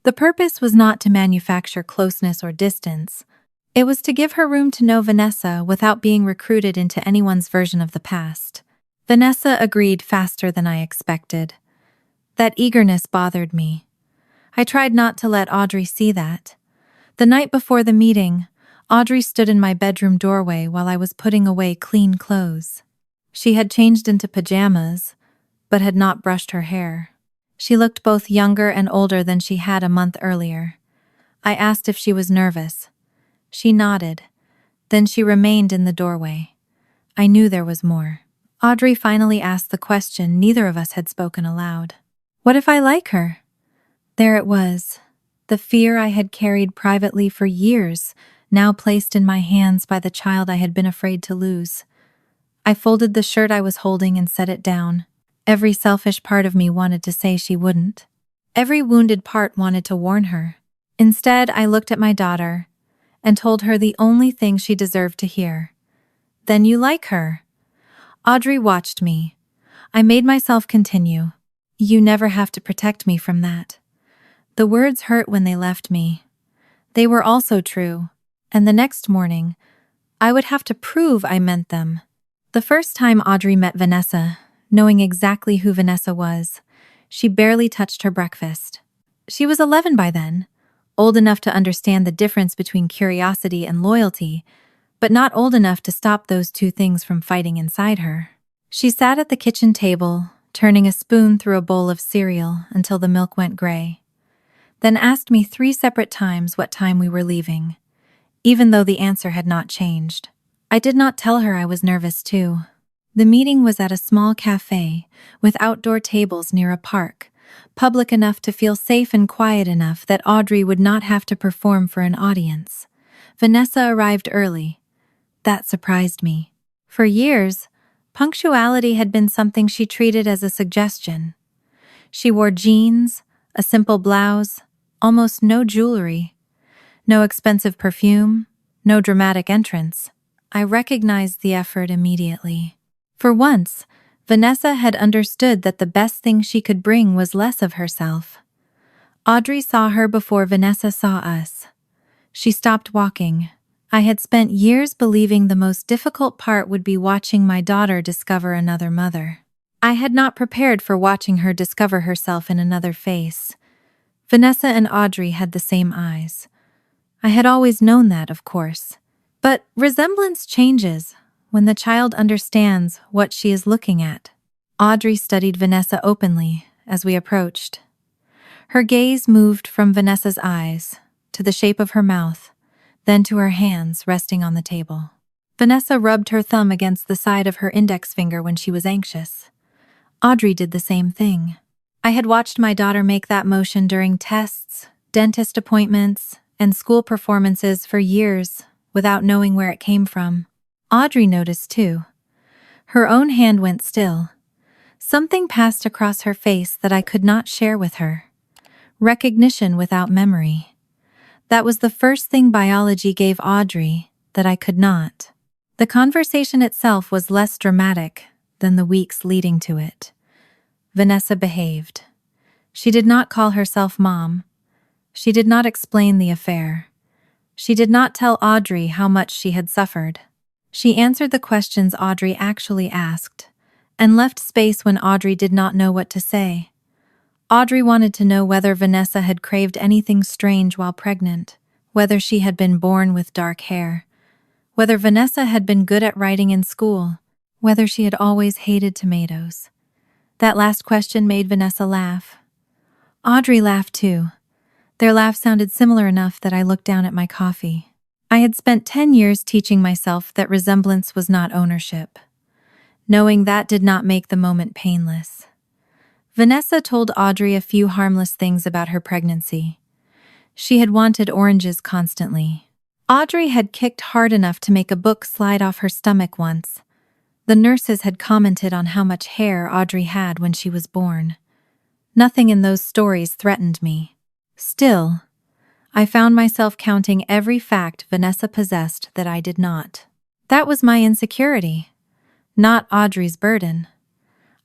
The purpose was not to manufacture closeness or distance. It was to give her room to know Vanessa without being recruited into anyone's version of the past. Vanessa agreed faster than I expected. That eagerness bothered me. I tried not to let Audrey see that. The night before the meeting, Audrey stood in my bedroom doorway while I was putting away clean clothes. She had changed into pajamas, but had not brushed her hair. She looked both younger and older than she had a month earlier. I asked if she was nervous. She nodded. Then she remained in the doorway. I knew there was more. Audrey finally asked the question neither of us had spoken aloud. What if I like her? There it was. The fear I had carried privately for years, now placed in my hands by the child I had been afraid to lose. I folded the shirt I was holding and set it down. Every selfish part of me wanted to say she wouldn't. Every wounded part wanted to warn her. Instead, I looked at my daughter and told her the only thing she deserved to hear. Then you like her. Audrey watched me. I made myself continue. You never have to protect me from that. The words hurt when they left me. They were also true, and the next morning, I would have to prove I meant them. The first time Audrey met Vanessa, knowing exactly who Vanessa was, she barely touched her breakfast. She was 11 by then, old enough to understand the difference between curiosity and loyalty, but not old enough to stop those two things from fighting inside her. She sat at the kitchen table, turning a spoon through a bowl of cereal until the milk went gray, then asked me 3 separate times what time we were leaving, even though the answer had not changed. I did not tell her I was nervous too. The meeting was at a small cafe, with outdoor tables near a park, public enough to feel safe and quiet enough that Audrey would not have to perform for an audience. Vanessa arrived early. That surprised me. For years, punctuality had been something she treated as a suggestion. She wore jeans, a simple blouse, almost no jewelry, no expensive perfume, no dramatic entrance. I recognized the effort immediately. For once, Vanessa had understood that the best thing she could bring was less of herself. Audrey saw her before Vanessa saw us. She stopped walking. I had spent years believing the most difficult part would be watching my daughter discover another mother. I had not prepared for watching her discover herself in another face. Vanessa and Audrey had the same eyes. I had always known that, of course. But resemblance changes when the child understands what she is looking at. Audrey studied Vanessa openly as we approached. Her gaze moved from Vanessa's eyes to the shape of her mouth, then to her hands resting on the table. Vanessa rubbed her thumb against the side of her index finger when she was anxious. Audrey did the same thing. I had watched my daughter make that motion during tests, dentist appointments, and school performances for years without knowing where it came from. Audrey noticed too. Her own hand went still. Something passed across her face that I could not share with her. Recognition without memory. That was the first thing biology gave Audrey that I could not. The conversation itself was less dramatic than the weeks leading to it. Vanessa behaved. She did not call herself mom. She did not explain the affair. She did not tell Audrey how much she had suffered. She answered the questions Audrey actually asked, and left space when Audrey did not know what to say. Audrey wanted to know whether Vanessa had craved anything strange while pregnant, whether she had been born with dark hair, whether Vanessa had been good at writing in school, whether she had always hated tomatoes. That last question made Vanessa laugh. Audrey laughed too. Their laugh sounded similar enough that I looked down at my coffee. I had spent 10 years teaching myself that resemblance was not ownership. Knowing that did not make the moment painless. Vanessa told Audrey a few harmless things about her pregnancy. She had wanted oranges constantly. Audrey had kicked hard enough to make a book slide off her stomach once. The nurses had commented on how much hair Audrey had when she was born. Nothing in those stories threatened me. Still, I found myself counting every fact Vanessa possessed that I did not. That was my insecurity, not Audrey's burden.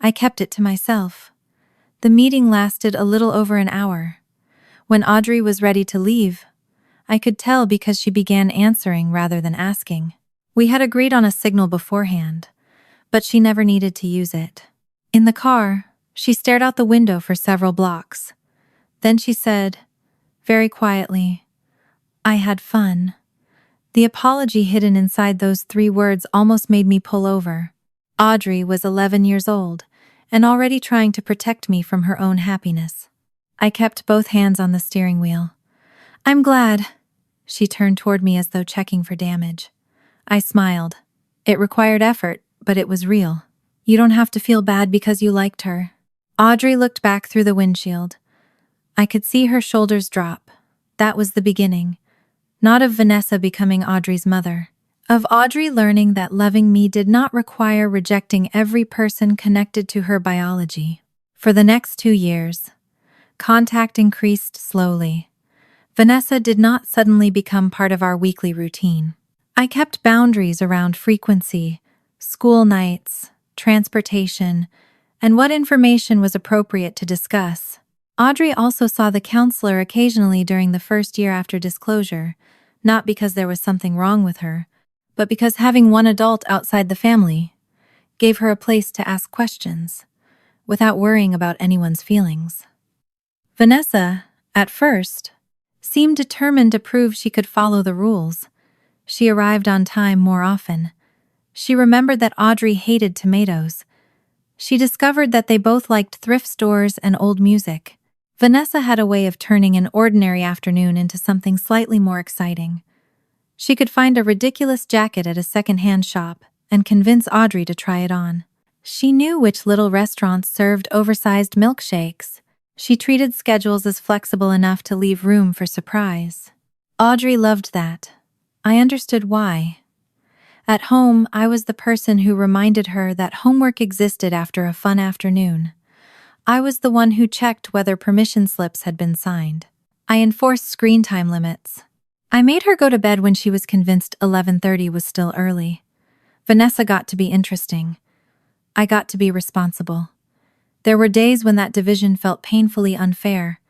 I kept it to myself. The meeting lasted a little over an hour. When Audrey was ready to leave, I could tell because she began answering rather than asking. We had agreed on a signal beforehand, but she never needed to use it. In the car, she stared out the window for several blocks. Then she said, very quietly, "I had fun." The apology hidden inside those 3 words almost made me pull over. Audrey was 11 years old and already trying to protect me from her own happiness. I kept both hands on the steering wheel. "I'm glad." She turned toward me as though checking for damage. I smiled. It required effort, but it was real. "You don't have to feel bad because you liked her." Audrey looked back through the windshield. I could see her shoulders drop. That was the beginning. Not of Vanessa becoming Audrey's mother. Of Audrey learning that loving me did not require rejecting every person connected to her biology. For the next 2 years, contact increased slowly. Vanessa did not suddenly become part of our weekly routine. I kept boundaries around frequency, school nights, transportation, and what information was appropriate to discuss. Audrey also saw the counselor occasionally during the first year after disclosure, not because there was something wrong with her, but because having one adult outside the family gave her a place to ask questions, without worrying about anyone's feelings. Vanessa, at first, seemed determined to prove she could follow the rules. She arrived on time more often. She remembered that Audrey hated tomatoes. She discovered that they both liked thrift stores and old music. Vanessa had a way of turning an ordinary afternoon into something slightly more exciting. She could find a ridiculous jacket at a second-hand shop and convince Audrey to try it on. She knew which little restaurants served oversized milkshakes. She treated schedules as flexible enough to leave room for surprise. Audrey loved that. I understood why. At home, I was the person who reminded her that homework existed after a fun afternoon. I was the one who checked whether permission slips had been signed. I enforced screen time limits. I made her go to bed when she was convinced 11:30 was still early. Vanessa got to be interesting. I got to be responsible. There were days when that division felt painfully unfair.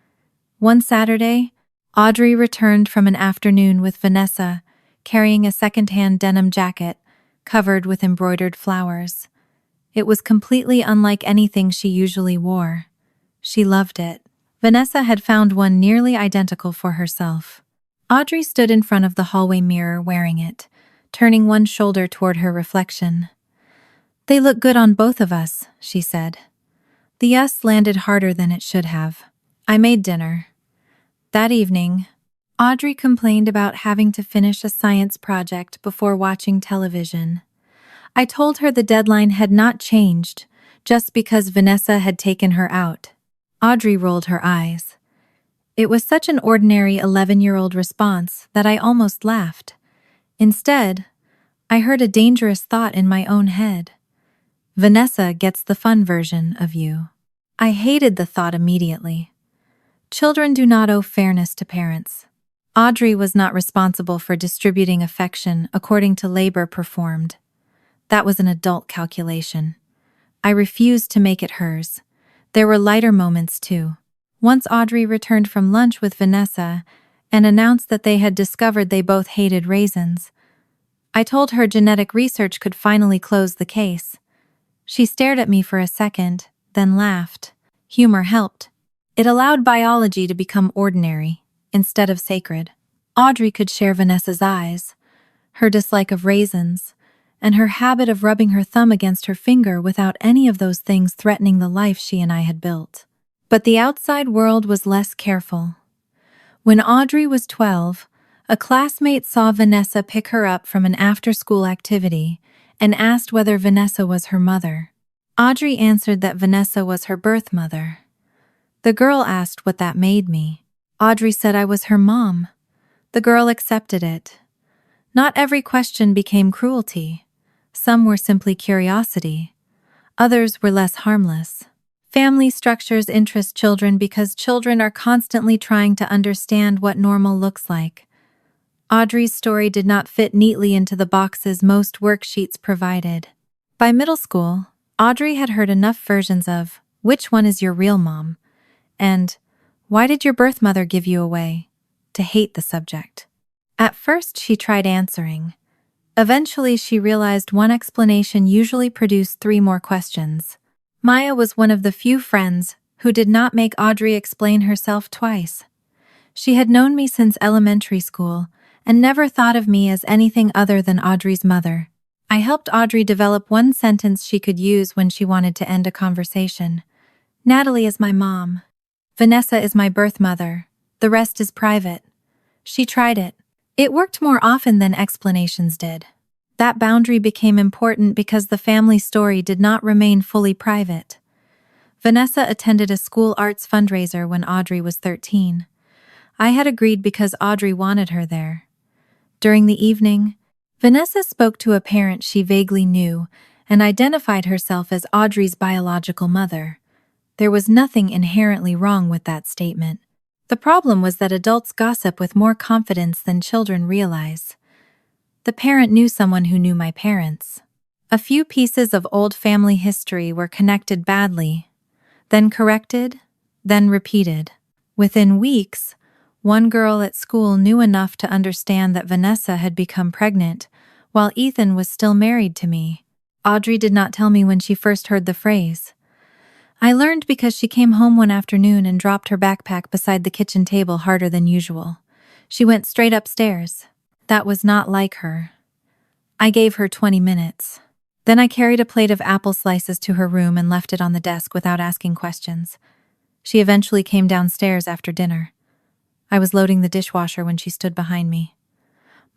One Saturday, Audrey returned from an afternoon with Vanessa, carrying a second-hand denim jacket covered with embroidered flowers. It was completely unlike anything she usually wore. She loved it. Vanessa had found one nearly identical for herself. Audrey stood in front of the hallway mirror wearing it, turning one shoulder toward her reflection. "They look good on both of us," she said. The yes landed harder than it should have. I made dinner. That evening, Audrey complained about having to finish a science project before watching television. I told her the deadline had not changed, just because Vanessa had taken her out. Audrey rolled her eyes. It was such an ordinary 11-year-old response that I almost laughed. Instead, I heard a dangerous thought in my own head. Vanessa gets the fun version of you. I hated the thought immediately. Children do not owe fairness to parents. Audrey was not responsible for distributing affection according to labor performed. That was an adult calculation. I refused to make it hers. There were lighter moments too. Once Audrey returned from lunch with Vanessa and announced that they had discovered they both hated raisins. I told her genetic research could finally close the case. She stared at me for a second, then laughed. Humor helped. It allowed biology to become ordinary, instead of sacred. Audrey could share Vanessa's eyes, her dislike of raisins, and her habit of rubbing her thumb against her finger without any of those things threatening the life she and I had built. But the outside world was less careful. When Audrey was 12, a classmate saw Vanessa pick her up from an after-school activity and asked whether Vanessa was her mother. Audrey answered that Vanessa was her birth mother. The girl asked what that made me. Audrey said I was her mom. The girl accepted it. Not every question became cruelty. Some were simply curiosity. Others were less harmless. Family structures interest children because children are constantly trying to understand what normal looks like. Audrey's story did not fit neatly into the boxes most worksheets provided. By middle school, Audrey had heard enough versions of, "Which one is your real mom?" and "Why did your birth mother give you away?" to hate the subject. At first, she tried answering. Eventually, she realized one explanation usually produced 3 more questions. Maya was one of the few friends who did not make Audrey explain herself twice. She had known me since elementary school and never thought of me as anything other than Audrey's mother. I helped Audrey develop one sentence she could use when she wanted to end a conversation. "Natalie is my mom. Vanessa is my birth mother. The rest is private." She tried it. It worked more often than explanations did. That boundary became important because the family story did not remain fully private. Vanessa attended a school arts fundraiser when Audrey was 13. I had agreed because Audrey wanted her there. During the evening, Vanessa spoke to a parent she vaguely knew and identified herself as Audrey's biological mother. There was nothing inherently wrong with that statement. The problem was that adults gossip with more confidence than children realize. The parent knew someone who knew my parents. A few pieces of old family history were connected badly, then corrected, then repeated. Within weeks, one girl at school knew enough to understand that Vanessa had become pregnant, while Ethan was still married to me. Audrey did not tell me when she first heard the phrase. I learned because she came home one afternoon and dropped her backpack beside the kitchen table harder than usual. She went straight upstairs. That was not like her. I gave her 20 minutes. Then I carried a plate of apple slices to her room and left it on the desk without asking questions. She eventually came downstairs after dinner. I was loading the dishwasher when she stood behind me.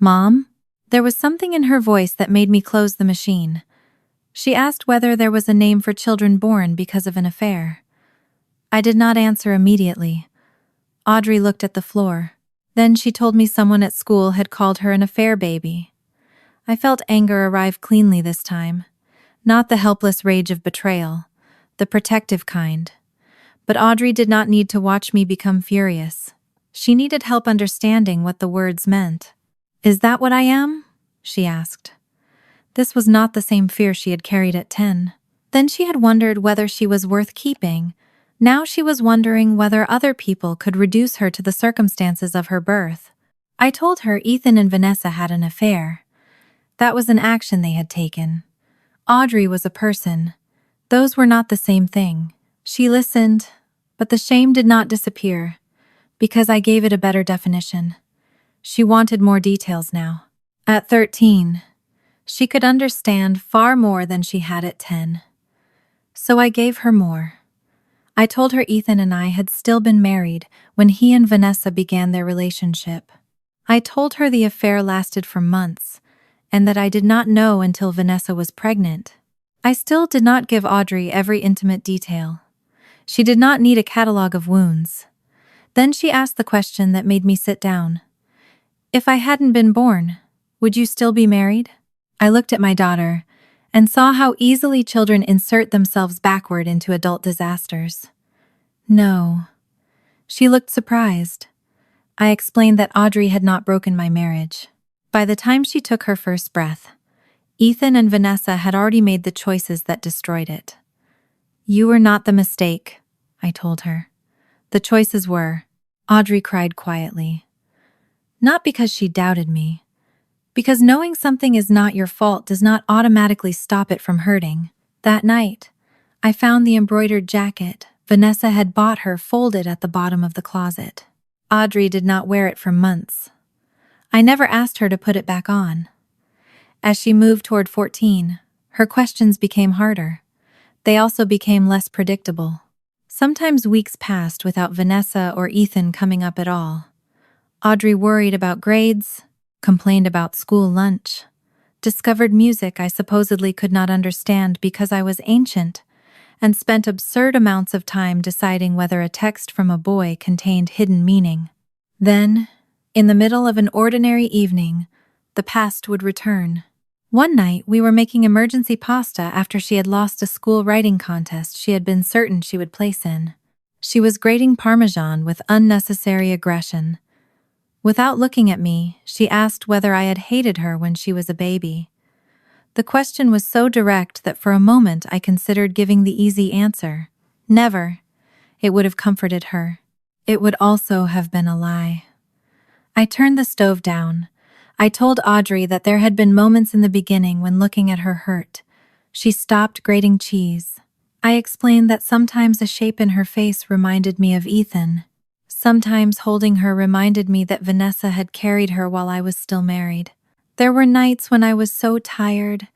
"Mom?" There was something in her voice that made me close the machine. She asked whether there was a name for children born because of an affair. I did not answer immediately. Audrey looked at the floor. Then she told me someone at school had called her an affair baby. I felt anger arrive cleanly this time. Not the helpless rage of betrayal, the protective kind. But Audrey did not need to watch me become furious. She needed help understanding what the words meant. "Is that what I am?" she asked. This was not the same fear she had carried at 10. Then she had wondered whether she was worth keeping. Now she was wondering whether other people could reduce her to the circumstances of her birth. I told her Ethan and Vanessa had an affair. That was an action they had taken. Audrey was a person. Those were not the same thing. She listened, but the shame did not disappear, because I gave it a better definition. She wanted more details now. At 13, she could understand far more than she had at 10. So I gave her more. I told her Ethan and I had still been married when he and Vanessa began their relationship. I told her the affair lasted for months, and that I did not know until Vanessa was pregnant. I still did not give Audrey every intimate detail. She did not need a catalog of wounds. Then she asked the question that made me sit down. If I hadn't been born, would you still be married? I looked at my daughter and saw how easily children insert themselves backward into adult disasters. No. She looked surprised. I explained that Audrey had not broken my marriage. By the time she took her first breath, Ethan and Vanessa had already made the choices that destroyed it. You were not the mistake, I told her. The choices were. Audrey cried quietly. Not because she doubted me. Because knowing something is not your fault does not automatically stop it from hurting. That night, I found the embroidered jacket Vanessa had bought her folded at the bottom of the closet. Audrey did not wear it for months. I never asked her to put it back on. As she moved toward 14, her questions became harder. They also became less predictable. Sometimes weeks passed without Vanessa or Ethan coming up at all. Audrey worried about grades, complained about school lunch, discovered music I supposedly could not understand because I was ancient, and spent absurd amounts of time deciding whether a text from a boy contained hidden meaning. Then, in the middle of an ordinary evening, the past would return. One night, we were making emergency pasta after she had lost a school writing contest she had been certain she would place in. She was grating Parmesan with unnecessary aggression. Without looking at me, she asked whether I had hated her when she was a baby. The question was so direct that for a moment I considered giving the easy answer. Never. It would have comforted her. It would also have been a lie. I turned the stove down. I told Audrey that there had been moments in the beginning when looking at her hurt. She stopped grating cheese. I explained that sometimes a shape in her face reminded me of Ethan. Sometimes holding her reminded me that Vanessa had carried her while I was still married. There were nights when I was so tired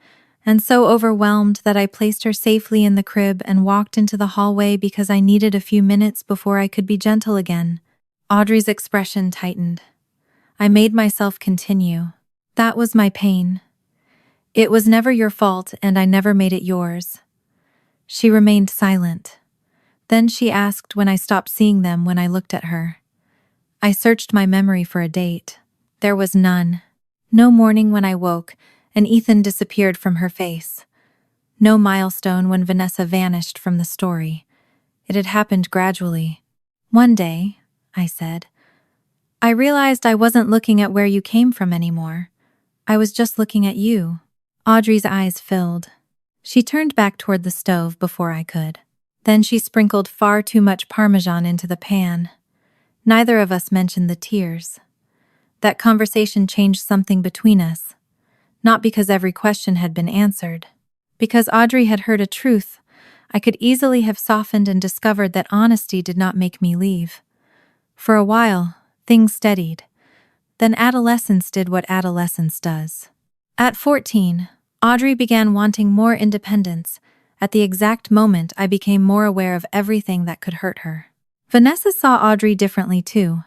and so overwhelmed that I placed her safely in the crib and walked into the hallway because I needed a few minutes before I could be gentle again. Audrey's expression tightened. I made myself continue. That was my pain. It was never your fault, and I never made it yours. She remained silent. Then she asked when I stopped seeing them when I looked at her. I searched my memory for a date. There was none. No morning when I woke and Ethan disappeared from her face. No milestone when Vanessa vanished from the story. It had happened gradually. One day, I said, I realized I wasn't looking at where you came from anymore. I was just looking at you. Audrey's eyes filled. She turned back toward the stove before I could. Then she sprinkled far too much Parmesan into the pan. Neither of us mentioned the tears. That conversation changed something between us. Not because every question had been answered. Because Audrey had heard a truth I could easily have softened and discovered that honesty did not make me leave. For a while, things steadied. Then adolescence did what adolescence does. At 14, Audrey began wanting more independence. At the exact moment, I became more aware of everything that could hurt her. Vanessa saw Audrey differently too.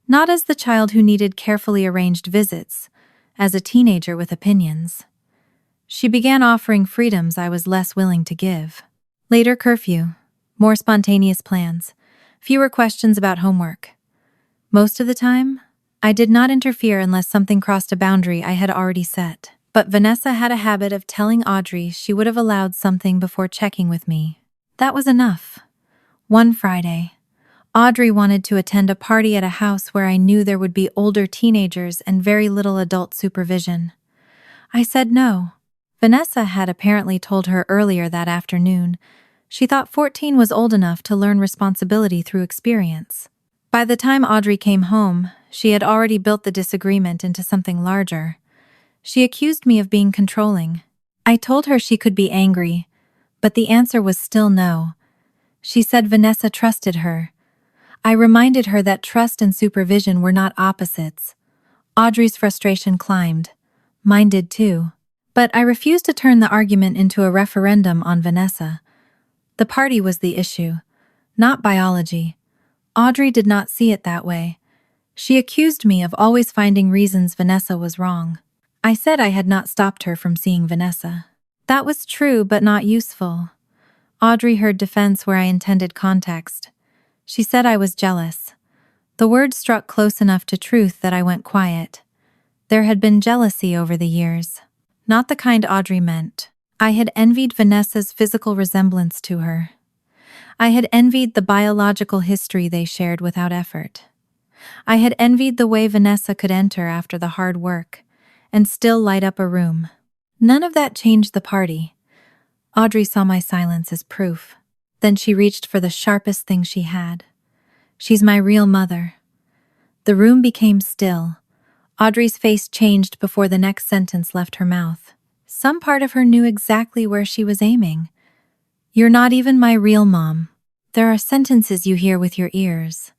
Not as the child who needed carefully arranged visits, as a teenager with opinions. She began offering freedoms I was less willing to give. Later curfew, more spontaneous plans, fewer questions about homework. Most of the time, I did not interfere unless something crossed a boundary I had already set. But Vanessa had a habit of telling Audrey she would have allowed something before checking with me. That was enough. One Friday, Audrey wanted to attend a party at a house where I knew there would be older teenagers and very little adult supervision. I said no. Vanessa had apparently told her earlier that afternoon. She thought 14 was old enough to learn responsibility through experience. By the time Audrey came home, she had already built the disagreement into something larger. She accused me of being controlling. I told her she could be angry, but the answer was still no. She said Vanessa trusted her. I reminded her that trust and supervision were not opposites. Audrey's frustration climbed. Mine did too. But I refused to turn the argument into a referendum on Vanessa. The party was the issue, not biology. Audrey did not see it that way. She accused me of always finding reasons Vanessa was wrong. I said I had not stopped her from seeing Vanessa. That was true, but not useful. Audrey heard defense where I intended context. She said I was jealous. The word struck close enough to truth that I went quiet. There had been jealousy over the years. Not the kind Audrey meant. I had envied Vanessa's physical resemblance to her. I had envied the biological history they shared without effort. I had envied the way Vanessa could enter after the hard work and still light up a room. None of that changed the party. Audrey saw my silence as proof. Then she reached for the sharpest thing she had. She's my real mother. The room became still. Audrey's face changed before the next sentence left her mouth. Some part of her knew exactly where she was aiming. You're not even my real mom. There are sentences you hear with your ears.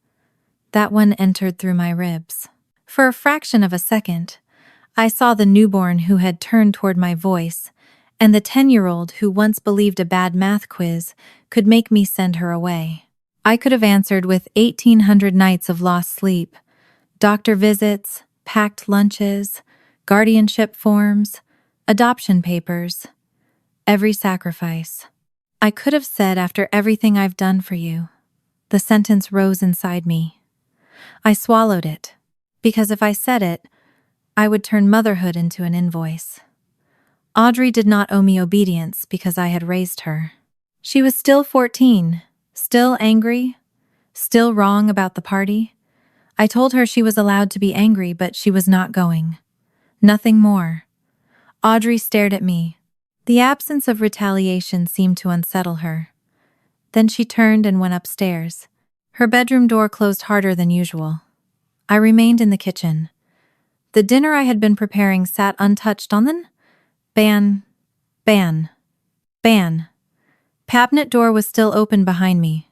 That one entered through my ribs. For a fraction of a second, I saw the newborn who had turned toward my voice, and the 10-year-old who once believed a bad math quiz could make me send her away. I could have answered with 1,800 nights of lost sleep, doctor visits, packed lunches, guardianship forms, adoption papers, every sacrifice. I could have said, after everything I've done for you. The sentence rose inside me. I swallowed it, because if I said it, I would turn motherhood into an invoice. Audrey did not owe me obedience because I had raised her. She was still 14, still angry, still wrong about the party. I told her she was allowed to be angry, but she was not going. Nothing more. Audrey stared at me. The absence of retaliation seemed to unsettle her. Then she turned and went upstairs. Her bedroom door closed harder than usual. I remained in the kitchen. The dinner I had been preparing sat untouched on the ban. Cabinet door was still open behind me.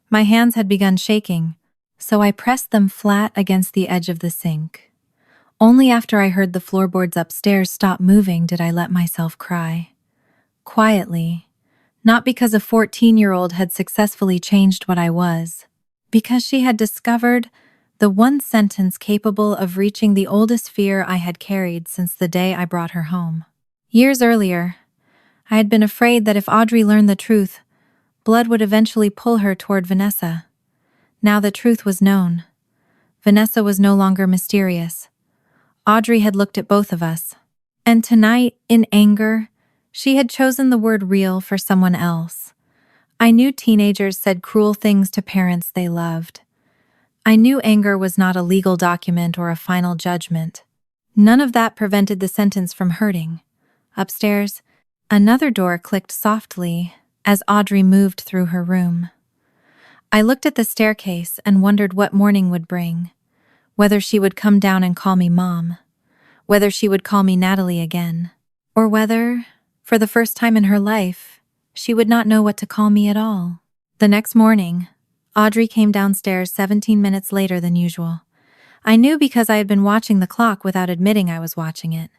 My hands had begun shaking, so I pressed them flat against the edge of the sink. Only after I heard the floorboards upstairs stop moving did I let myself cry. Quietly, not because a 14-year-old had successfully changed what I was, because she had discovered the one sentence capable of reaching the oldest fear I had carried since the day I brought her home. Years earlier, I had been afraid that if Audrey learned the truth, blood would eventually pull her toward Vanessa. Now the truth was known. Vanessa was no longer mysterious. Audrey had looked at both of us. And tonight, in anger, she had chosen the word real for someone else. I knew teenagers said cruel things to parents they loved. I knew anger was not a legal document or a final judgment. None of that prevented the sentence from hurting. Upstairs, another door clicked softly as Audrey moved through her room. I looked at the staircase and wondered what morning would bring. Whether she would come down and call me Mom, whether she would call me Natalie again, or whether, for the first time in her life, she would not know what to call me at all. The next morning, Audrey came downstairs 17 minutes later than usual. I knew because I had been watching the clock without admitting I was watching it.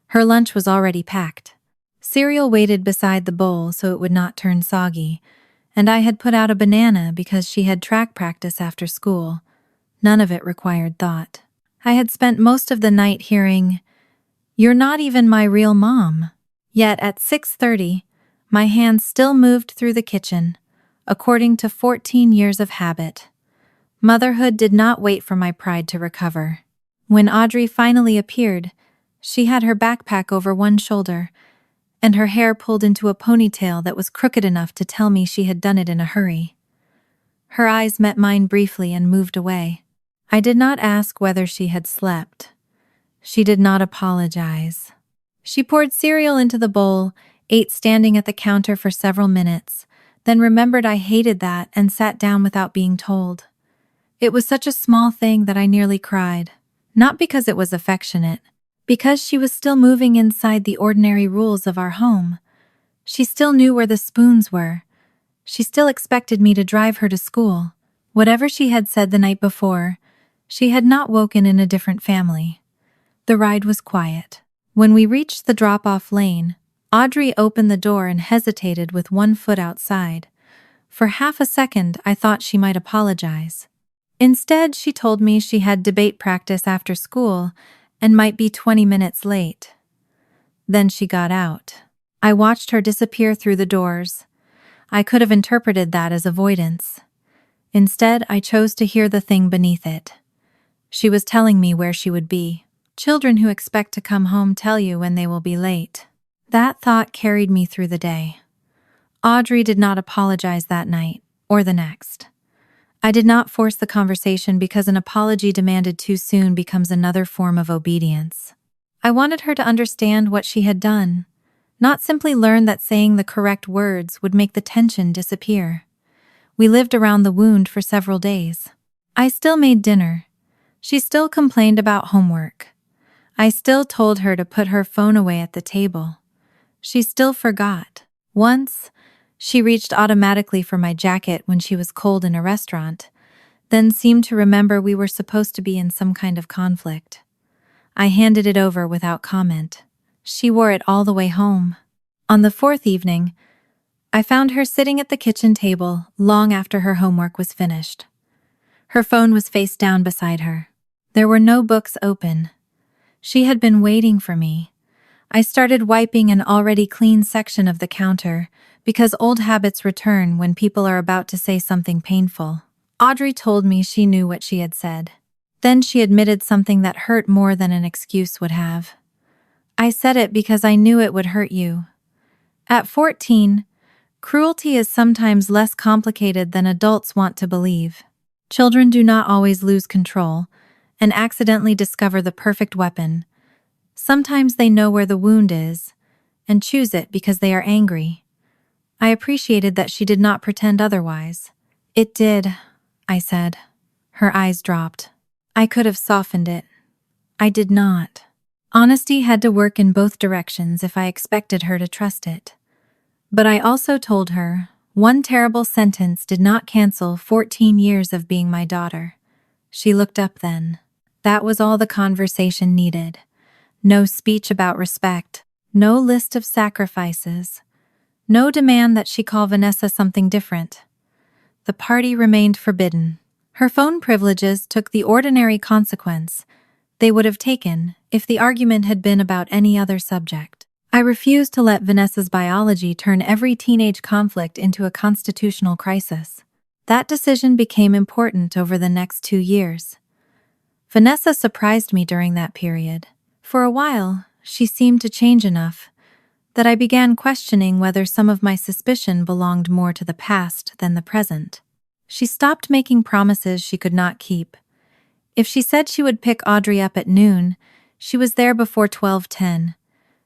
Her lunch was already packed. Cereal waited beside the bowl so it would not turn soggy, and I had put out a banana because she had track practice after school. None of it required thought. I had spent most of the night hearing, "You're not even my real mom." Yet at 6:30, my hands still moved through the kitchen, according to 14 years of habit. Motherhood did not wait for my pride to recover. When Audrey finally appeared, she had her backpack over one shoulder, and her hair pulled into a ponytail that was crooked enough to tell me she had done it in a hurry. Her eyes met mine briefly and moved away. I did not ask whether she had slept. She did not apologize. She poured cereal into the bowl, ate standing at the counter for several minutes, then remembered I hated that and sat down without being told. It was such a small thing that I nearly cried. Not because it was affectionate, because she was still moving inside the ordinary rules of our home. She still knew where the spoons were. She still expected me to drive her to school. Whatever she had said the night before, she had not woken in a different family. The ride was quiet. When we reached the drop-off lane, Audrey opened the door and hesitated with one foot outside. For half a second, I thought she might apologize. Instead, she told me she had debate practice after school and might be 20 minutes late. Then she got out. I watched her disappear through the doors. I could have interpreted that as avoidance. Instead, I chose to hear the thing beneath it. She was telling me where she would be. Children who expect to come home tell you when they will be late. That thought carried me through the day. Audrey did not apologize that night, or the next. I did not force the conversation because an apology demanded too soon becomes another form of obedience. I wanted her to understand what she had done, not simply learn that saying the correct words would make the tension disappear. We lived around the wound for several days. I still made dinner. She still complained about homework. I still told her to put her phone away at the table. She still forgot. Once, she reached automatically for my jacket when she was cold in a restaurant, then seemed to remember we were supposed to be in some kind of conflict. I handed it over without comment. She wore it all the way home. On the fourth evening, I found her sitting at the kitchen table long after her homework was finished. Her phone was face down beside her. There were no books open. She had been waiting for me. I started wiping an already clean section of the counter because old habits return when people are about to say something painful. Audrey told me she knew what she had said. Then she admitted something that hurt more than an excuse would have. I said it because I knew it would hurt you. At 14, cruelty is sometimes less complicated than adults want to believe. Children do not always lose control and accidentally discover the perfect weapon. Sometimes they know where the wound is and choose it because they are angry. I appreciated that she did not pretend otherwise. It did, I said. Her eyes dropped. I could have softened it. I did not. Honesty had to work in both directions if I expected her to trust it. But I also told her, one terrible sentence did not cancel 14 years of being my daughter. She looked up then. That was all the conversation needed. No speech about respect, no list of sacrifices, no demand that she call Vanessa something different. The party remained forbidden. Her phone privileges took the ordinary consequence they would have taken if the argument had been about any other subject. I refused to let Vanessa's biology turn every teenage conflict into a constitutional crisis. That decision became important over the next 2 years. Vanessa surprised me during that period. For a while, she seemed to change enough that I began questioning whether some of my suspicion belonged more to the past than the present. She stopped making promises she could not keep. If she said she would pick Audrey up at noon, she was there before 12:10.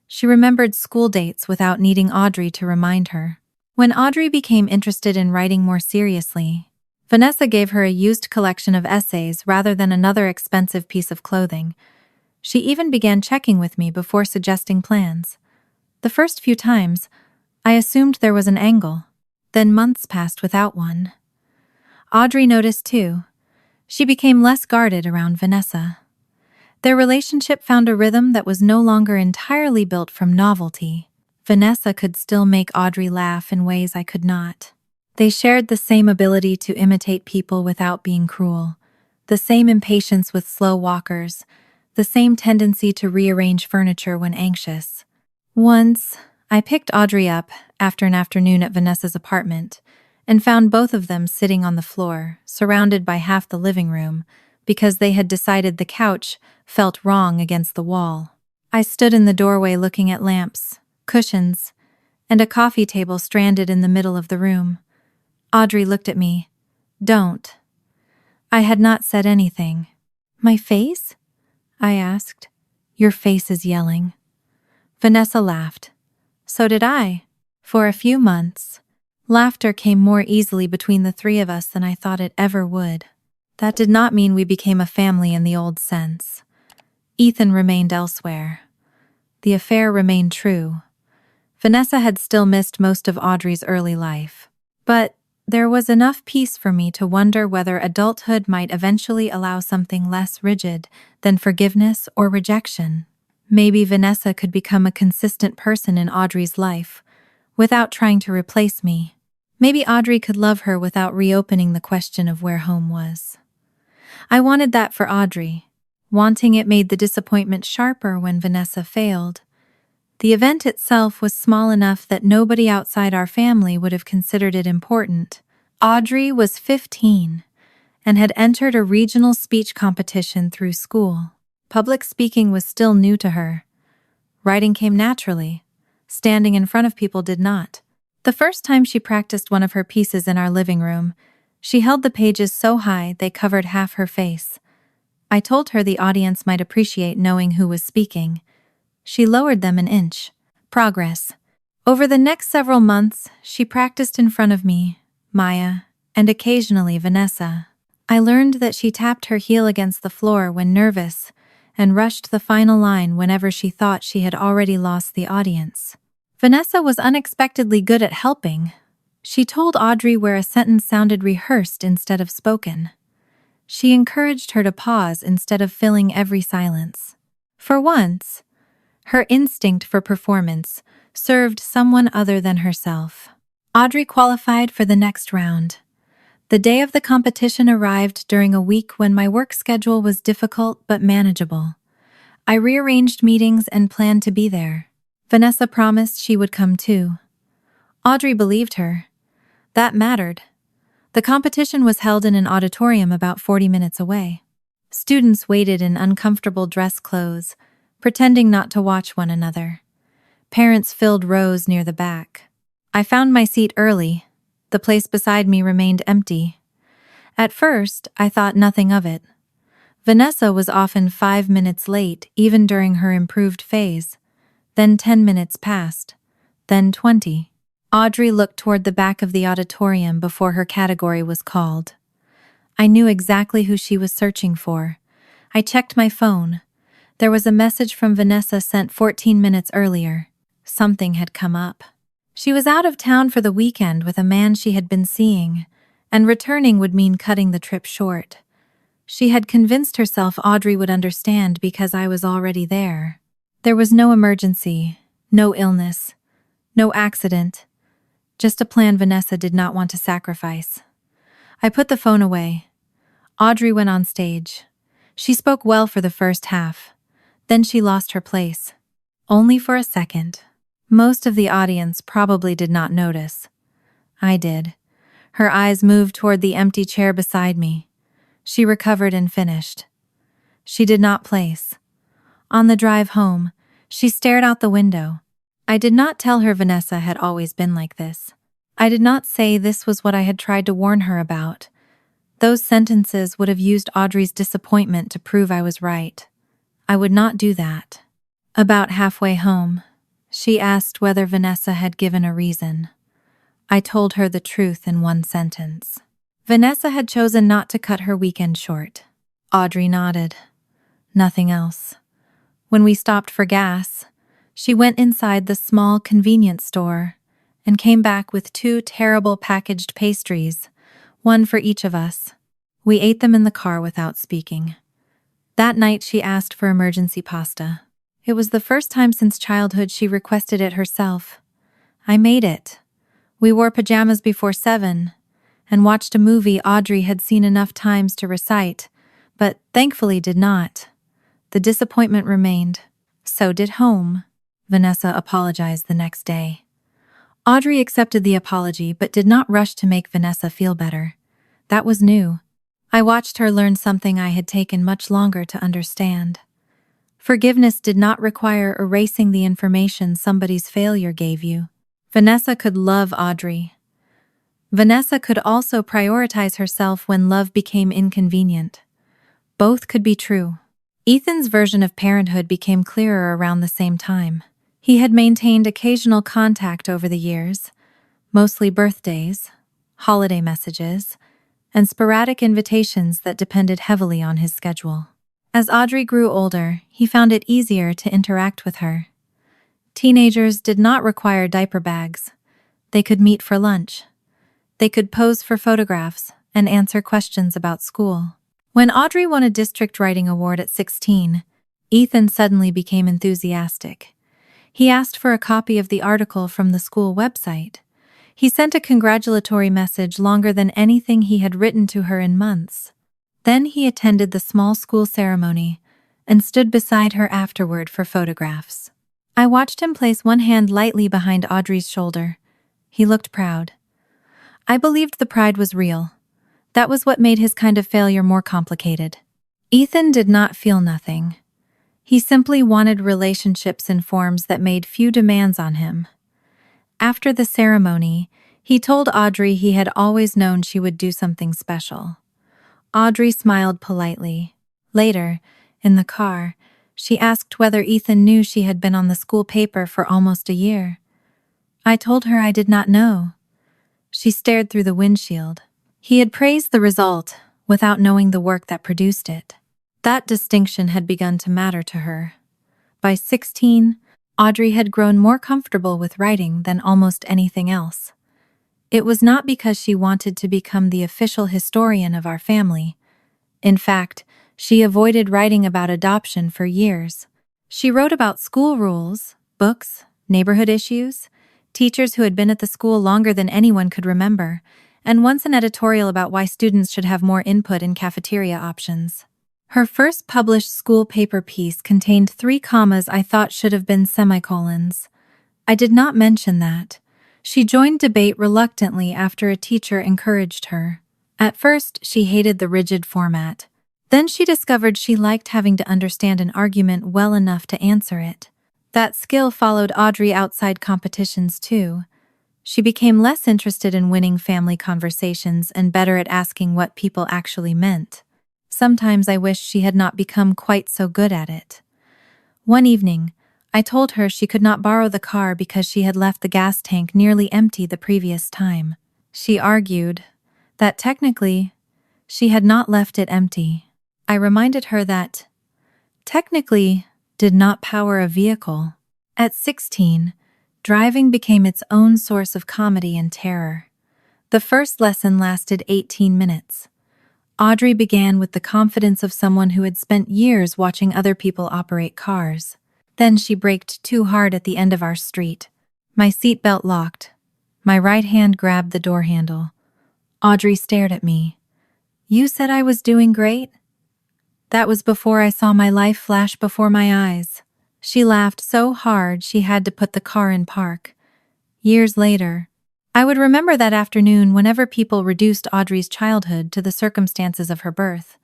She remembered school dates without needing Audrey to remind her. When Audrey became interested in writing more seriously, Vanessa gave her a used collection of essays rather than another expensive piece of clothing. She even began checking with me before suggesting plans. The first few times, I assumed there was an angle. Then months passed without one. Audrey noticed too. She became less guarded around Vanessa. Their relationship found a rhythm that was no longer entirely built from novelty. Vanessa could still make Audrey laugh in ways I could not. They shared the same ability to imitate people without being cruel, the same impatience with slow walkers, the same tendency to rearrange furniture when anxious. Once, I picked Audrey up after an afternoon at Vanessa's apartment and found both of them sitting on the floor, surrounded by half the living room, because they had decided the couch felt wrong against the wall. I stood in the doorway looking at lamps, cushions, and a coffee table stranded in the middle of the room. Audrey looked at me. "Don't." I had not said anything. "My face?" I asked. "Your face is yelling." Vanessa laughed. So did I. For a few months, laughter came more easily between the three of us than I thought it ever would. That did not mean we became a family in the old sense. Ethan remained elsewhere. The affair remained true. Vanessa had still missed most of Audrey's early life. But there was enough peace for me to wonder whether adulthood might eventually allow something less rigid than forgiveness or rejection. Maybe Vanessa could become a consistent person in Audrey's life, without trying to replace me. Maybe Audrey could love her without reopening the question of where home was. I wanted that for Audrey. Wanting it made the disappointment sharper when Vanessa failed. The event itself was small enough that nobody outside our family would have considered it important. Audrey was 15 and had entered a regional speech competition through school. Public speaking was still new to her. Writing came naturally. Standing in front of people did not. The first time she practiced one of her pieces in our living room, she held the pages so high they covered half her face. I told her the audience might appreciate knowing who was speaking. She lowered them an inch. Progress. Over the next several months, she practiced in front of me, Maya, and occasionally Vanessa. I learned that she tapped her heel against the floor when nervous and rushed the final line whenever she thought she had already lost the audience. Vanessa was unexpectedly good at helping. She told Audrey where a sentence sounded rehearsed instead of spoken. She encouraged her to pause instead of filling every silence. For once, her instinct for performance served someone other than herself. Audrey qualified for the next round. The day of the competition arrived during a week when my work schedule was difficult but manageable. I rearranged meetings and planned to be there. Vanessa promised she would come too. Audrey believed her. That mattered. The competition was held in an auditorium about 40 minutes away. Students waited in uncomfortable dress clothes, pretending not to watch one another. Parents filled rows near the back. I found my seat early. The place beside me remained empty. At first, I thought nothing of it. Vanessa was often 5 minutes late, even during her improved phase. Then 10 minutes passed. Then 20. Audrey looked toward the back of the auditorium before her category was called. I knew exactly who she was searching for. I checked my phone. There was a message from Vanessa sent 14 minutes earlier. Something had come up. She was out of town for the weekend with a man she had been seeing, and returning would mean cutting the trip short. She had convinced herself Audrey would understand because I was already there. There was no emergency, no illness, no accident, just a plan Vanessa did not want to sacrifice. I put the phone away. Audrey went on stage. She spoke well for the first half. Then she lost her place. Only for a second. Most of the audience probably did not notice. I did. Her eyes moved toward the empty chair beside me. She recovered and finished. She did not place. On the drive home, she stared out the window. I did not tell her Vanessa had always been like this. I did not say this was what I had tried to warn her about. Those sentences would have used Audrey's disappointment to prove I was right. I would not do that. About halfway home, she asked whether Vanessa had given a reason. I told her the truth in one sentence. Vanessa had chosen not to cut her weekend short. Audrey nodded. Nothing else. When we stopped for gas, she went inside the small convenience store and came back with 2 terrible packaged pastries, one for each of us. We ate them in the car without speaking. That night she asked for emergency pasta. It was the first time since childhood she requested it herself. I made it. We wore pajamas before 7 and watched a movie Audrey had seen enough times to recite, but thankfully did not. The disappointment remained. So did home. Vanessa apologized the next day. Audrey accepted the apology but did not rush to make Vanessa feel better. That was new. I watched her learn something I had taken much longer to understand. Forgiveness did not require erasing the information somebody's failure gave you. Vanessa could love Audrey. Vanessa could also prioritize herself when love became inconvenient. Both could be true. Ethan's version of parenthood became clearer around the same time. He had maintained occasional contact over the years, mostly birthdays, holiday messages, and sporadic invitations that depended heavily on his schedule. As Audrey grew older, he found it easier to interact with her. Teenagers did not require diaper bags. They could meet for lunch. They could pose for photographs and answer questions about school. When Audrey won a district writing award at 16, Ethan suddenly became enthusiastic. He asked for a copy of the article from the school website. He sent a congratulatory message longer than anything he had written to her in months. Then he attended the small school ceremony and stood beside her afterward for photographs. I watched him place one hand lightly behind Audrey's shoulder. He looked proud. I believed the pride was real. That was what made his kind of failure more complicated. Ethan did not feel nothing. He simply wanted relationships in forms that made few demands on him. After the ceremony, he told Audrey he had always known she would do something special. Audrey smiled politely. Later, in the car, she asked whether Ethan knew she had been on the school paper for almost a year. I told her I did not know. She stared through the windshield. He had praised the result without knowing the work that produced it. That distinction had begun to matter to her. By 16, Audrey had grown more comfortable with writing than almost anything else. It was not because she wanted to become the official historian of our family. In fact, she avoided writing about adoption for years. She wrote about school rules, books, neighborhood issues, teachers who had been at the school longer than anyone could remember, and once an editorial about why students should have more input in cafeteria options. Her first published school paper piece contained 3 commas I thought should have been semicolons. I did not mention that. She joined debate reluctantly after a teacher encouraged her. At first, she hated the rigid format. Then she discovered she liked having to understand an argument well enough to answer it. That skill followed Audrey outside competitions too. She became less interested in winning family conversations and better at asking what people actually meant. Sometimes I wished she had not become quite so good at it. One evening, I told her she could not borrow the car because she had left the gas tank nearly empty the previous time. She argued that technically, she had not left it empty. I reminded her that technically did not power a vehicle. At 16, driving became its own source of comedy and terror. The first lesson lasted 18 minutes. Audrey began with the confidence of someone who had spent years watching other people operate cars. Then she braked too hard at the end of our street. My seatbelt locked. My right hand grabbed the door handle. Audrey stared at me. "You said I was doing great?" That was before I saw my life flash before my eyes. She laughed so hard she had to put the car in park. Years later, I would remember that afternoon whenever people reduced Audrey's childhood to the circumstances of her birth.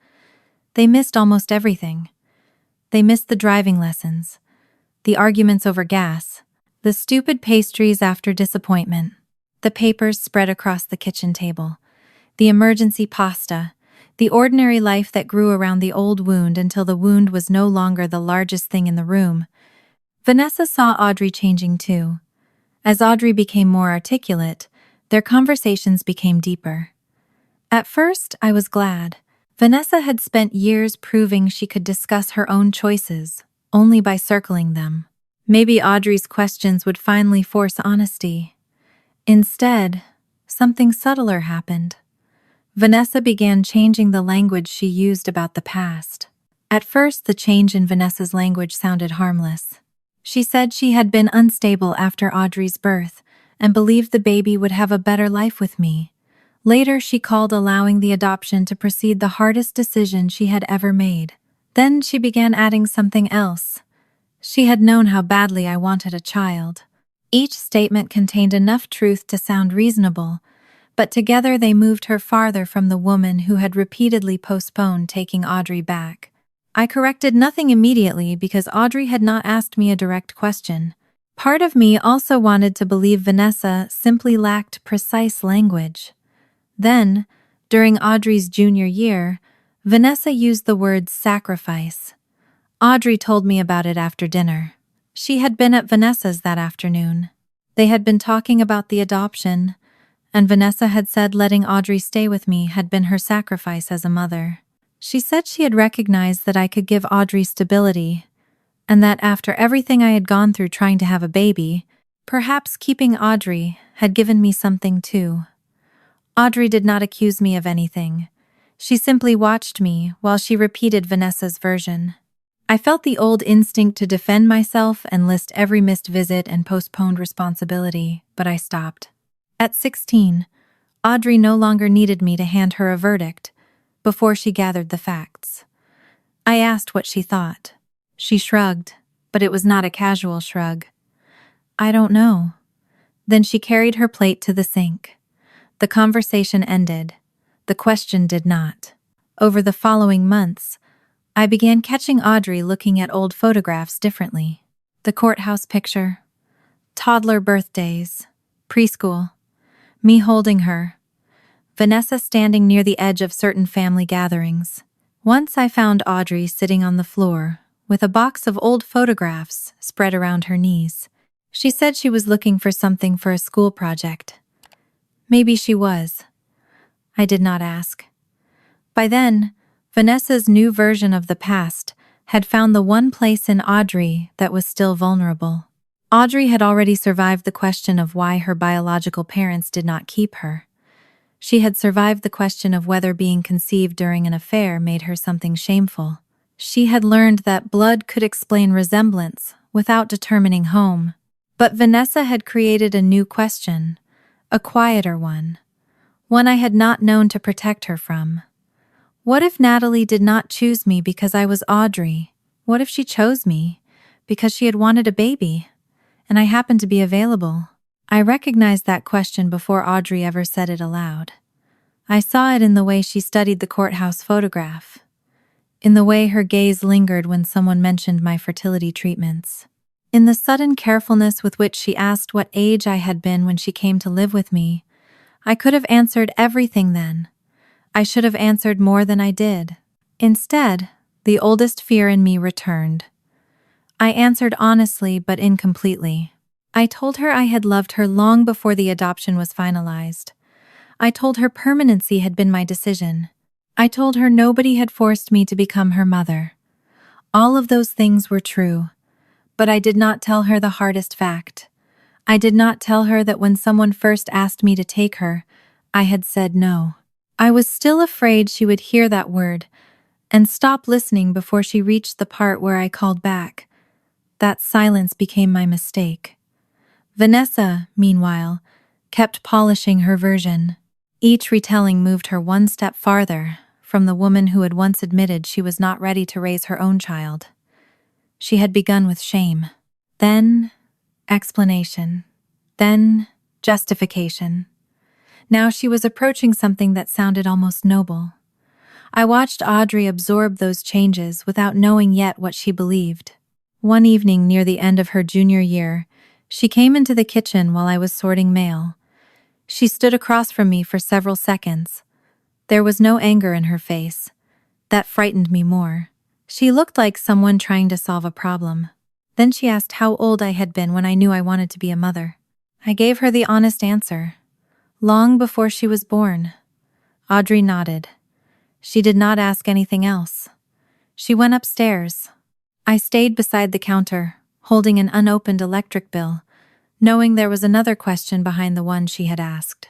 They missed almost everything. They missed the driving lessons, the arguments over gas, the stupid pastries after disappointment, the papers spread across the kitchen table, the emergency pasta, the ordinary life that grew around the old wound until the wound was no longer the largest thing in the room. Vanessa saw Audrey changing too. As Audrey became more articulate, their conversations became deeper. At first, I was glad. Vanessa had spent years proving she could discuss her own choices, only by circling them. Maybe Audrey's questions would finally force honesty. Instead, something subtler happened. Vanessa began changing the language she used about the past. At first, the change in Vanessa's language sounded harmless. She said she had been unstable after Audrey's birth and believed the baby would have a better life with me. Later, she called allowing the adoption to proceed the hardest decision she had ever made. Then she began adding something else. She had known how badly I wanted a child. Each statement contained enough truth to sound reasonable, but together they moved her farther from the woman who had repeatedly postponed taking Audrey back. I corrected nothing immediately because Audrey had not asked me a direct question. Part of me also wanted to believe Vanessa simply lacked precise language. Then, during Audrey's junior year, Vanessa used the word sacrifice. Audrey told me about it after dinner. She had been at Vanessa's that afternoon. They had been talking about the adoption, and Vanessa had said letting Audrey stay with me had been her sacrifice as a mother. She said she had recognized that I could give Audrey stability, and that after everything I had gone through trying to have a baby, perhaps keeping Audrey had given me something too. Audrey did not accuse me of anything. She simply watched me while she repeated Vanessa's version. I felt the old instinct to defend myself and list every missed visit and postponed responsibility, but I stopped. At 16, Audrey no longer needed me to hand her a verdict before she gathered the facts. I asked what she thought. She shrugged, but it was not a casual shrug. I don't know. Then she carried her plate to the sink. The conversation ended. The question did not. Over the following months, I began catching Audrey looking at old photographs differently. The courthouse picture, toddler birthdays, preschool, me holding her, Vanessa standing near the edge of certain family gatherings. Once I found Audrey sitting on the floor with a box of old photographs spread around her knees. She said she was looking for something for a school project. Maybe she was. I did not ask. By then, Vanessa's new version of the past had found the one place in Audrey that was still vulnerable. Audrey had already survived the question of why her biological parents did not keep her. She had survived the question of whether being conceived during an affair made her something shameful. She had learned that blood could explain resemblance without determining home. But Vanessa had created a new question, a quieter one I had not known to protect her from. What if Natalie did not choose me because I was Audrey? What if she chose me because she had wanted a baby, and I happened to be available? I recognized that question before Audrey ever said it aloud. I saw it in the way she studied the courthouse photograph, in the way her gaze lingered when someone mentioned my fertility treatments, in the sudden carefulness with which she asked what age I had been when she came to live with me. I could have answered everything then. I should have answered more than I did. Instead, the oldest fear in me returned. I answered honestly but incompletely. I told her I had loved her long before the adoption was finalized. I told her permanency had been my decision. I told her nobody had forced me to become her mother. All of those things were true, but I did not tell her the hardest fact. I did not tell her that when someone first asked me to take her, I had said no. I was still afraid she would hear that word and stop listening before she reached the part where I called back. That silence became my mistake. Vanessa, meanwhile, kept polishing her version. Each retelling moved her one step farther from the woman who had once admitted she was not ready to raise her own child. She had begun with shame, then explanation, then justification. Now she was approaching something that sounded almost noble. I watched Audrey absorb those changes without knowing yet what she believed. One evening near the end of her junior year, she came into the kitchen while I was sorting mail. She stood across from me for several seconds. There was no anger in her face. That frightened me more. She looked like someone trying to solve a problem. Then she asked how old I had been when I knew I wanted to be a mother. I gave her the honest answer. Long before she was born. Audrey nodded. She did not ask anything else. She went upstairs. I stayed beside the counter, holding an unopened electric bill, knowing there was another question behind the one she had asked.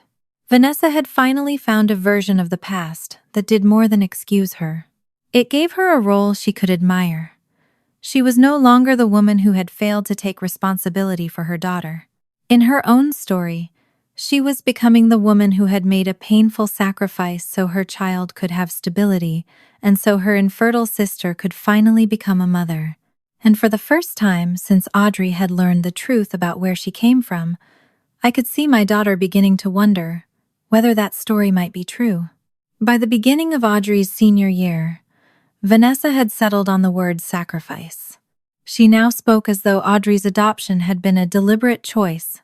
Vanessa had finally found a version of the past that did more than excuse her. It gave her a role she could admire. She was no longer the woman who had failed to take responsibility for her daughter. In her own story, she was becoming the woman who had made a painful sacrifice so her child could have stability, and so her infertile sister could finally become a mother. And for the first time since Audrey had learned the truth about where she came from, I could see my daughter beginning to wonder whether that story might be true. By the beginning of Audrey's senior year, Vanessa had settled on the word sacrifice. She now spoke as though Audrey's adoption had been a deliberate choice,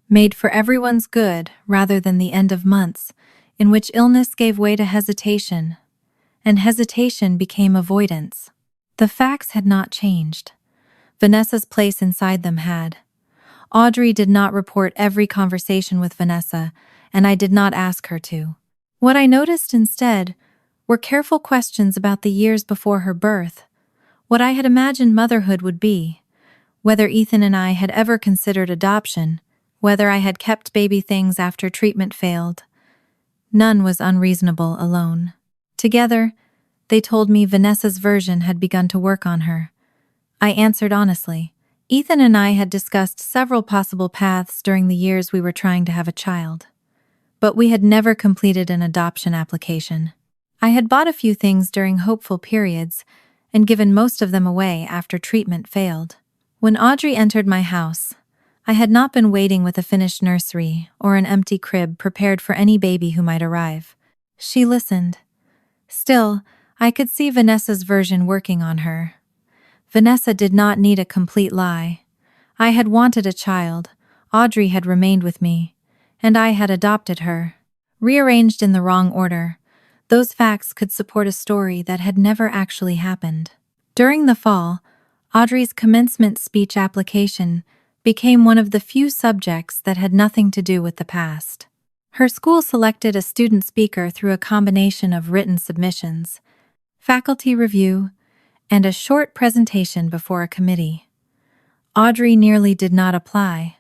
made for everyone's good rather than the end of months, in which illness gave way to hesitation, and hesitation became avoidance. The facts had not changed. Vanessa's place inside them had. Audrey did not report every conversation with Vanessa, and I did not ask her to. What I noticed instead were careful questions about the years before her birth, what I had imagined motherhood would be, whether Ethan and I had ever considered adoption, whether I had kept baby things after treatment failed. None was unreasonable alone. Together, they told me Vanessa's version had begun to work on her. I answered honestly, Ethan and I had discussed several possible paths during the years we were trying to have a child, but we had never completed an adoption application. I had bought a few things during hopeful periods and given most of them away after treatment failed. When Audrey entered my house, I had not been waiting with a finished nursery or an empty crib prepared for any baby who might arrive. She listened. Still, I could see Vanessa's version working on her. Vanessa did not need a complete lie. I had wanted a child, Audrey had remained with me, and I had adopted her. Rearranged in the wrong order, those facts could support a story that had never actually happened. During the fall, Audrey's commencement speech application became one of the few subjects that had nothing to do with the past. Her school selected a student speaker through a combination of written submissions, faculty review, and a short presentation before a committee. Audrey nearly did not apply.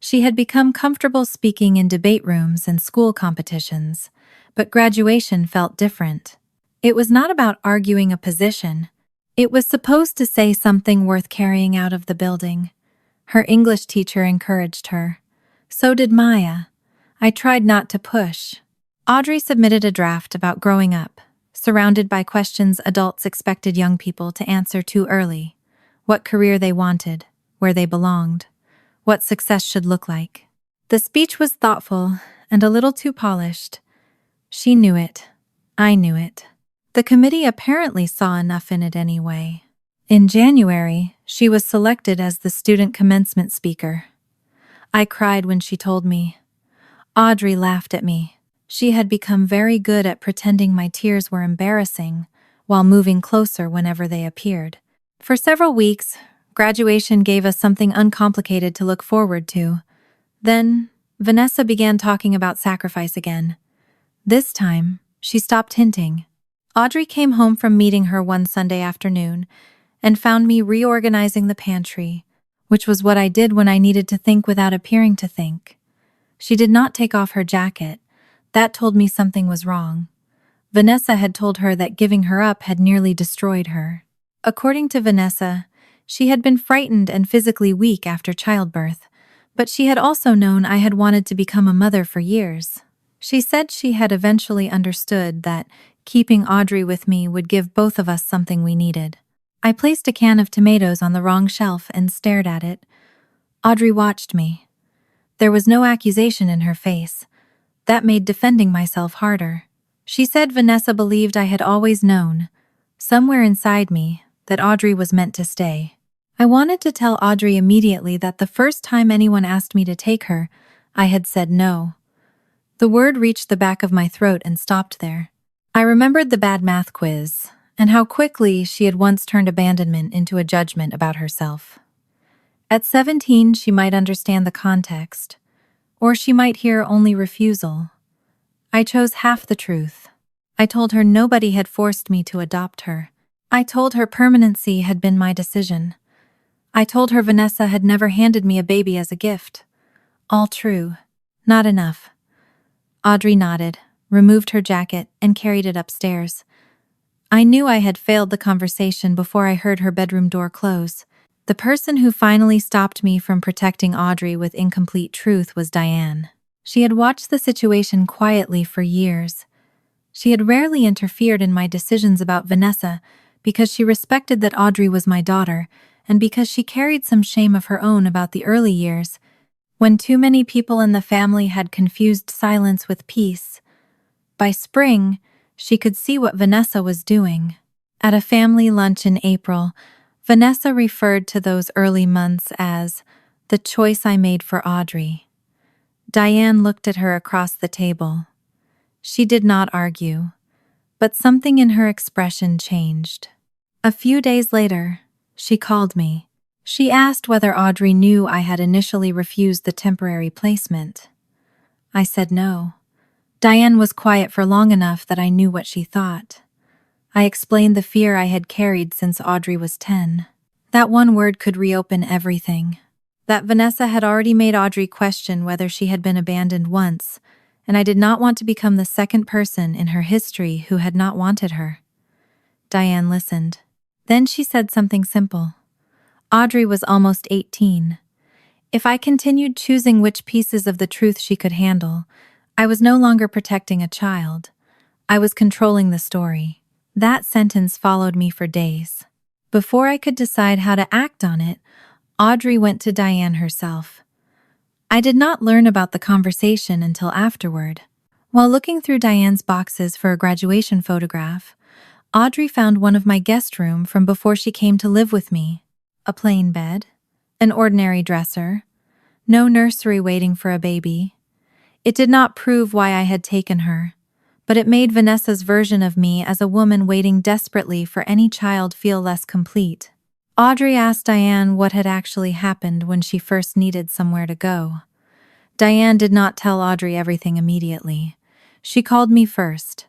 She had become comfortable speaking in debate rooms and school competitions, but graduation felt different. It was not about arguing a position. It was supposed to say something worth carrying out of the building. Her English teacher encouraged her. So did Maya. I tried not to push. Audrey submitted a draft about growing up, surrounded by questions adults expected young people to answer too early. What career they wanted, where they belonged, what success should look like. The speech was thoughtful and a little too polished. She knew it. I knew it. The committee apparently saw enough in it anyway. In January, she was selected as the student commencement speaker. I cried when she told me. Audrey laughed at me. She had become very good at pretending my tears were embarrassing, while moving closer whenever they appeared. For several weeks, graduation gave us something uncomplicated to look forward to. Then, Vanessa began talking about sacrifice again. This time, she stopped hinting. Audrey came home from meeting her one Sunday afternoon and found me reorganizing the pantry, which was what I did when I needed to think without appearing to think. She did not take off her jacket. That told me something was wrong. Vanessa had told her that giving her up had nearly destroyed her. According to Vanessa, she had been frightened and physically weak after childbirth, but she had also known I had wanted to become a mother for years. She said she had eventually understood that keeping Audrey with me would give both of us something we needed. I placed a can of tomatoes on the wrong shelf and stared at it. Audrey watched me. There was no accusation in her face. That made defending myself harder. She said Vanessa believed I had always known, somewhere inside me, that Audrey was meant to stay. I wanted to tell Audrey immediately that the first time anyone asked me to take her, I had said no. The word reached the back of my throat and stopped there. I remembered the bad math quiz, and how quickly she had once turned abandonment into a judgment about herself. At 17, she might understand the context, or she might hear only refusal. I chose half the truth. I told her nobody had forced me to adopt her. I told her permanency had been my decision. I told her Vanessa had never handed me a baby as a gift. All true. Not enough. Audrey nodded, removed her jacket, and carried it upstairs. I knew I had failed the conversation before I heard her bedroom door close. The person who finally stopped me from protecting Audrey with incomplete truth was Diane. She had watched the situation quietly for years. She had rarely interfered in my decisions about Vanessa because she respected that Audrey was my daughter and because she carried some shame of her own about the early years, when too many people in the family had confused silence with peace. By spring, she could see what Vanessa was doing. At a family lunch in April, Vanessa referred to those early months as the choice I made for Audrey. Diane looked at her across the table. She did not argue, but something in her expression changed. A few days later, she called me. She asked whether Audrey knew I had initially refused the temporary placement. I said no. Diane was quiet for long enough that I knew what she thought. I explained the fear I had carried since Audrey was 10. That one word could reopen everything. That Vanessa had already made Audrey question whether she had been abandoned once, and I did not want to become the second person in her history who had not wanted her. Diane listened. Then she said something simple. Audrey was almost 18. If I continued choosing which pieces of the truth she could handle, I was no longer protecting a child. I was controlling the story. That sentence followed me for days. Before I could decide how to act on it, Audrey went to Diane herself. I did not learn about the conversation until afterward. While looking through Diane's boxes for a graduation photograph, Audrey found one of my guest room from before she came to live with me. A plain bed, an ordinary dresser, no nursery waiting for a baby. It did not prove why I had taken her, but it made Vanessa's version of me as a woman waiting desperately for any child feel less complete. Audrey asked Diane what had actually happened when she first needed somewhere to go. Diane did not tell Audrey everything immediately. She called me first.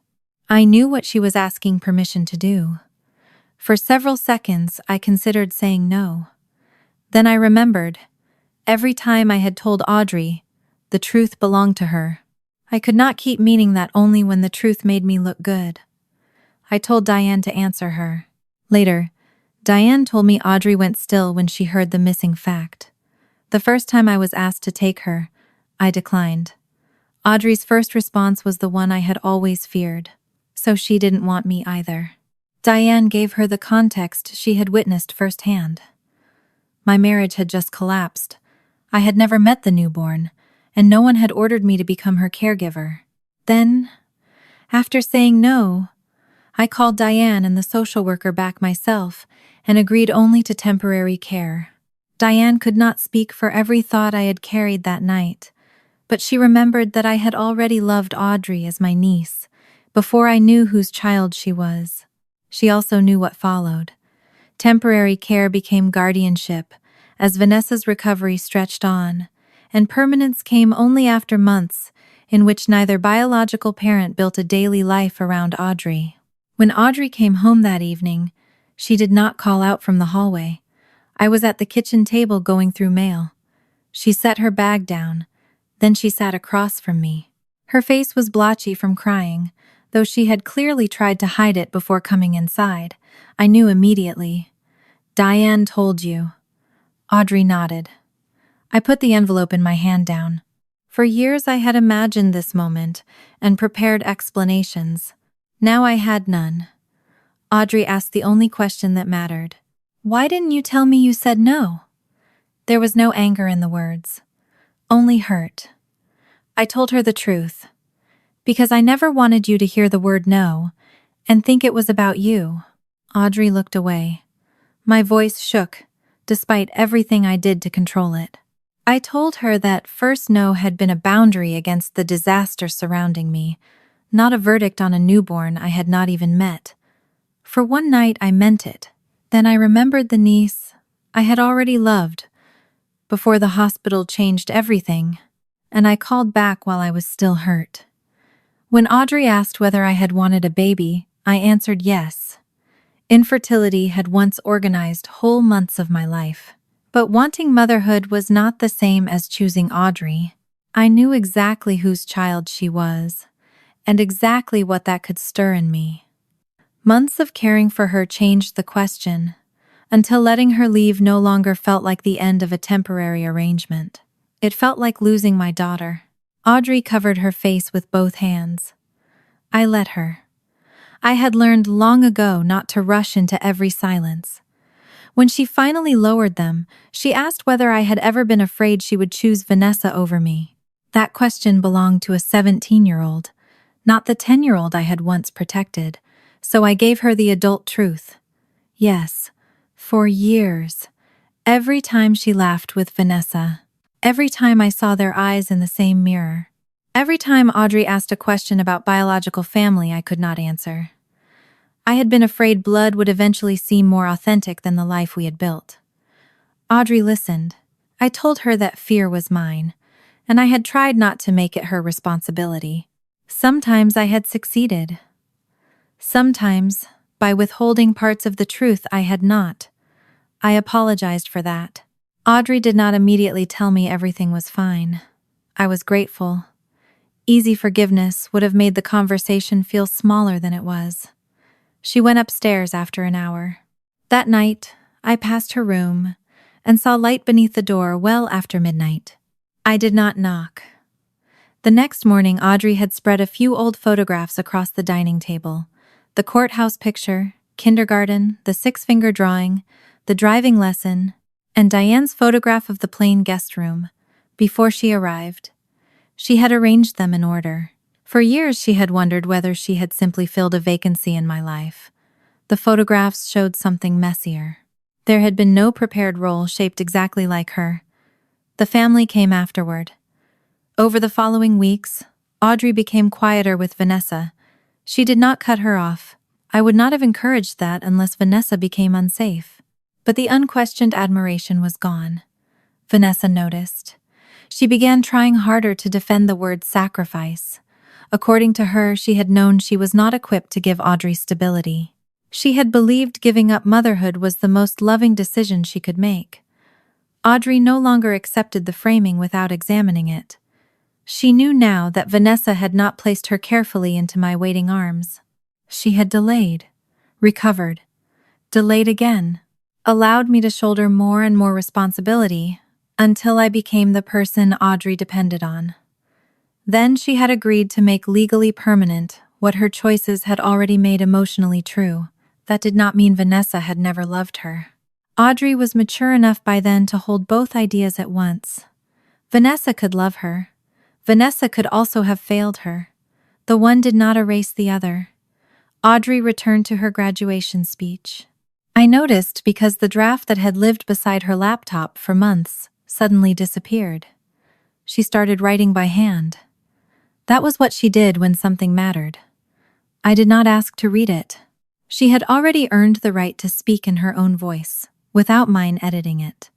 I knew what she was asking permission to do. For several seconds, I considered saying no. Then I remembered. Every time I had told Audrey, the truth belonged to her. I could not keep meaning that only when the truth made me look good. I told Diane to answer her. Later, Diane told me Audrey went still when she heard the missing fact. The first time I was asked to take her, I declined. Audrey's first response was the one I had always feared, so she didn't want me either. Diane gave her the context she had witnessed firsthand. My marriage had just collapsed. I had never met the newborn, and no one had ordered me to become her caregiver. Then, after saying no, I called Diane and the social worker back myself and agreed only to temporary care. Diane could not speak for every thought I had carried that night, but she remembered that I had already loved Audrey as my niece, before I knew whose child she was. She also knew what followed. Temporary care became guardianship as Vanessa's recovery stretched on, and permanence came only after months in which neither biological parent built a daily life around Audrey. When Audrey came home that evening, she did not call out from the hallway. I was at the kitchen table going through mail. She set her bag down, then she sat across from me. Her face was blotchy from crying, though she had clearly tried to hide it before coming inside. I knew immediately. Diane told you. Audrey nodded. I put the envelope in my hand down. For years I had imagined this moment and prepared explanations. Now I had none. Audrey asked the only question that mattered. Why didn't you tell me you said no? There was no anger in the words, only hurt. I told her the truth, because I never wanted you to hear the word no and think it was about you. Audrey looked away. My voice shook, despite everything I did to control it. I told her that first no had been a boundary against the disaster surrounding me, not a verdict on a newborn I had not even met. For one night I meant it. Then I remembered the niece I had already loved, before the hospital changed everything, and I called back while I was still hurt. When Audrey asked whether I had wanted a baby, I answered yes. Infertility had once organized whole months of my life. But wanting motherhood was not the same as choosing Audrey. I knew exactly whose child she was, and exactly what that could stir in me. Months of caring for her changed the question, until letting her leave no longer felt like the end of a temporary arrangement. It felt like losing my daughter. Audrey covered her face with both hands. I let her. I had learned long ago not to rush into every silence. When she finally lowered them, she asked whether I had ever been afraid she would choose Vanessa over me. That question belonged to a 17-year-old, not the 10-year-old I had once protected, so I gave her the adult truth. Yes, for years. Every time she laughed with Vanessa. Every time I saw their eyes in the same mirror. Every time Audrey asked a question about biological family I could not answer. I had been afraid blood would eventually seem more authentic than the life we had built. Audrey listened. I told her that fear was mine, and I had tried not to make it her responsibility. Sometimes I had succeeded. Sometimes, by withholding parts of the truth I had not. I apologized for that. Audrey did not immediately tell me everything was fine. I was grateful. Easy forgiveness would have made the conversation feel smaller than it was. She went upstairs after an hour. That night, I passed her room, and saw light beneath the door well after midnight. I did not knock. The next morning, Audrey had spread a few old photographs across the dining table. The courthouse picture, kindergarten, the six-finger drawing, the driving lesson, and Diane's photograph of the plain guest room. Before she arrived, she had arranged them in order. For years she had wondered whether she had simply filled a vacancy in my life. The photographs showed something messier. There had been no prepared role shaped exactly like her. The family came afterward. Over the following weeks, Audrey became quieter with Vanessa. She did not cut her off. I would not have encouraged that unless Vanessa became unsafe. But the unquestioned admiration was gone. Vanessa noticed. She began trying harder to defend the word sacrifice. According to her, she had known she was not equipped to give Audrey stability. She had believed giving up motherhood was the most loving decision she could make. Audrey no longer accepted the framing without examining it. She knew now that Vanessa had not placed her carefully into my waiting arms. She had delayed, recovered, delayed again, allowed me to shoulder more and more responsibility until I became the person Audrey depended on. Then she had agreed to make legally permanent what her choices had already made emotionally true. That did not mean Vanessa had never loved her. Audrey was mature enough by then to hold both ideas at once. Vanessa could love her. Vanessa could also have failed her. The one did not erase the other. Audrey returned to her graduation speech. I noticed because the draft that had lived beside her laptop for months suddenly disappeared. She started writing by hand. That was what she did when something mattered. I did not ask to read it. She had already earned the right to speak in her own voice, without mine editing it.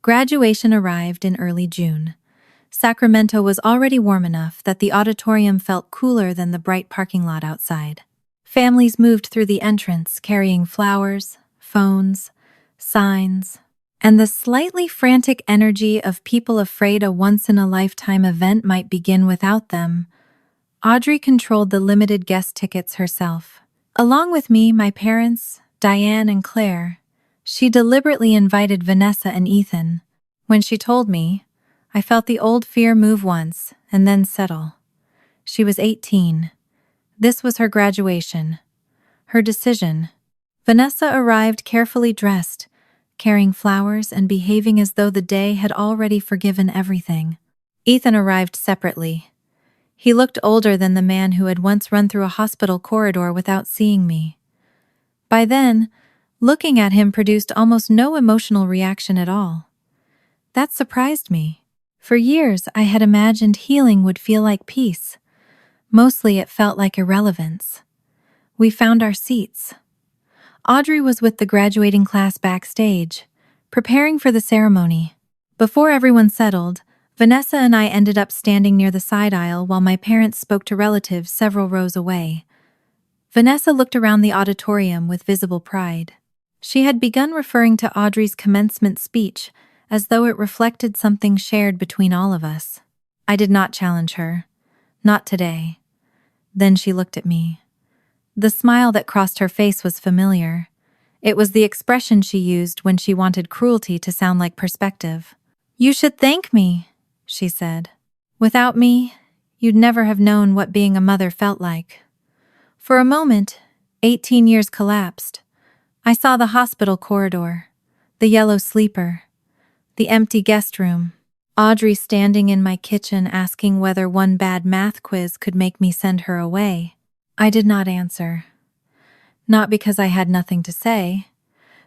Graduation arrived in early June. Sacramento was already warm enough that the auditorium felt cooler than the bright parking lot outside. Families moved through the entrance carrying flowers, phones, signs, and the slightly frantic energy of people afraid a once-in-a-lifetime event might begin without them. Audrey controlled the limited guest tickets herself. Along with me, my parents, Diane and Claire, she deliberately invited Vanessa and Ethan. When she told me, I felt the old fear move once and then settle. She was 18. This was her graduation. Her decision. Vanessa arrived carefully dressed, carrying flowers and behaving as though the day had already forgiven everything. Ethan arrived separately. He looked older than the man who had once run through a hospital corridor without seeing me. By then, looking at him produced almost no emotional reaction at all. That surprised me. For years, I had imagined healing would feel like peace. Mostly it felt like irrelevance. We found our seats. Audrey was with the graduating class backstage, preparing for the ceremony. Before everyone settled, Vanessa and I ended up standing near the side aisle while my parents spoke to relatives several rows away. Vanessa looked around the auditorium with visible pride. She had begun referring to Audrey's commencement speech as though it reflected something shared between all of us. I did not challenge her. Not today. Then she looked at me. The smile that crossed her face was familiar. It was the expression she used when she wanted cruelty to sound like perspective. "You should thank me," she said. "Without me, you'd never have known what being a mother felt like." For a moment, 18 years collapsed. I saw the hospital corridor, the yellow sleeper, the empty guest room, Audrey standing in my kitchen asking whether one bad math quiz could make me send her away. I did not answer. Not because I had nothing to say,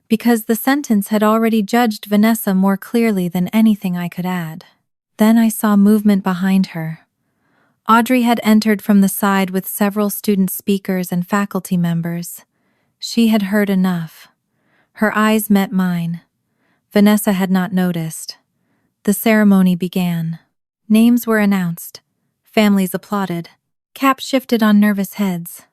because the sentence had already judged Vanessa more clearly than anything I could add. Then I saw movement behind her. Audrey had entered from the side with several student speakers and faculty members. She had heard enough. Her eyes met mine. Vanessa had not noticed. The ceremony began. Names were announced. Families applauded. Caps shifted on nervous heads.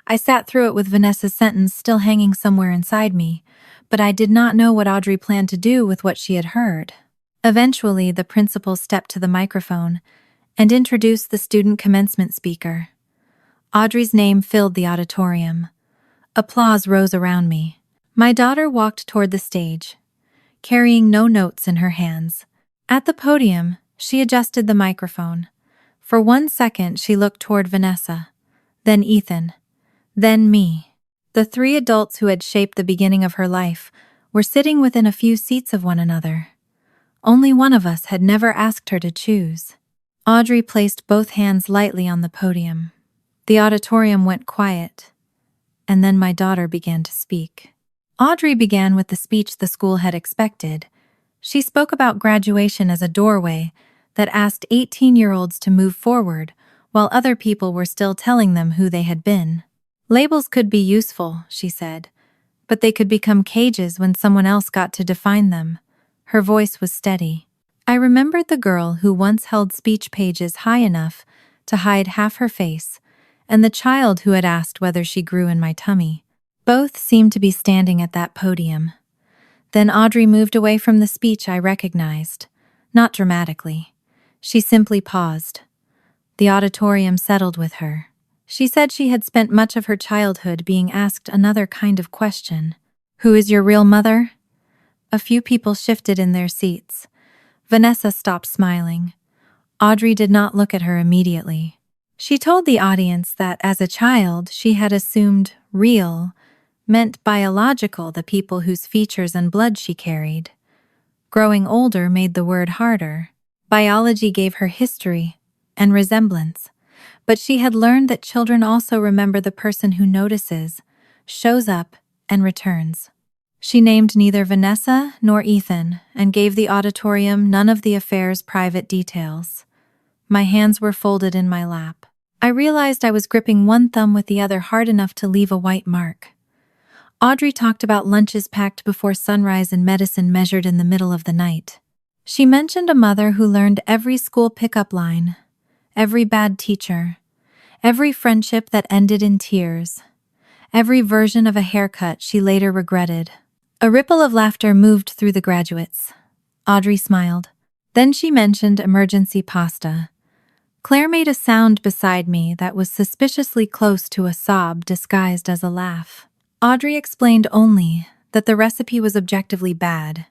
I sat through it with Vanessa's sentence still hanging somewhere inside me, but I did not know what Audrey planned to do with what she had heard. Eventually, the principal stepped to the microphone and introduced the student commencement speaker. Audrey's name filled the auditorium. Applause rose around me. My daughter walked toward the stage. carrying no notes in her hands. At the podium, she adjusted the microphone. For 1 second, she looked toward Vanessa, then Ethan, then me. The three adults who had shaped the beginning of her life were sitting within a few seats of one another. Only one of us had never asked her to choose. Audrey placed both hands lightly on the podium. The auditorium went quiet, and then my daughter began to speak. Audrey began with the speech the school had expected. She spoke about graduation as a doorway that asked 18-year-olds to move forward, while other people were still telling them who they had been. Labels could be useful, she said, but they could become cages when someone else got to define them. Her voice was steady. I remembered the girl who once held speech pages high enough to hide half her face, and the child who had asked whether she grew in my tummy. Both seemed to be standing at that podium. Then Audrey moved away from the speech I recognized, not dramatically. She simply paused. The auditorium settled with her. She said she had spent much of her childhood being asked another kind of question. Who is your real mother? A few people shifted in their seats. Vanessa stopped smiling. Audrey did not look at her immediately. She told the audience that as a child she had assumed real meant biological, the people whose features and blood she carried. Growing older made the word harder. Biology gave her history and resemblance, but she had learned that children also remember the person who notices, shows up, and returns. She named neither Vanessa nor Ethan and gave the auditorium none of the affair's private details. My hands were folded in my lap. I realized I was gripping one thumb with the other hard enough to leave a white mark. Audrey talked about lunches packed before sunrise and medicine measured in the middle of the night. She mentioned a mother who learned every school pickup line, every bad teacher, every friendship that ended in tears, every version of a haircut she later regretted. A ripple of laughter moved through the graduates. Audrey smiled. Then she mentioned emergency pasta. Claire made a sound beside me that was suspiciously close to a sob disguised as a laugh. Audrey explained only that the recipe was objectively bad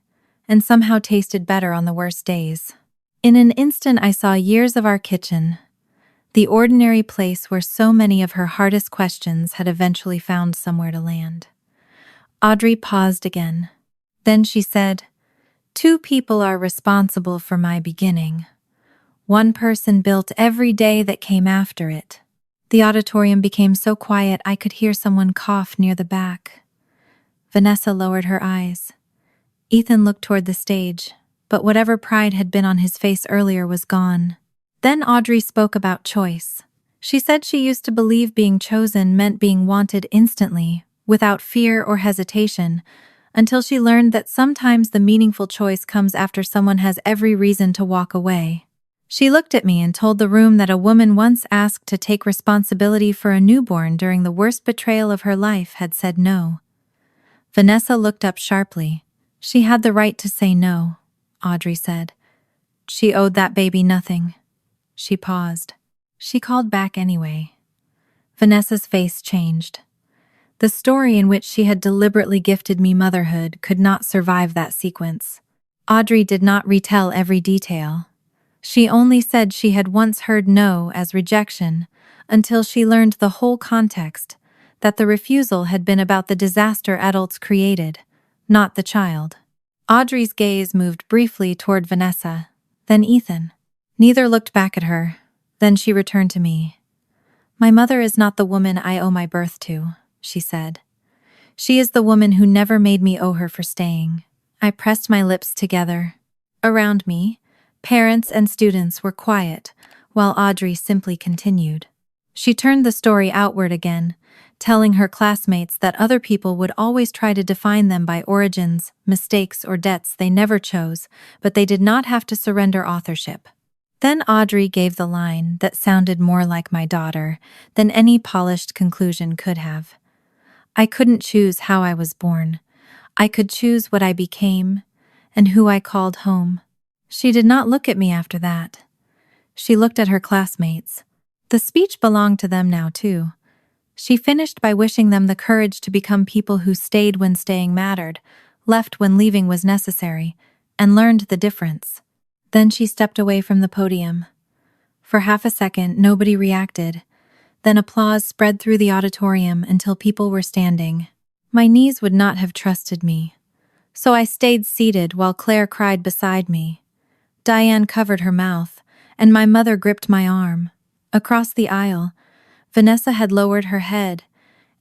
and somehow tasted better on the worst days. In an instant I saw years of our kitchen, the ordinary place where so many of her hardest questions had eventually found somewhere to land. Audrey paused again. Then she said, "Two people are responsible for my beginning. One person built every day that came after it." The auditorium became so quiet I could hear someone cough near the back. Vanessa lowered her eyes. Ethan looked toward the stage, but whatever pride had been on his face earlier was gone. Then Audrey spoke about choice. She said she used to believe being chosen meant being wanted instantly, without fear or hesitation, until she learned that sometimes the meaningful choice comes after someone has every reason to walk away. She looked at me and told the room that a woman once asked to take responsibility for a newborn during the worst betrayal of her life had said no. Vanessa looked up sharply. "She had the right to say no," Audrey said. "She owed that baby nothing." She paused. "She called back anyway." Vanessa's face changed. The story in which she had deliberately gifted me motherhood could not survive that sequence. Audrey did not retell every detail. She only said she had once heard no as rejection until she learned the whole context, that the refusal had been about the disaster adults created, not the child. Audrey's gaze moved briefly toward Vanessa, then Ethan. Neither looked back at her. Then she returned to me. "My mother is not the woman I owe my birth to," she said. "She is the woman who never made me owe her for staying." I pressed my lips together. Around me, parents and students were quiet, while Audrey simply continued. She turned the story outward again, telling her classmates that other people would always try to define them by origins, mistakes, or debts they never chose, but they did not have to surrender authorship. Then Audrey gave the line that sounded more like my daughter than any polished conclusion could have. "I couldn't choose how I was born. I could choose what I became and who I called home." She did not look at me after that. She looked at her classmates. The speech belonged to them now, too. She finished by wishing them the courage to become people who stayed when staying mattered, left when leaving was necessary, and learned the difference. Then she stepped away from the podium. For half a second, nobody reacted. Then applause spread through the auditorium until people were standing. My knees would not have trusted me, so I stayed seated while Claire cried beside me. Diane covered her mouth, and my mother gripped my arm. Across the aisle, Vanessa had lowered her head,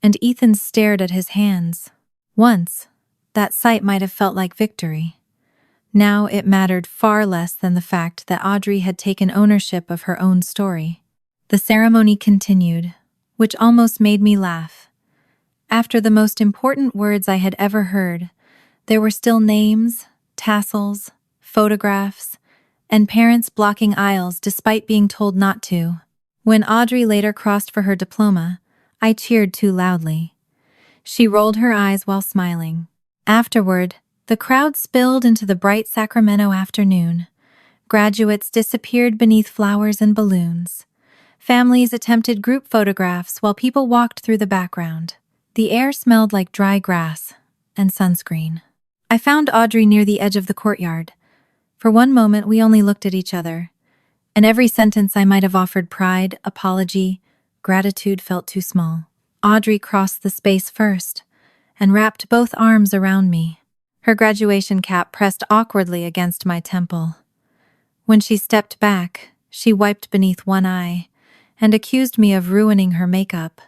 and Ethan stared at his hands. Once, that sight might have felt like victory. Now it mattered far less than the fact that Audrey had taken ownership of her own story. The ceremony continued, which almost made me laugh. After the most important words I had ever heard, there were still names, tassels, photographs, and parents blocking aisles despite being told not to. When Audrey later crossed for her diploma, I cheered too loudly. She rolled her eyes while smiling. Afterward, the crowd spilled into the bright Sacramento afternoon. Graduates disappeared beneath flowers and balloons. Families attempted group photographs while people walked through the background. The air smelled like dry grass and sunscreen. I found Audrey near the edge of the courtyard. For one moment, we only looked at each other, and every sentence I might have offered pride, apology, gratitude felt too small. Audrey crossed the space first and wrapped both arms around me. Her graduation cap pressed awkwardly against my temple. When she stepped back, she wiped beneath one eye and accused me of ruining her makeup.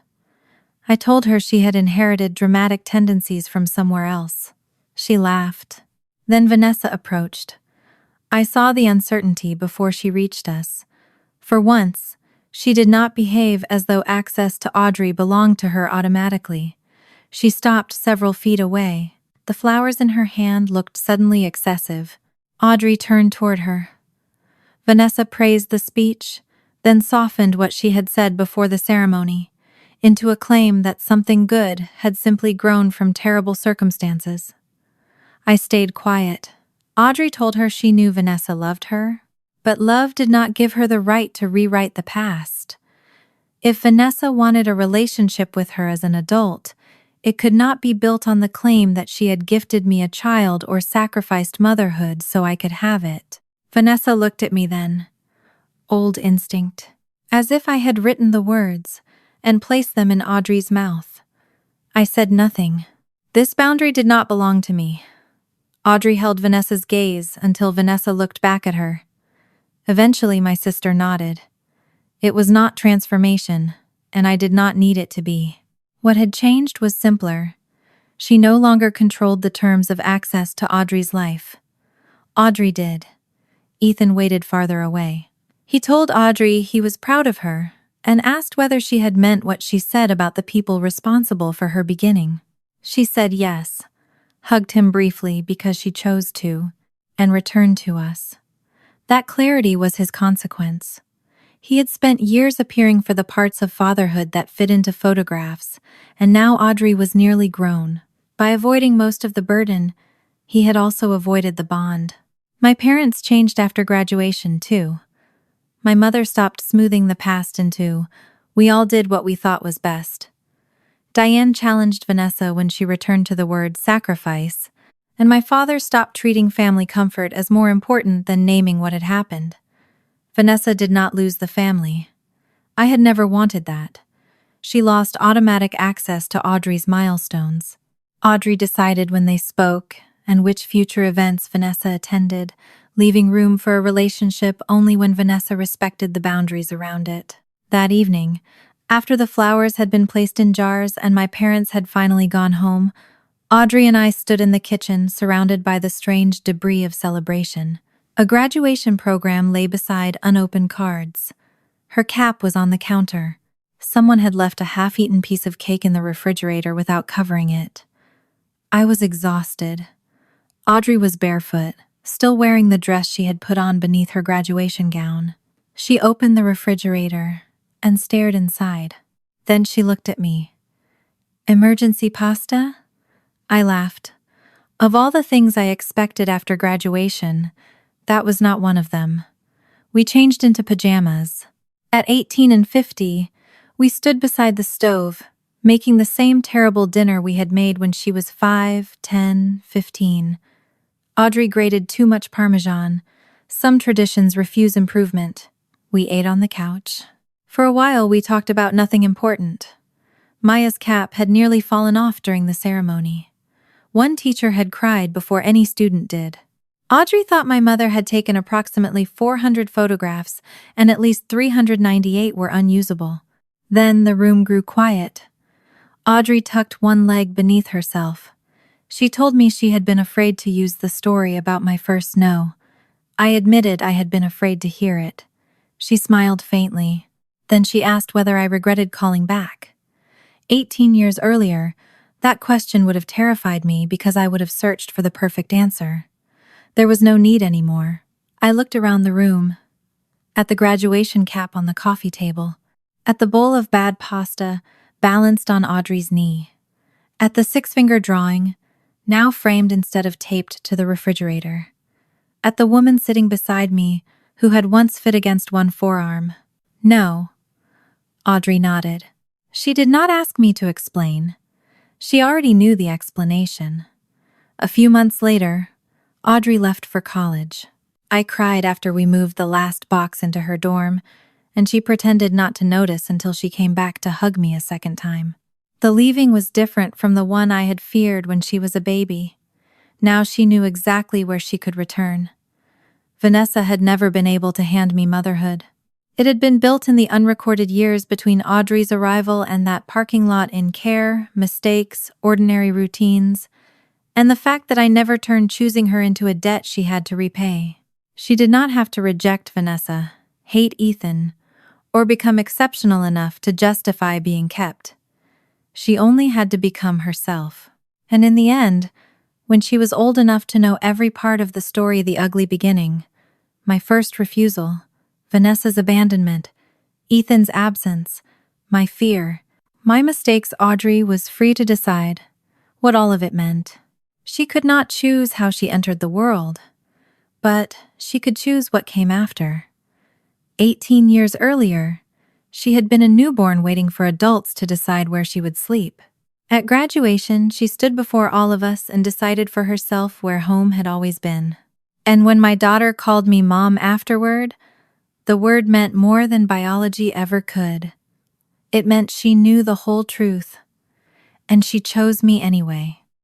I told her she had inherited dramatic tendencies from somewhere else. She laughed. Then Vanessa approached. I saw the uncertainty before she reached us. For once, she did not behave as though access to Audrey belonged to her automatically. She stopped several feet away. The flowers in her hand looked suddenly excessive. Audrey turned toward her. Vanessa praised the speech, then softened what she had said before the ceremony into a claim that something good had simply grown from terrible circumstances. I stayed quiet. Audrey told her she knew Vanessa loved her, but love did not give her the right to rewrite the past. If Vanessa wanted a relationship with her as an adult, it could not be built on the claim that she had gifted me a child or sacrificed motherhood so I could have it. Vanessa looked at me then, old instinct, as if I had written the words and placed them in Audrey's mouth. I said nothing. This boundary did not belong to me. Audrey held Vanessa's gaze until Vanessa looked back at her. Eventually, my sister nodded. It was not transformation, and I did not need it to be. What had changed was simpler. She no longer controlled the terms of access to Audrey's life. Audrey did. Ethan waited farther away. He told Audrey he was proud of her and asked whether she had meant what she said about the people responsible for her beginning. She said yes, hugged him briefly because she chose to, and returned to us. That clarity was his consequence. He had spent years appearing for the parts of fatherhood that fit into photographs, and now Audrey was nearly grown. By avoiding most of the burden, he had also avoided the bond. My parents changed after graduation, too. My mother stopped smoothing the past into, we all did what we thought was best. Diane challenged Vanessa when she returned to the word sacrifice, and my father stopped treating family comfort as more important than naming what had happened. Vanessa did not lose the family. I had never wanted that. She lost automatic access to Audrey's milestones. Audrey decided when they spoke and which future events Vanessa attended, leaving room for a relationship only when Vanessa respected the boundaries around it. That evening, after the flowers had been placed in jars and my parents had finally gone home, Audrey and I stood in the kitchen surrounded by the strange debris of celebration. A graduation program lay beside unopened cards. Her cap was on the counter. Someone had left a half-eaten piece of cake in the refrigerator without covering it. I was exhausted. Audrey was barefoot, still wearing the dress she had put on beneath her graduation gown. She opened the refrigerator and stared inside. Then she looked at me. "Emergency pasta?" I laughed. Of all the things I expected after graduation, that was not one of them. We changed into pajamas. At 18 and 50, we stood beside the stove, making the same terrible dinner we had made when she was 5, 10, 15. Audrey grated too much Parmesan. Some traditions refuse improvement. We ate on the couch. For a while, we talked about nothing important. Maya's cap had nearly fallen off during the ceremony. One teacher had cried before any student did. Audrey thought my mother had taken approximately 400 photographs, and at least 398 were unusable. Then the room grew quiet. Audrey tucked one leg beneath herself. She told me she had been afraid to use the story about my first no. I admitted I had been afraid to hear it. She smiled faintly. Then she asked whether I regretted calling back. 18 years earlier, that question would have terrified me because I would have searched for the perfect answer. There was no need anymore. I looked around the room, at the graduation cap on the coffee table, at the bowl of bad pasta balanced on Audrey's knee, at the six-finger drawing, now framed instead of taped to the refrigerator, at the woman sitting beside me who had once fit against one forearm. No, Audrey nodded. She did not ask me to explain. She already knew the explanation. A few months later, Audrey left for college. I cried after we moved the last box into her dorm, and she pretended not to notice until she came back to hug me a second time. The leaving was different from the one I had feared when she was a baby. Now she knew exactly where she could return. Vanessa had never been able to hand me motherhood. It had been built in the unrecorded years between Audrey's arrival and that parking lot in care, mistakes, ordinary routines, and the fact that I never turned choosing her into a debt she had to repay. She did not have to reject Vanessa, hate Ethan, or become exceptional enough to justify being kept. She only had to become herself. And in the end, when she was old enough to know every part of the story, the ugly beginning, my first refusal, Vanessa's abandonment, Ethan's absence, my fear, my mistakes, Audrey was free to decide what all of it meant. She could not choose how she entered the world, but she could choose what came after. 18 years earlier, she had been a newborn waiting for adults to decide where she would sleep. At graduation, she stood before all of us and decided for herself where home had always been. And when my daughter called me mom afterward, the word meant more than biology ever could. It meant she knew the whole truth, and she chose me anyway.